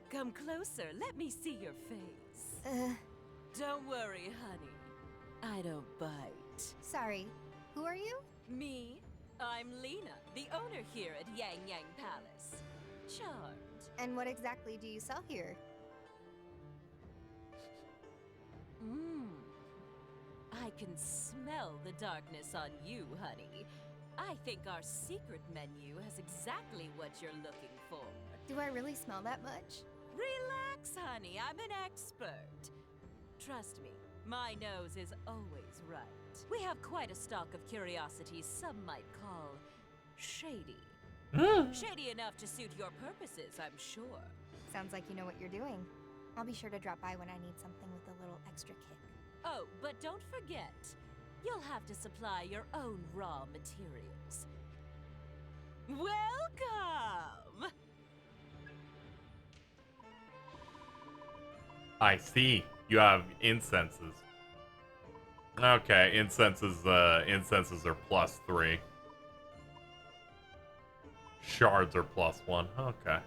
Come closer, let me see your face. Don't worry, honey. I don't bite. Sorry. Who are you? Me? I'm Lena, the owner here at Yang Yang Palace. Charmed. And what exactly do you sell here? I can smell the darkness on you, honey. I think our secret menu has exactly what you're looking for. Do I really smell that much? Relax, honey. I'm an expert. Trust me, my nose is always right. We have quite a stock of curiosities some might call shady. Shady enough to suit your purposes, I'm sure. Sounds like you know what you're doing. I'll be sure to drop by when I need something with a little extra kick. Oh, but don't forget, you'll have to supply your own raw materials. Welcome! I see. You have incenses. Okay, incenses are +3. Shards are +1. Okay.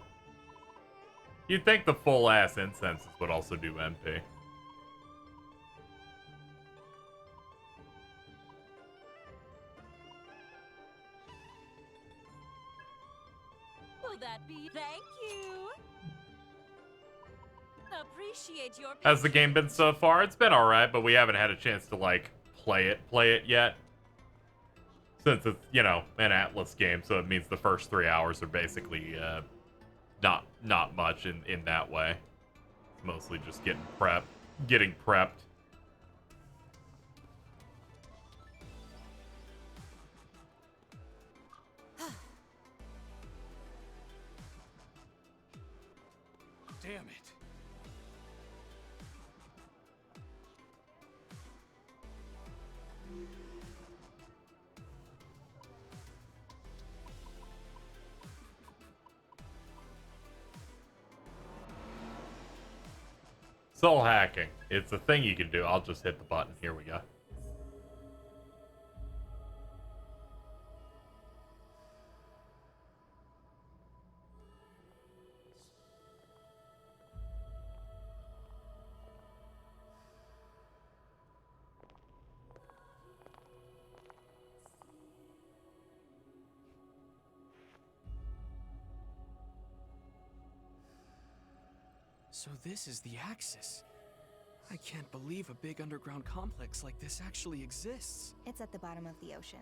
You'd think the full-ass incenses would also do MP. Will that be? Thank you! Appreciate your How's the game been so far? It's been alright, but we haven't had a chance to, like, play it yet. Since it's, you know, an Atlas game, so it means the first 3 hours are basically, not much in that way. It's mostly just getting prepped. Soul hacking. It's a thing you can do. I'll just hit the button. Here we go. So this is the Axis. I can't believe a big underground complex like this actually exists. It's at the bottom of the ocean.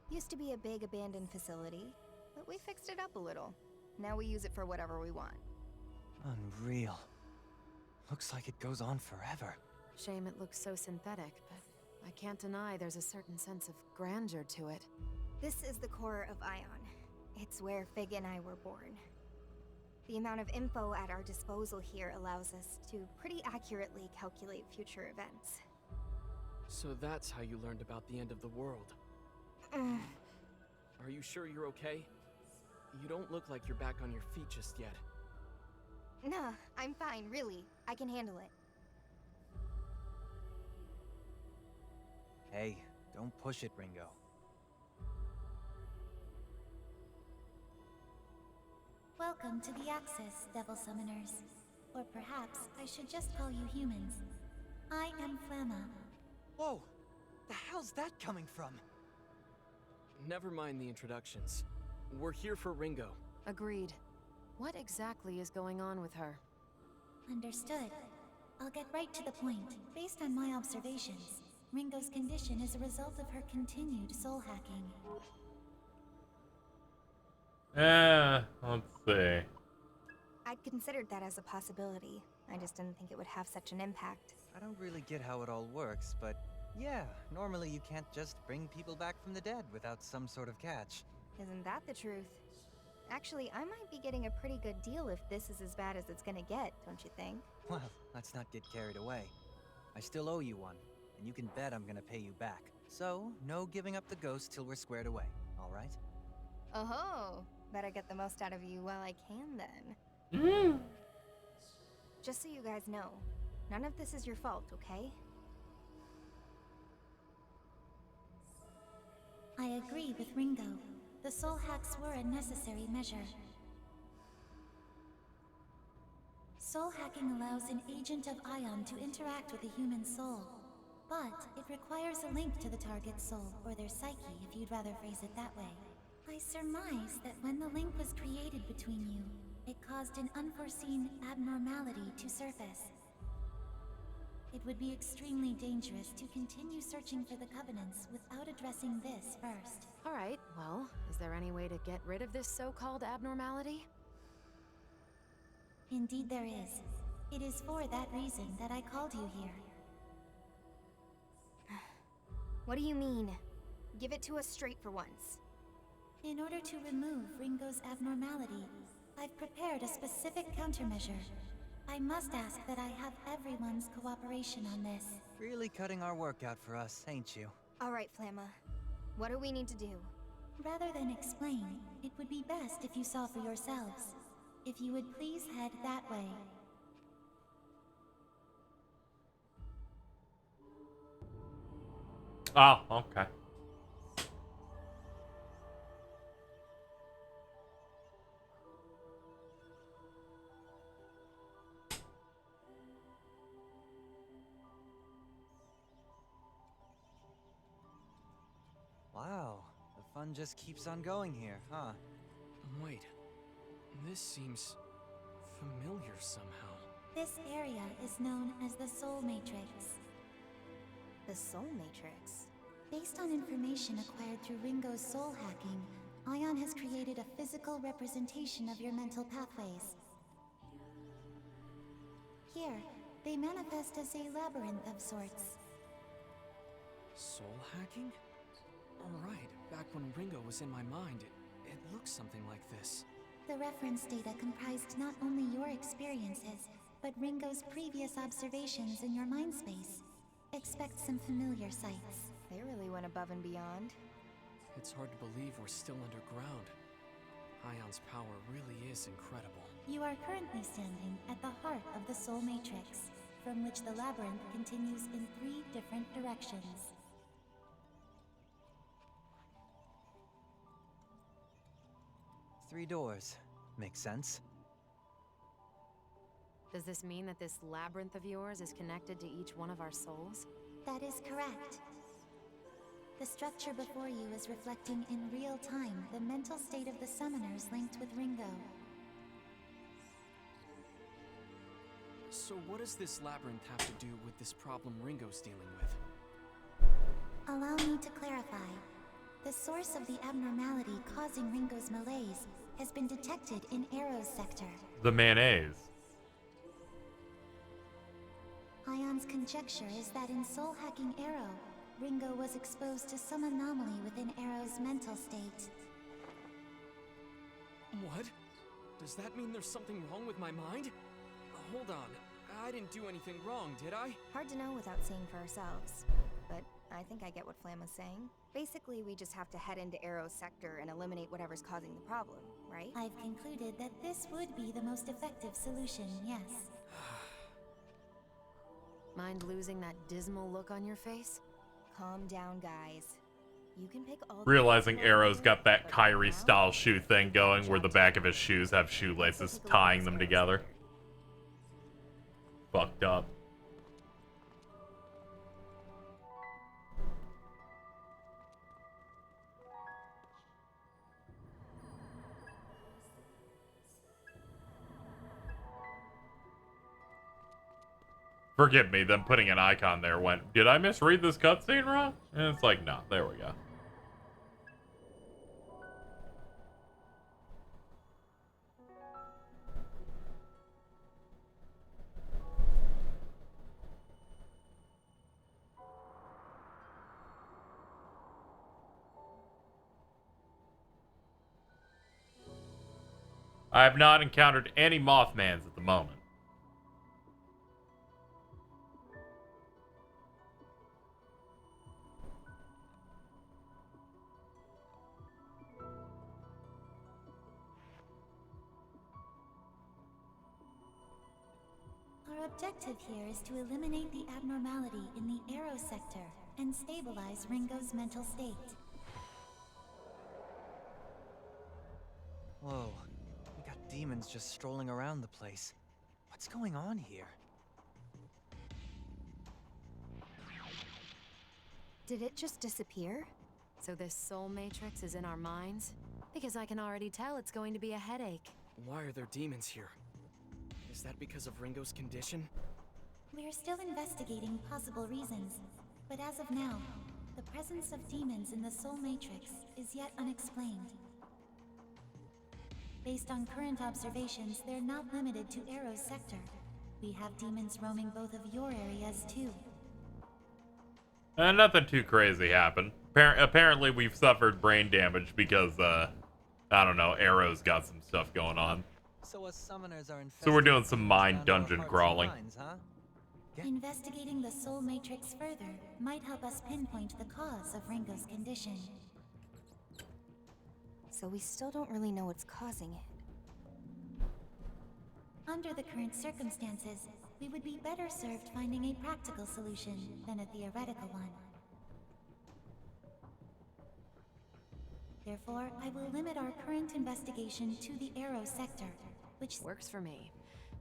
Used to be a big abandoned facility, but we fixed it up a little. Now we use it for whatever we want. Unreal. Looks like it goes on forever. Shame it looks so synthetic, but I can't deny there's a certain sense of grandeur to it. This is the core of Ion. It's where Fig and I were born. The amount of info at our disposal here allows us to pretty accurately calculate future events. So that's how you learned about the end of the world. Are you sure you're okay? You don't look like you're back on your feet just yet. Nah, I'm fine, really. I can handle it. Hey, don't push it, Ringo. Welcome to the Axis, Devil Summoners. Or perhaps I should just call you humans. I am Flamma. Whoa! The hell's that coming from? Never mind the introductions. We're here for Ringo. Agreed. What exactly is going on with her? Understood. I'll get right to the point. Based on my observations, Ringo's condition is a result of her continued soul hacking. Let's see. I'd considered that as a possibility. I just didn't think it would have such an impact. I don't really get how it all works, but yeah, normally you can't just bring people back from the dead without some sort of catch. Isn't that the truth? Actually, I might be getting a pretty good deal if this is as bad as it's gonna get, don't you think? Well, let's not get carried away. I still owe you one, and you can bet I'm gonna pay you back. So, no giving up the ghost till we're squared away, alright? Oh-ho! Better get the most out of you while I can, then. Just so you guys know, none of this is your fault, okay? I agree with Ringo. The soul hacks were a necessary measure. Soul hacking allows an agent of Ion to interact with a human soul. But it requires a link to the target's soul, or their psyche, if you'd rather phrase it that way. I surmise that when the link was created between you, it caused an unforeseen abnormality to surface. It would be extremely dangerous to continue searching for the Covenants without addressing this first. Alright, well, is there any way to get rid of this so-called abnormality? Indeed there is. It is for that reason that I called you here. What do you mean? Give it to us straight for once. In order to remove Ringo's abnormality, I've prepared a specific countermeasure. I must ask that I have everyone's cooperation on this. Really cutting our work out for us, ain't you? Alright, Flamma. What do we need to do? Rather than explain, it would be best if you saw for yourselves. If you would please head that way. Oh, okay. Wow, the fun just keeps on going here, huh? Wait, this seems familiar somehow. This area is known as the Soul Matrix. The Soul Matrix? Based on information acquired through Ringo's soul hacking, Ion has created a physical representation of your mental pathways. Here, they manifest as a labyrinth of sorts. Soul hacking? Alright, back when Ringo was in my mind, it looked something like this. The reference data comprised not only your experiences, but Ringo's previous observations in your mind space. Expect some familiar sights. They really went above and beyond. It's hard to believe we're still underground. Ion's power really is incredible. You are currently standing at the heart of the Soul Matrix. from which the labyrinth continues in 3 different directions. Three doors. Makes sense. Does this mean that this labyrinth of yours is connected to each one of our souls? That is correct. The structure before you is reflecting in real time the mental state of the summoners linked with Ringo. So what does this labyrinth have to do with this problem Ringo's dealing with? Allow me to clarify. The source of the abnormality causing Ringo's malaise has been detected in Arrow's sector. The mayonnaise. Ion's conjecture is that in soul-hacking Arrow, Ringo was exposed to some anomaly within Arrow's mental state. What? Does that mean there's something wrong with my mind? Hold on. I didn't do anything wrong, did I? Hard to know without seeing for ourselves. But I think I get what Flamma's saying. Basically, we just have to head into Arrow's sector and eliminate whatever's causing the problem, right? I've concluded that this would be the most effective solution, yes. Mind losing that dismal look on your face? Calm down, guys. You can pick all Realizing Arrow's got that Kyrie style shoe thing going where the back of his shoes have shoelaces tying them together. Fucked up. Forgive me, them putting an icon there went, did I misread this cutscene wrong? And it's like, no, there we go. I have not encountered any Mothmans at the moment. Our objective here is to eliminate the abnormality in the Arrow sector and stabilize Ringo's mental state. Whoa. We got demons just strolling around the place. What's going on here? Did it just disappear? So this soul matrix is in our minds? Because I can already tell it's going to be a headache. Why are there demons here? Is that because of Ringo's condition? We're still investigating possible reasons, but as of now, the presence of demons in the soul matrix is yet unexplained. Based on current observations, they're not limited to Arrow's sector. We have demons roaming both of your areas too. Nothing too crazy happened. Apparently we've suffered brain damage because, I don't know, Arrow's got some stuff going on. So us summoners are So we're doing some mind dungeon crawling. Minds, huh? Investigating the soul matrix further might help us pinpoint the cause of Ringo's condition. So we still don't really know what's causing it. Under the current circumstances, we would be better served finding a practical solution than a theoretical one. Therefore, I will limit our current investigation to the Arrow sector, which works for me.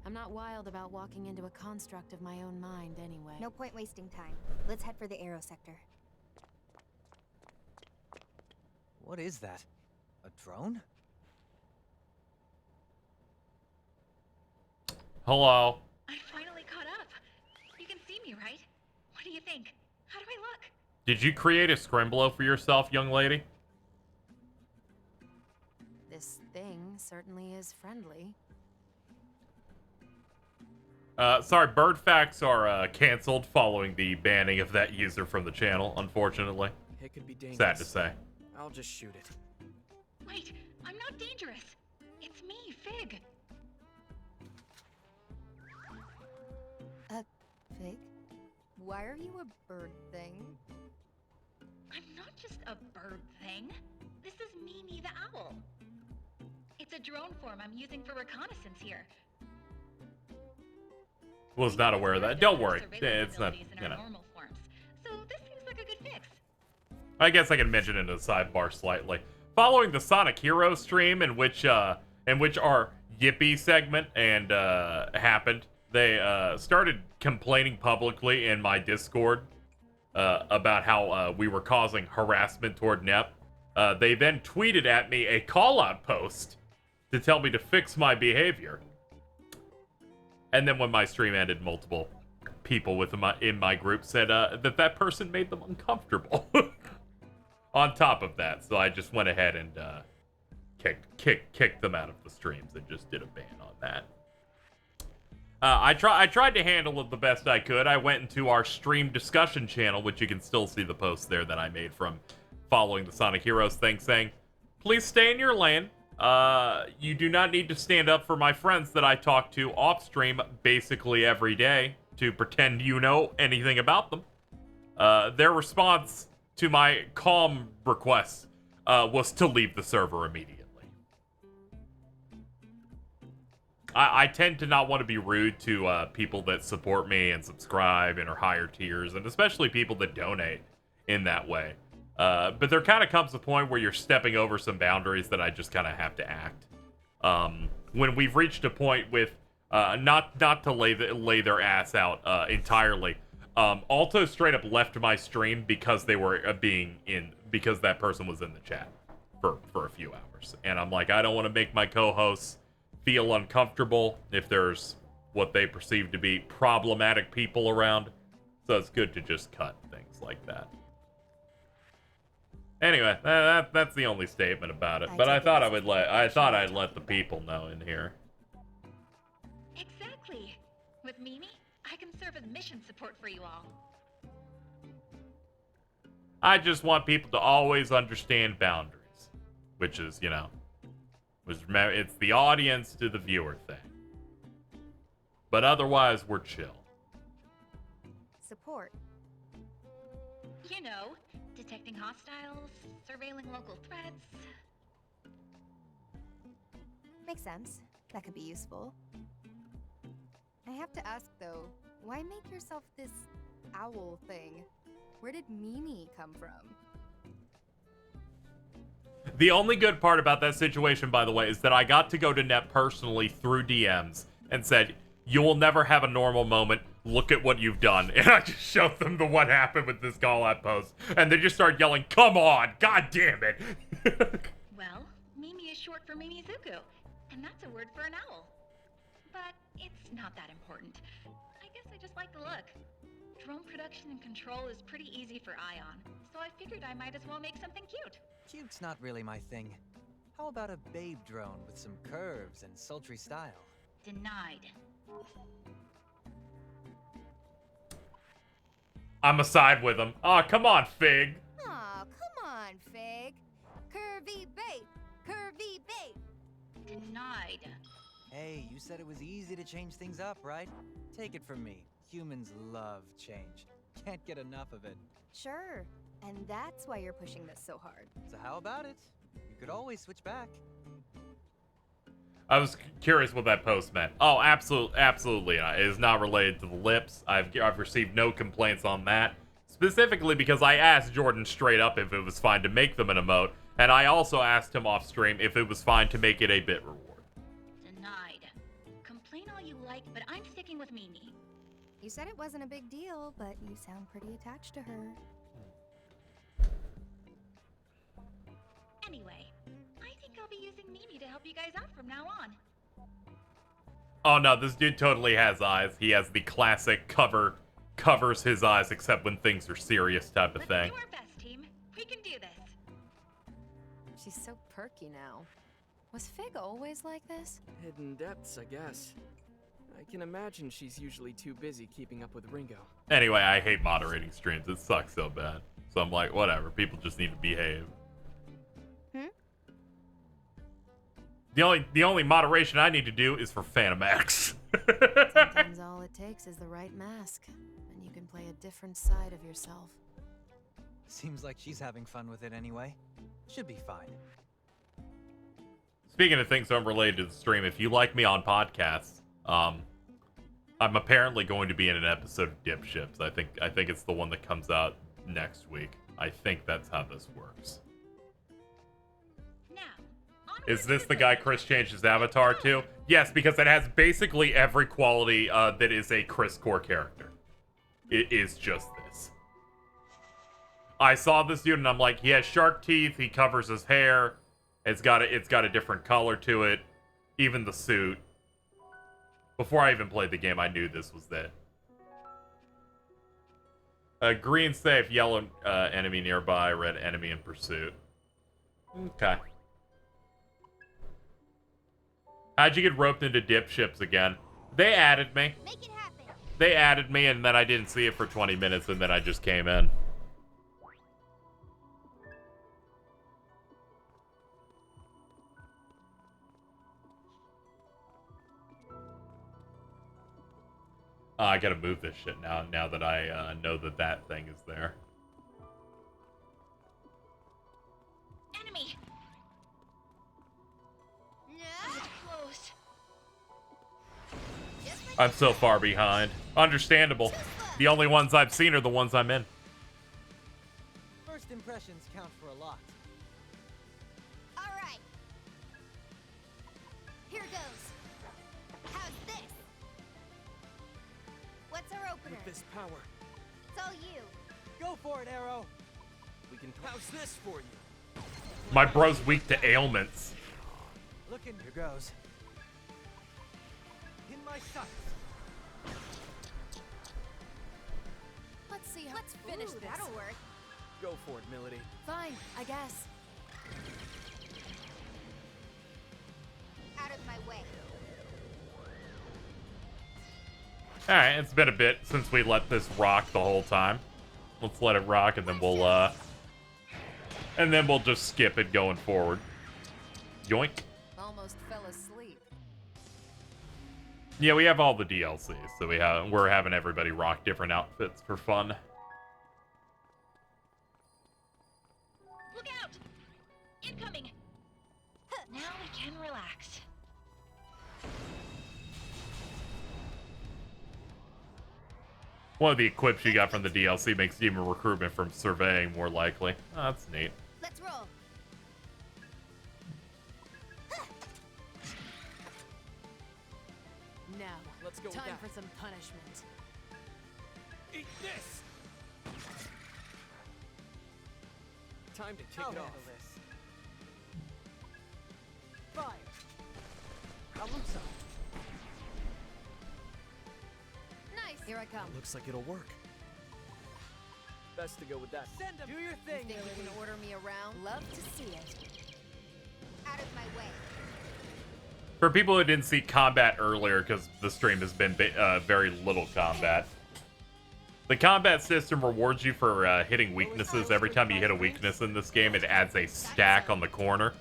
I'm not wild about walking into a construct of my own mind anyway. No point wasting time. Let's head for the Arrow sector. What is that? A drone? Hello. I finally caught up. You can see me, right? What do you think? How do I look? Did you create a scrimblow for yourself, young lady? This thing certainly is friendly. Sorry, bird facts are canceled following the banning of that user from the channel, unfortunately. It could be dangerous. Sad to say. I'll just shoot it. Wait, I'm not dangerous. It's me, Fig. Fig? Why are you a bird thing? I'm not just a bird thing. This is Mimi the owl. It's a drone form I'm using for reconnaissance here. Was not aware of that. Don't worry. It's not, you know. So this seems like a good fix. I guess I can mention it in a sidebar slightly. Following the Sonic Hero stream in which our Yippee segment happened, they started complaining publicly in my Discord about how we were causing harassment toward NEP. They then tweeted at me a call-out post to tell me to fix my behavior. And then when my stream ended, multiple people in my group said that person made them uncomfortable. On top of that, so I just went ahead and kicked them out of the streams and just did a ban on that. I tried to handle it the best I could. I went into our stream discussion channel, which you can still see the post there that I made from following the Sonic Heroes thing, saying, please stay in your lane. You do not need to stand up for my friends that I talk to off stream basically every day to pretend you know anything about them. Their response to my calm request was to leave the server immediately. I tend to not want to be rude to people that support me and subscribe and are higher tiers, and especially people that donate in that way. But there kind of comes a point where you're stepping over some boundaries that I just kind of have to act. When we've reached a point with not to lay their ass out entirely. Alto straight up left my stream because they were because that person was in the chat for a few hours. And I'm like, I don't want to make my co-hosts feel uncomfortable if there's what they perceive to be problematic people around. So it's good to just cut things like that. Anyway, that's the only statement about it. But I thought I'd let the people know in here. Exactly. With Mimi, I can serve as mission support for you all. I just want people to always understand boundaries, which is, you know, it's the audience to the viewer thing. But otherwise, we're chill. Support. You know, detecting hostiles, surveilling local threats. Makes sense. That could be useful. I have to ask though, why make yourself this owl thing? Where did Mimi come from? The only good part about that situation, by the way, is that I got to go to Net personally through DMs and said, you will never have a normal moment. Look at what you've done. And I just showed them what happened with this call-out post. And they just started yelling, come on, god damn it. Well, Mimi is short for Mimizuku, and that's a word for an owl. But it's not that important. I guess I just like the look. Drone production and control is pretty easy for Ion, so I figured I might as well make something cute. Cute's not really my thing. How about a babe drone with some curves and sultry style? Denied. I'm aside with him. Aw, come on, Fig. Aw, come on, Fig. Curvy bait. Curvy bait. Denied. Hey, you said it was easy to change things up, right? Take it from me. Humans love change. Can't get enough of it. Sure. And that's why you're pushing this so hard. So how about it? You could always switch back. I was curious what that post meant. Oh, absolutely. It is not related to the lips. I've received no complaints on that. Specifically because I asked Jordan straight up if it was fine to make them an emote, and I also asked him off stream if it was fine to make it a bit reward. Denied. Complain all you like, but I'm sticking with Mimi. You said it wasn't a big deal, but you sound pretty attached to her. Anyway, I think I'll be using Mimi to help you guys out from now on. Oh no, this dude totally has eyes. He has the classic covers his eyes except when things are serious type of thing. Let's do our best, team. We can do this. She's so perky now. Was Fig always like this? Hidden depths, I guess. I can imagine she's usually too busy keeping up with Ringo. Anyway, I hate moderating streams. It sucks so bad. So I'm like, whatever. People just need to behave. The only moderation I need to do is for Phantom X. Sometimes all it takes is the right mask, and you can play a different side of yourself. Seems like she's having fun with it anyway. Should be fine. Speaking of things unrelated to the stream, if you like me on podcasts, I'm apparently going to be in an episode of Dip Ships. I think it's the one that comes out next week. I think that's how this works. Is this the guy Chris changed his avatar to? Yes, because it has basically every quality that is a Chris core character. It is just this. I saw this dude and I'm like, he has shark teeth, he covers his hair, it's got a different color to it, even the suit. Before I even played the game, I knew this was it. Green safe, yellow enemy nearby, red enemy in pursuit. Okay. How'd you get roped into dip ships again? They added me. They added me and then I didn't see it for 20 minutes and then I just came in. I gotta move this shit now that I know that thing is there. Enemy. Close. I'm so far behind. Understandable. The only ones I've seen are the ones I'm in. First impressions count for a lot. All right. Here goes. How's this? What's our opener? With this power. It's all you. Go for it, Arrow. We can. How's this for you? My bro's weak to ailments. Looking. Here goes. In my sights. Let's see. Let's finish this. That'll work. Go for it, Melody. Fine, I guess. Out of my way. Alright, it's been a bit since we let this rock the whole time. Let's let it rock and then we'll just skip it going forward. Yoink. Almost fell asleep. Yeah, we have all the DLCs, so we're having everybody rock different outfits for fun. Look out! Incoming. Now we can relax. One of the equips you got from the DLC makes demon recruitment from surveying more likely. Oh, that's neat. Let's roll. Now, let's go. Time for some punishment. Eat this. Time to kick I'll it off. handle this. Fire. Problem solved. Nice. Here I come. Looks like it'll work. Best to go with that. Send them. Do your thing, You think you can order me around? Love to see it. Out of my way. For people who didn't see combat earlier, because the stream has been very little combat, the combat system rewards you for hitting weaknesses. Every time you hit a weakness in this game, it adds a stack on the corner.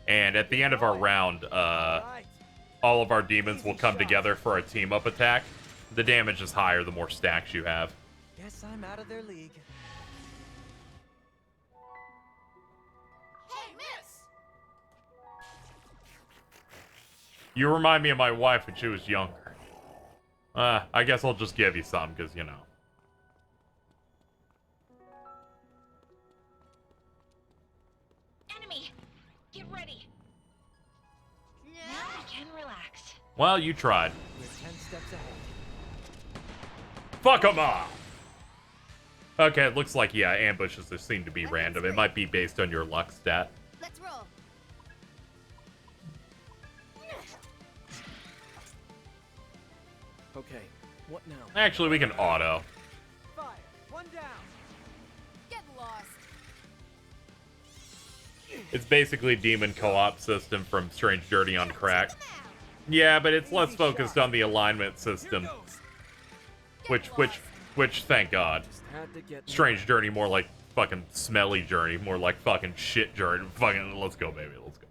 And at the end of our round, all of our demons will come together for a team-up attack. The damage is higher the more stacks you have. Guess I'm out of their league. Hey, miss! You remind me of my wife when she was younger. I guess I'll just give you some, because, you know. Enemy. Get ready. Now we can relax. Well, you tried. We're 10 steps ahead. Fuck 'em off! Okay, it looks like, yeah, ambushes just seem to be random. It might be based on your luck stat. Let's roll. Okay, what now? Actually, we can auto. Fire. One down. Get lost. It's basically demon co-op system from Strange Dirty on Crack. Yeah, but it's less focused on the alignment system. Which, thank God. Had to get Strange Journey, more like fucking smelly journey, more like fucking shit journey. Fucking, let's go, baby, let's go.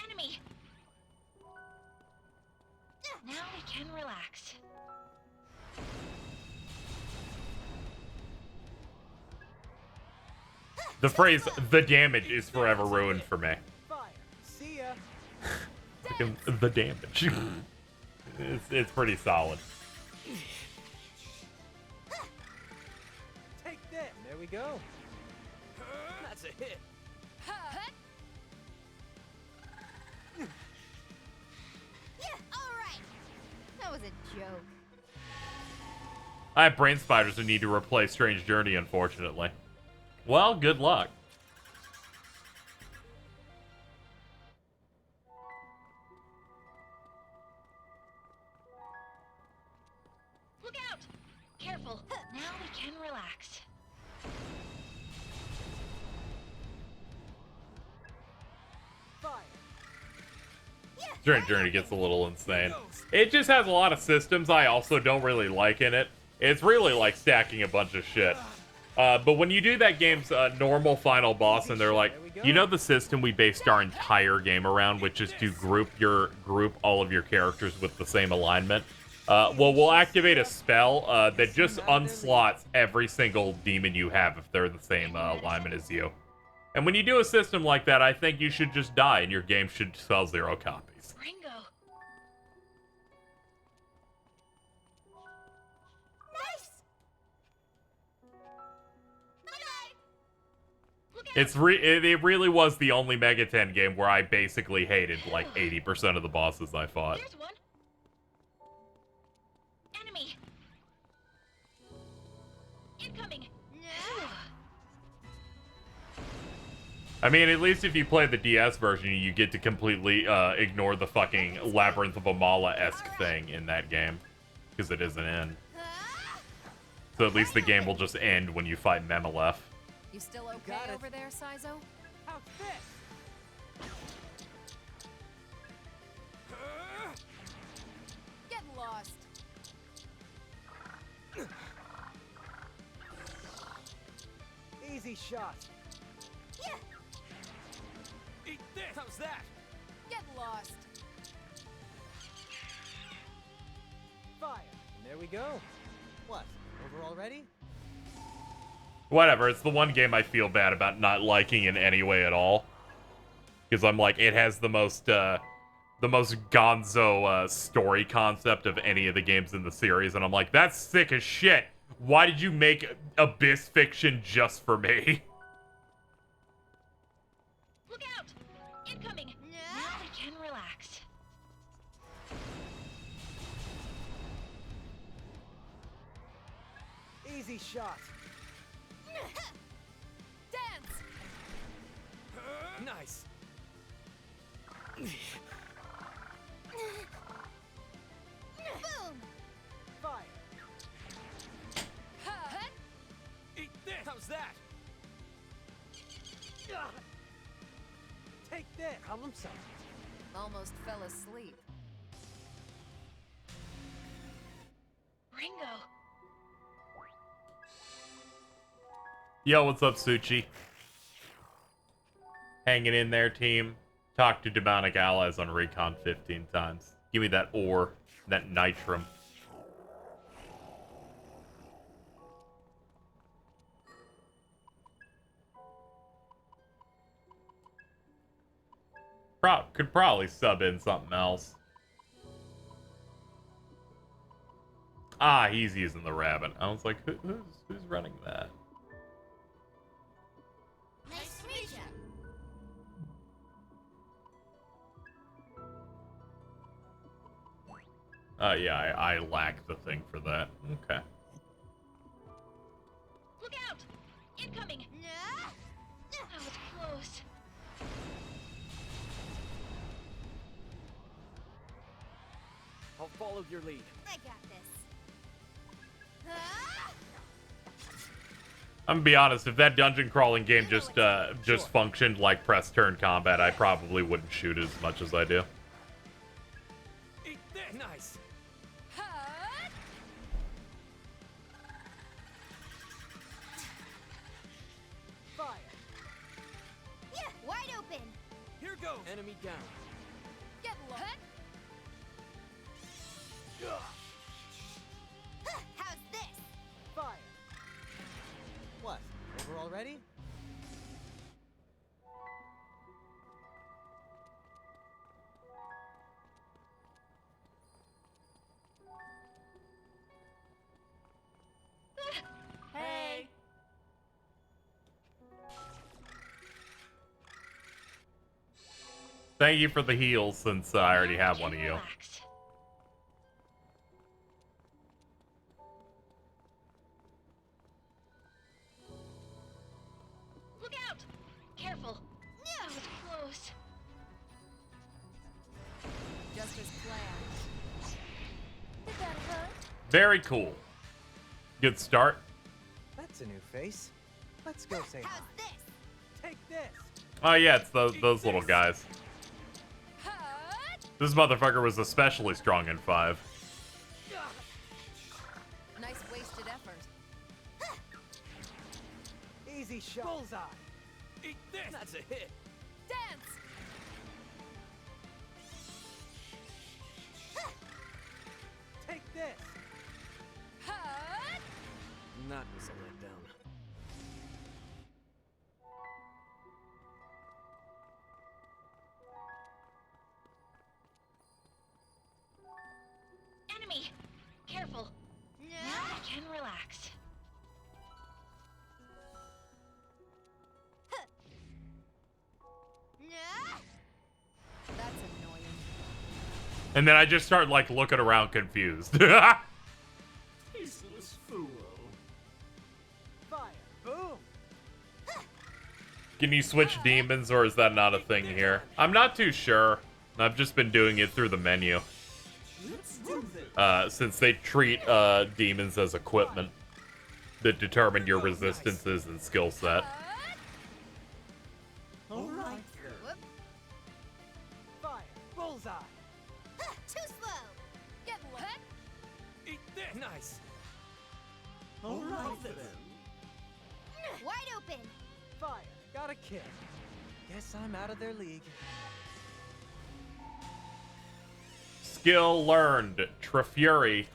Enemy. Now we can relax. The phrase "the damage" is forever ruined for me. See ya. Fucking the damage. It's pretty solid. Take that. There we go. That's a hit. Yeah, alright. That was a joke. I have brain spiders who need to replace Strange Journey, unfortunately. Well, good luck. Look out! Careful. Now we can relax. Strange Journey gets a little insane. It just has a lot of systems I also don't really like in it. It's really like stacking a bunch of shit. But when you do that game's normal final boss and they're like, you know the system we based our entire game around, which is to group all of your characters with the same alignment? Well, we'll activate a spell that just unslots every single demon you have if they're the same alignment as you. And when you do a system like that, I think you should just die and your game should sell 0 copies. Ringo. Nice. It really was the only Megaten game where I basically hated like 80% of the bosses I fought. There's one. Enemy. Incoming. I mean, at least if you play the DS version, you get to completely ignore the fucking Labyrinth of Amala-esque thing in that game. Because it isn't in. So at least the game will just end when you fight Memelef. You still okay over there, Saizo? How's this? Get lost. Easy shot. Yeah. Eat this. How's that? Get lost. Fire. And there we go. What? Over already? Whatever, it's the one game I feel bad about not liking in any way at all. Because I'm like, it has the most gonzo story concept of any of the games in the series, and I'm like, that's sick as shit. Why did you make Abyss Fiction just for me? Look out! Incoming. Now we can relax. Easy shot. Dance. Nice. Boom. Fire. Eat this. How's that? Take that. Problem solved. Almost fell asleep. Ringo. Yo, what's up, Suchi? Hanging in there, team. Talk to demonic allies on Recon 15 times. Give me that ore, that nitrum. Could probably sub in something else. Ah, he's using the rabbit. I was like, who's running that? Nice to meet ya. Yeah, I lack the thing for that. Okay. Look out! Incoming. That was close. I'll follow your lead. I got this. I'm gonna be honest, if that dungeon crawling game just functioned like press turn combat, I probably wouldn't shoot as much as I do. Eat this. Nice. Fire. Yeah, wide open. Here goes. Enemy down. Get lost. How's this? Fire. What? Over already? Thank you for the heals, since I already have one of you. Look out! Careful. That was close. Just as planned. Did that hurt? Very cool. Good start. That's a new face. Let's go say hi. Take this. Oh yeah, it's those little guys. This motherfucker was especially strong in 5. Nice wasted effort. Easy shot. Bullseye. Eat this. That's a hit. Dance. Take this. That was a letdown. Enemy! Careful. Now I can relax. That's annoying. And then I just start like looking around confused. Useless fool. Fire. Boom. Can you switch demons, or is that not a thing here? I'm not too sure. I've just been doing it through the menu. Since they treat demons as equipment that determine your resistances and skill set. All right. Fire. Bullseye. Too slow. Get low. Eat this. Nice. All right then. Wide open. Fire. Got a kill. Guess I'm out of their league. Skill learned. Trifuri.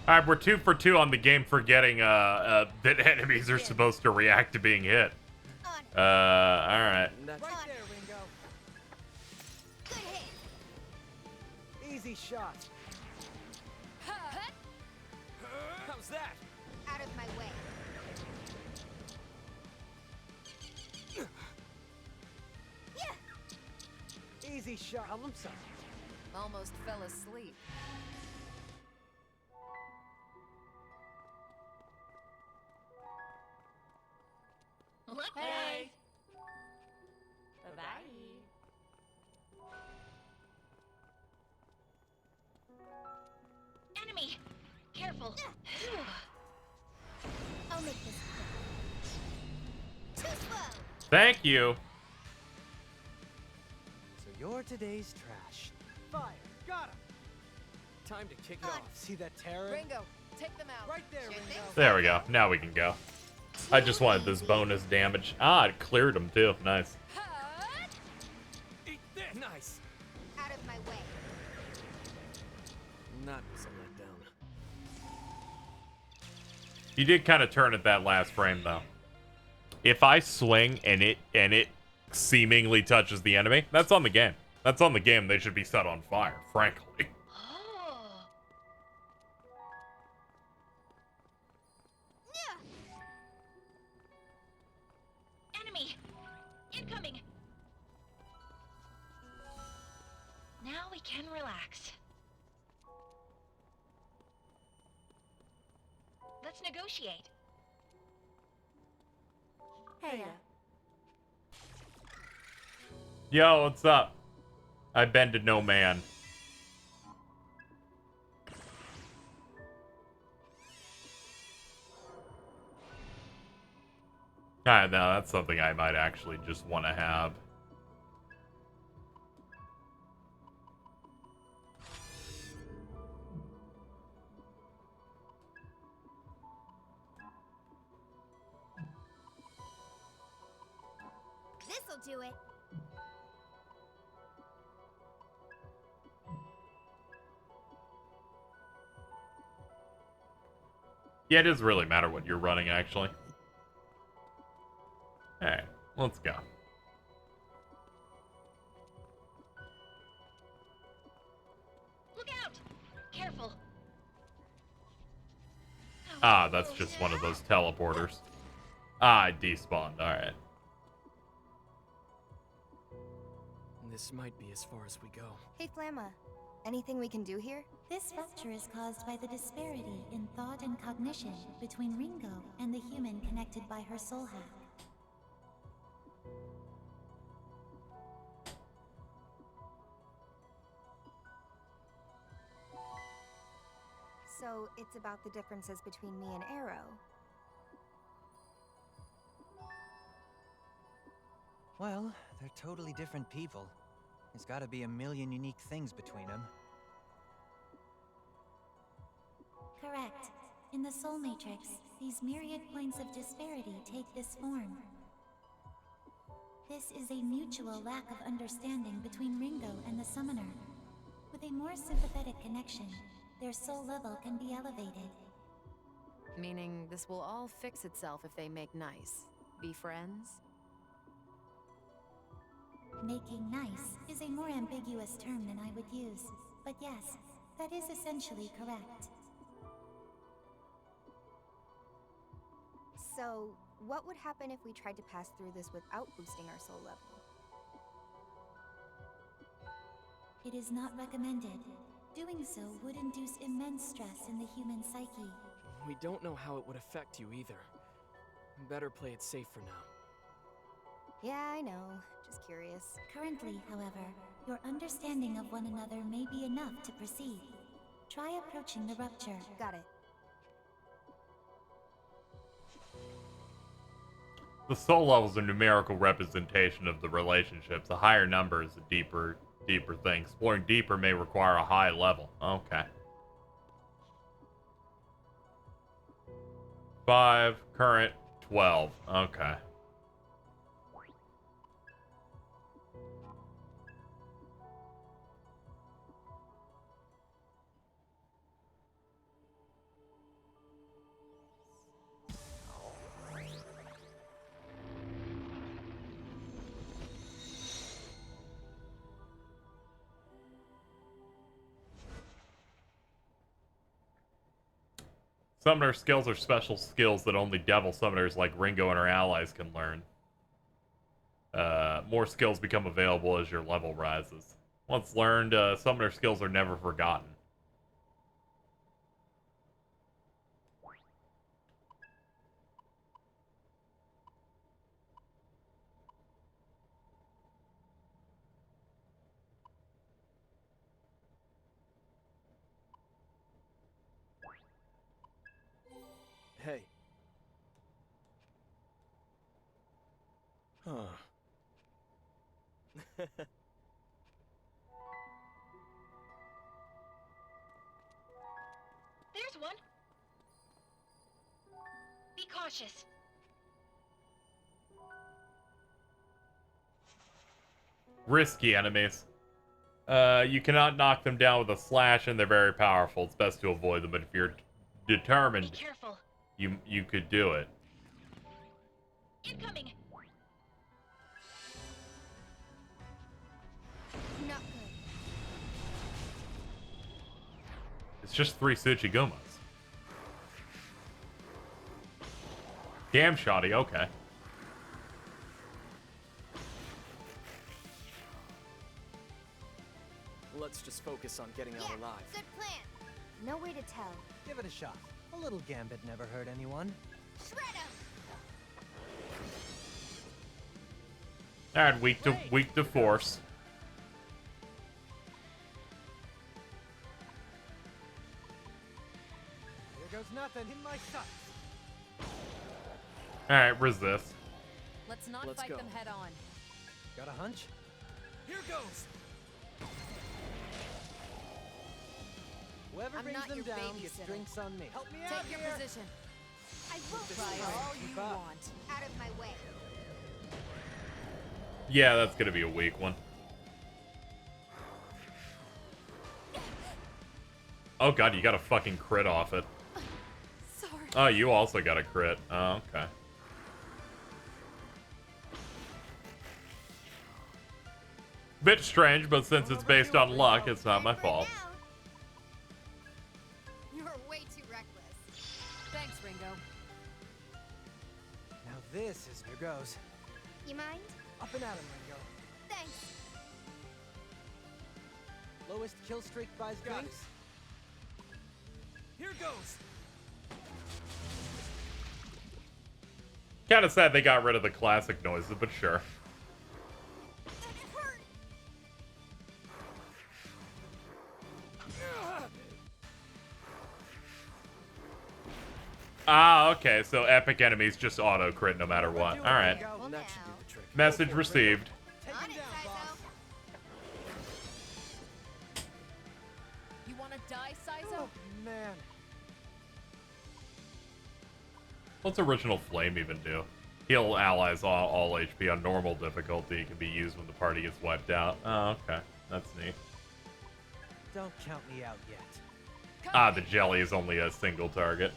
Alright, we're 2 for 2 on the game, forgetting that enemies are supposed to react to being hit. Alright. Right there, Ringo. Good hit. Easy shot. How's that? Out of my way. Easy shot. I'm sorry. Almost fell asleep. Hey! Bye-bye. Enemy! Careful. I'll make this quick. Too slow. Thank you. So you're today's trash. Fire. Got him. Time to kick it off. See that terror? Ringo, take them out. Right there, Ringo. There we go. Now we can go. I just wanted this bonus damage. Ah, it cleared him too. Nice. Eat this. Nice. Out of my way. That was a letdown. You did kind of turn at that last frame though. If I swing and it seemingly touches the enemy, that's on the game. That's on the game. They should be set on fire, frankly. Oh. Enemy! Incoming! Now we can relax. Let's negotiate. Hey. Yo, what's up? I bend to no man. No, that's something I might actually just want to have. This'll do it. Yeah, it doesn't really matter what you're running, actually. Alright, let's go. Look out! Careful. Ah, that's just one of those teleporters. Ah, I despawned. Alright. This might be as far as we go. Hey, Flamma. Anything we can do here? This rupture is caused by the disparity in thought and cognition between Ringo and the human connected by her soul hack. So, it's about the differences between me and Arrow. Well, they're totally different people. There's gotta be a million unique things between them. Correct. In the Soul Matrix, these myriad points of disparity take this form. This is a mutual lack of understanding between Ringo and the Summoner. With a more sympathetic connection, their soul level can be elevated. Meaning this will all fix itself if they make nice. Be friends? Making nice is a more ambiguous term than I would use, but yes, that is essentially correct. So, what would happen if we tried to pass through this without boosting our soul level? It is not recommended. Doing so would induce immense stress in the human psyche. We don't know how it would affect you either. Better play it safe for now. Yeah, I know. Just curious. Currently, however, your understanding of one another may be enough to proceed. Try approaching the rupture. Got it. The soul level is a numerical representation of the relationships. A higher number is a deeper thing. Exploring deeper may require a high level. Okay. 5, current 12. Okay. Summoner skills are special skills that only devil summoners like Ringo and her allies can learn. More skills become available as your level rises. Once learned, summoner skills are never forgotten. Hey. Huh. There's one. Be cautious. Risky enemies. You cannot knock them down with a slash, and they're very powerful. It's best to avoid them, but if you're determined, Be careful. you could do it. Incoming. Not good. It's just 3 Tsuchigumas. Damn shoddy, okay. Let's just focus on getting out alive. Good plan. No way to tell. Give it a shot. A little gambit never hurt anyone. Shred him! Alright, weak to force. Here goes nothing in my sights. Alright, resist. Let's not Let's fight go. them head on. Got a hunch? Here goes. Whoever I'm brings not them your down gets babysitter. drinks on me. Help me out Take your here. position. I will Try all you Keep up. want. out of my way. Yeah, that's gonna be a weak one. Oh god, you got a fucking crit off it. Sorry. Oh, you also got a crit. Oh, okay. Bit strange, but since it's based on luck, it's not my fault. You're way too reckless. Thanks, Ringo. Now this is where goes. You mind? Up and at him, Ringo. Thanks. Lowest kill streak buys drinks. Here goes. Kind of sad they got rid of the classic noises, but sure. Ah, okay, so epic enemies just auto crit no matter what. Alright. Message received. You wanna die, Saizo? Oh, man. What's original flame even do? Heal allies all HP on normal difficulty. It can be used when the party gets wiped out. Oh, okay. That's neat. Don't count me out yet. Ah, the jelly is only a single target.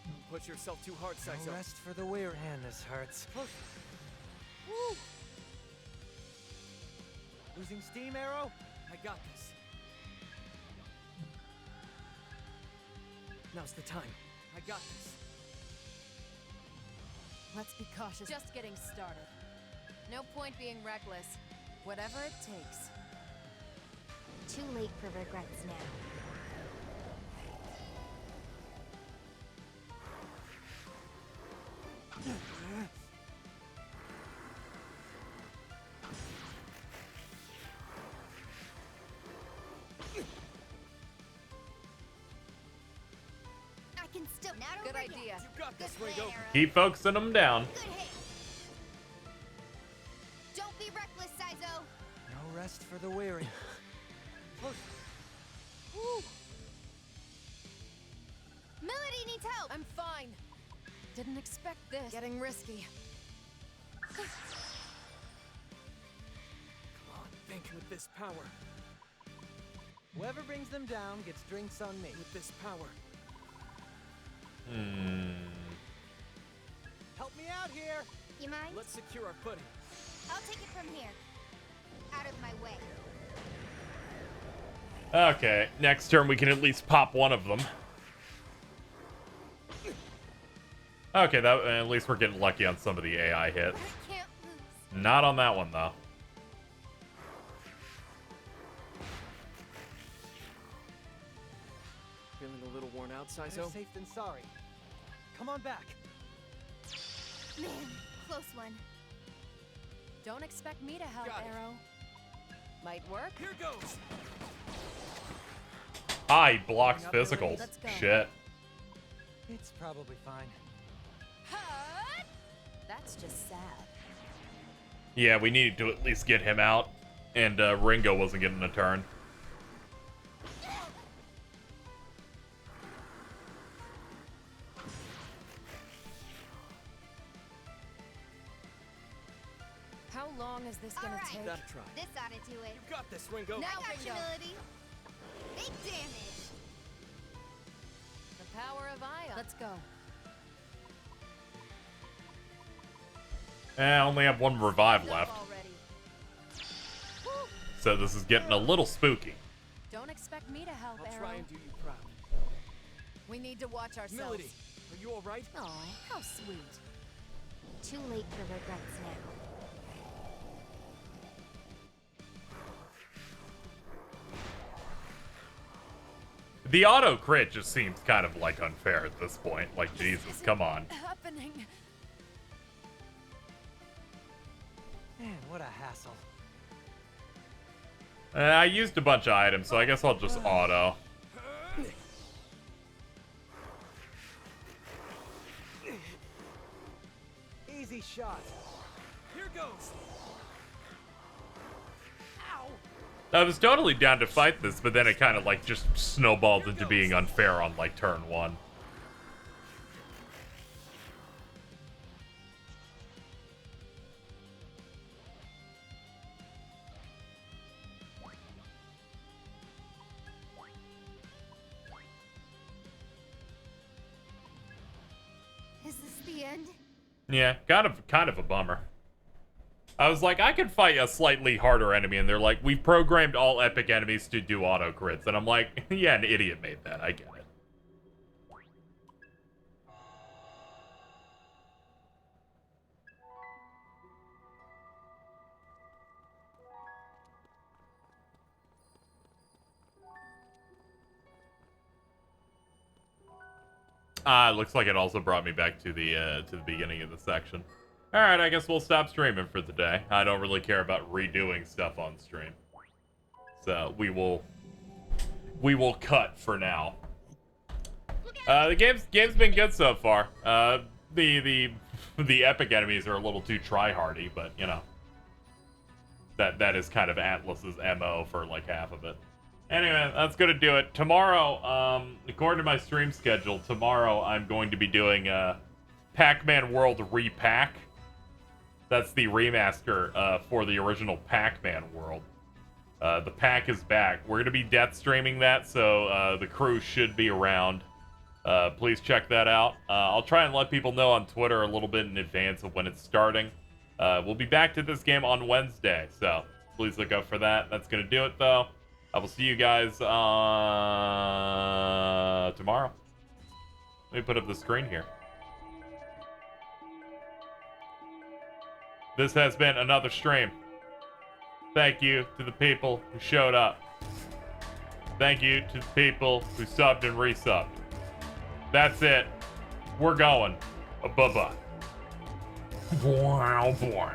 Don't push yourself too hard, Saizo. No rest for the weary. Man, this hurts. Woo. Losing steam, Arrow? I got this. Now's the time. I got this. Let's be cautious. Just getting started. No point being reckless. Whatever it takes. Too late for regrets now. I can still. Not Good over idea. yet. You got this, Ringo. Keep focusing them down. Good hit. Don't be reckless, Saizo. No rest for the weary. Woo. Melody needs help. I'm fine. Didn't expect this. Getting risky. Come on, think with this power. Whoever brings them down gets drinks on me. With this power. Help me out here. You mind? Let's secure our footing. I'll take it from here. Out of my way. Okay, next turn we can at least pop one of them. Okay, that at least we're getting lucky on some of the AI hits. Can't lose. Not on that one though. Feeling a little worn out, Better Saizo? safe than sorry. Come on back. Man, close one. Don't expect me to help, Got it. Arrow. Might work. Here goes. Ah, he blocks Up there, physicals. let's go. Shit. It's probably fine. That's just sad. Yeah, we needed to at least get him out, and Ringo wasn't getting a turn. How long is this gonna All right. take? Gotta try. This ought to do it. You got this, Ringo. Now, I got you, Ringo. Melody. Big damage. The power of Ion. Let's go. I only have one revive Enough left, already. so this is getting a little spooky. Don't expect me to help, I'll Arrow. try and do you proud. We need to watch ourselves. Melody, are you alright? Aw, how sweet. Too late for regrets now. The auto crit just seems kind of like unfair at this point. Like, Jesus, come on. Happening. Man, what a hassle. I used a bunch of items, so I guess I'll just auto. Easy shot. Here goes. Ow. I was totally down to fight this, but then it kind of like just snowballed into being unfair on like turn one. Yeah, kind of a bummer. I was like, I could fight a slightly harder enemy, and they're like, we've programmed all epic enemies to do auto crits. And I'm like, yeah, an idiot made that. I get it. Looks like it also brought me back to the beginning of the section. Alright, I guess we'll stop streaming for today. I don't really care about redoing stuff on stream. So we will cut for now. The game's been good so far. The epic enemies are a little too try-hardy, but you know. That is kind of Atlas's MO for like half of it. Anyway, that's gonna do it. Tomorrow, according to my stream schedule, tomorrow I'm going to be doing Pac-Man World Repack. That's the remaster for the original Pac-Man World. The pack is back. We're gonna be death streaming that, so the crew should be around. Please check that out. I'll try and let people know on Twitter a little bit in advance of when it's starting. We'll be back to this game on Wednesday, so please look out for that. That's gonna do it, though. I will see you guys tomorrow. Let me put up the screen here. This has been another stream. Thank you to the people who showed up. Thank you to the people who subbed and resubbed. That's it. We're going. Bye-bye. Wow, boy.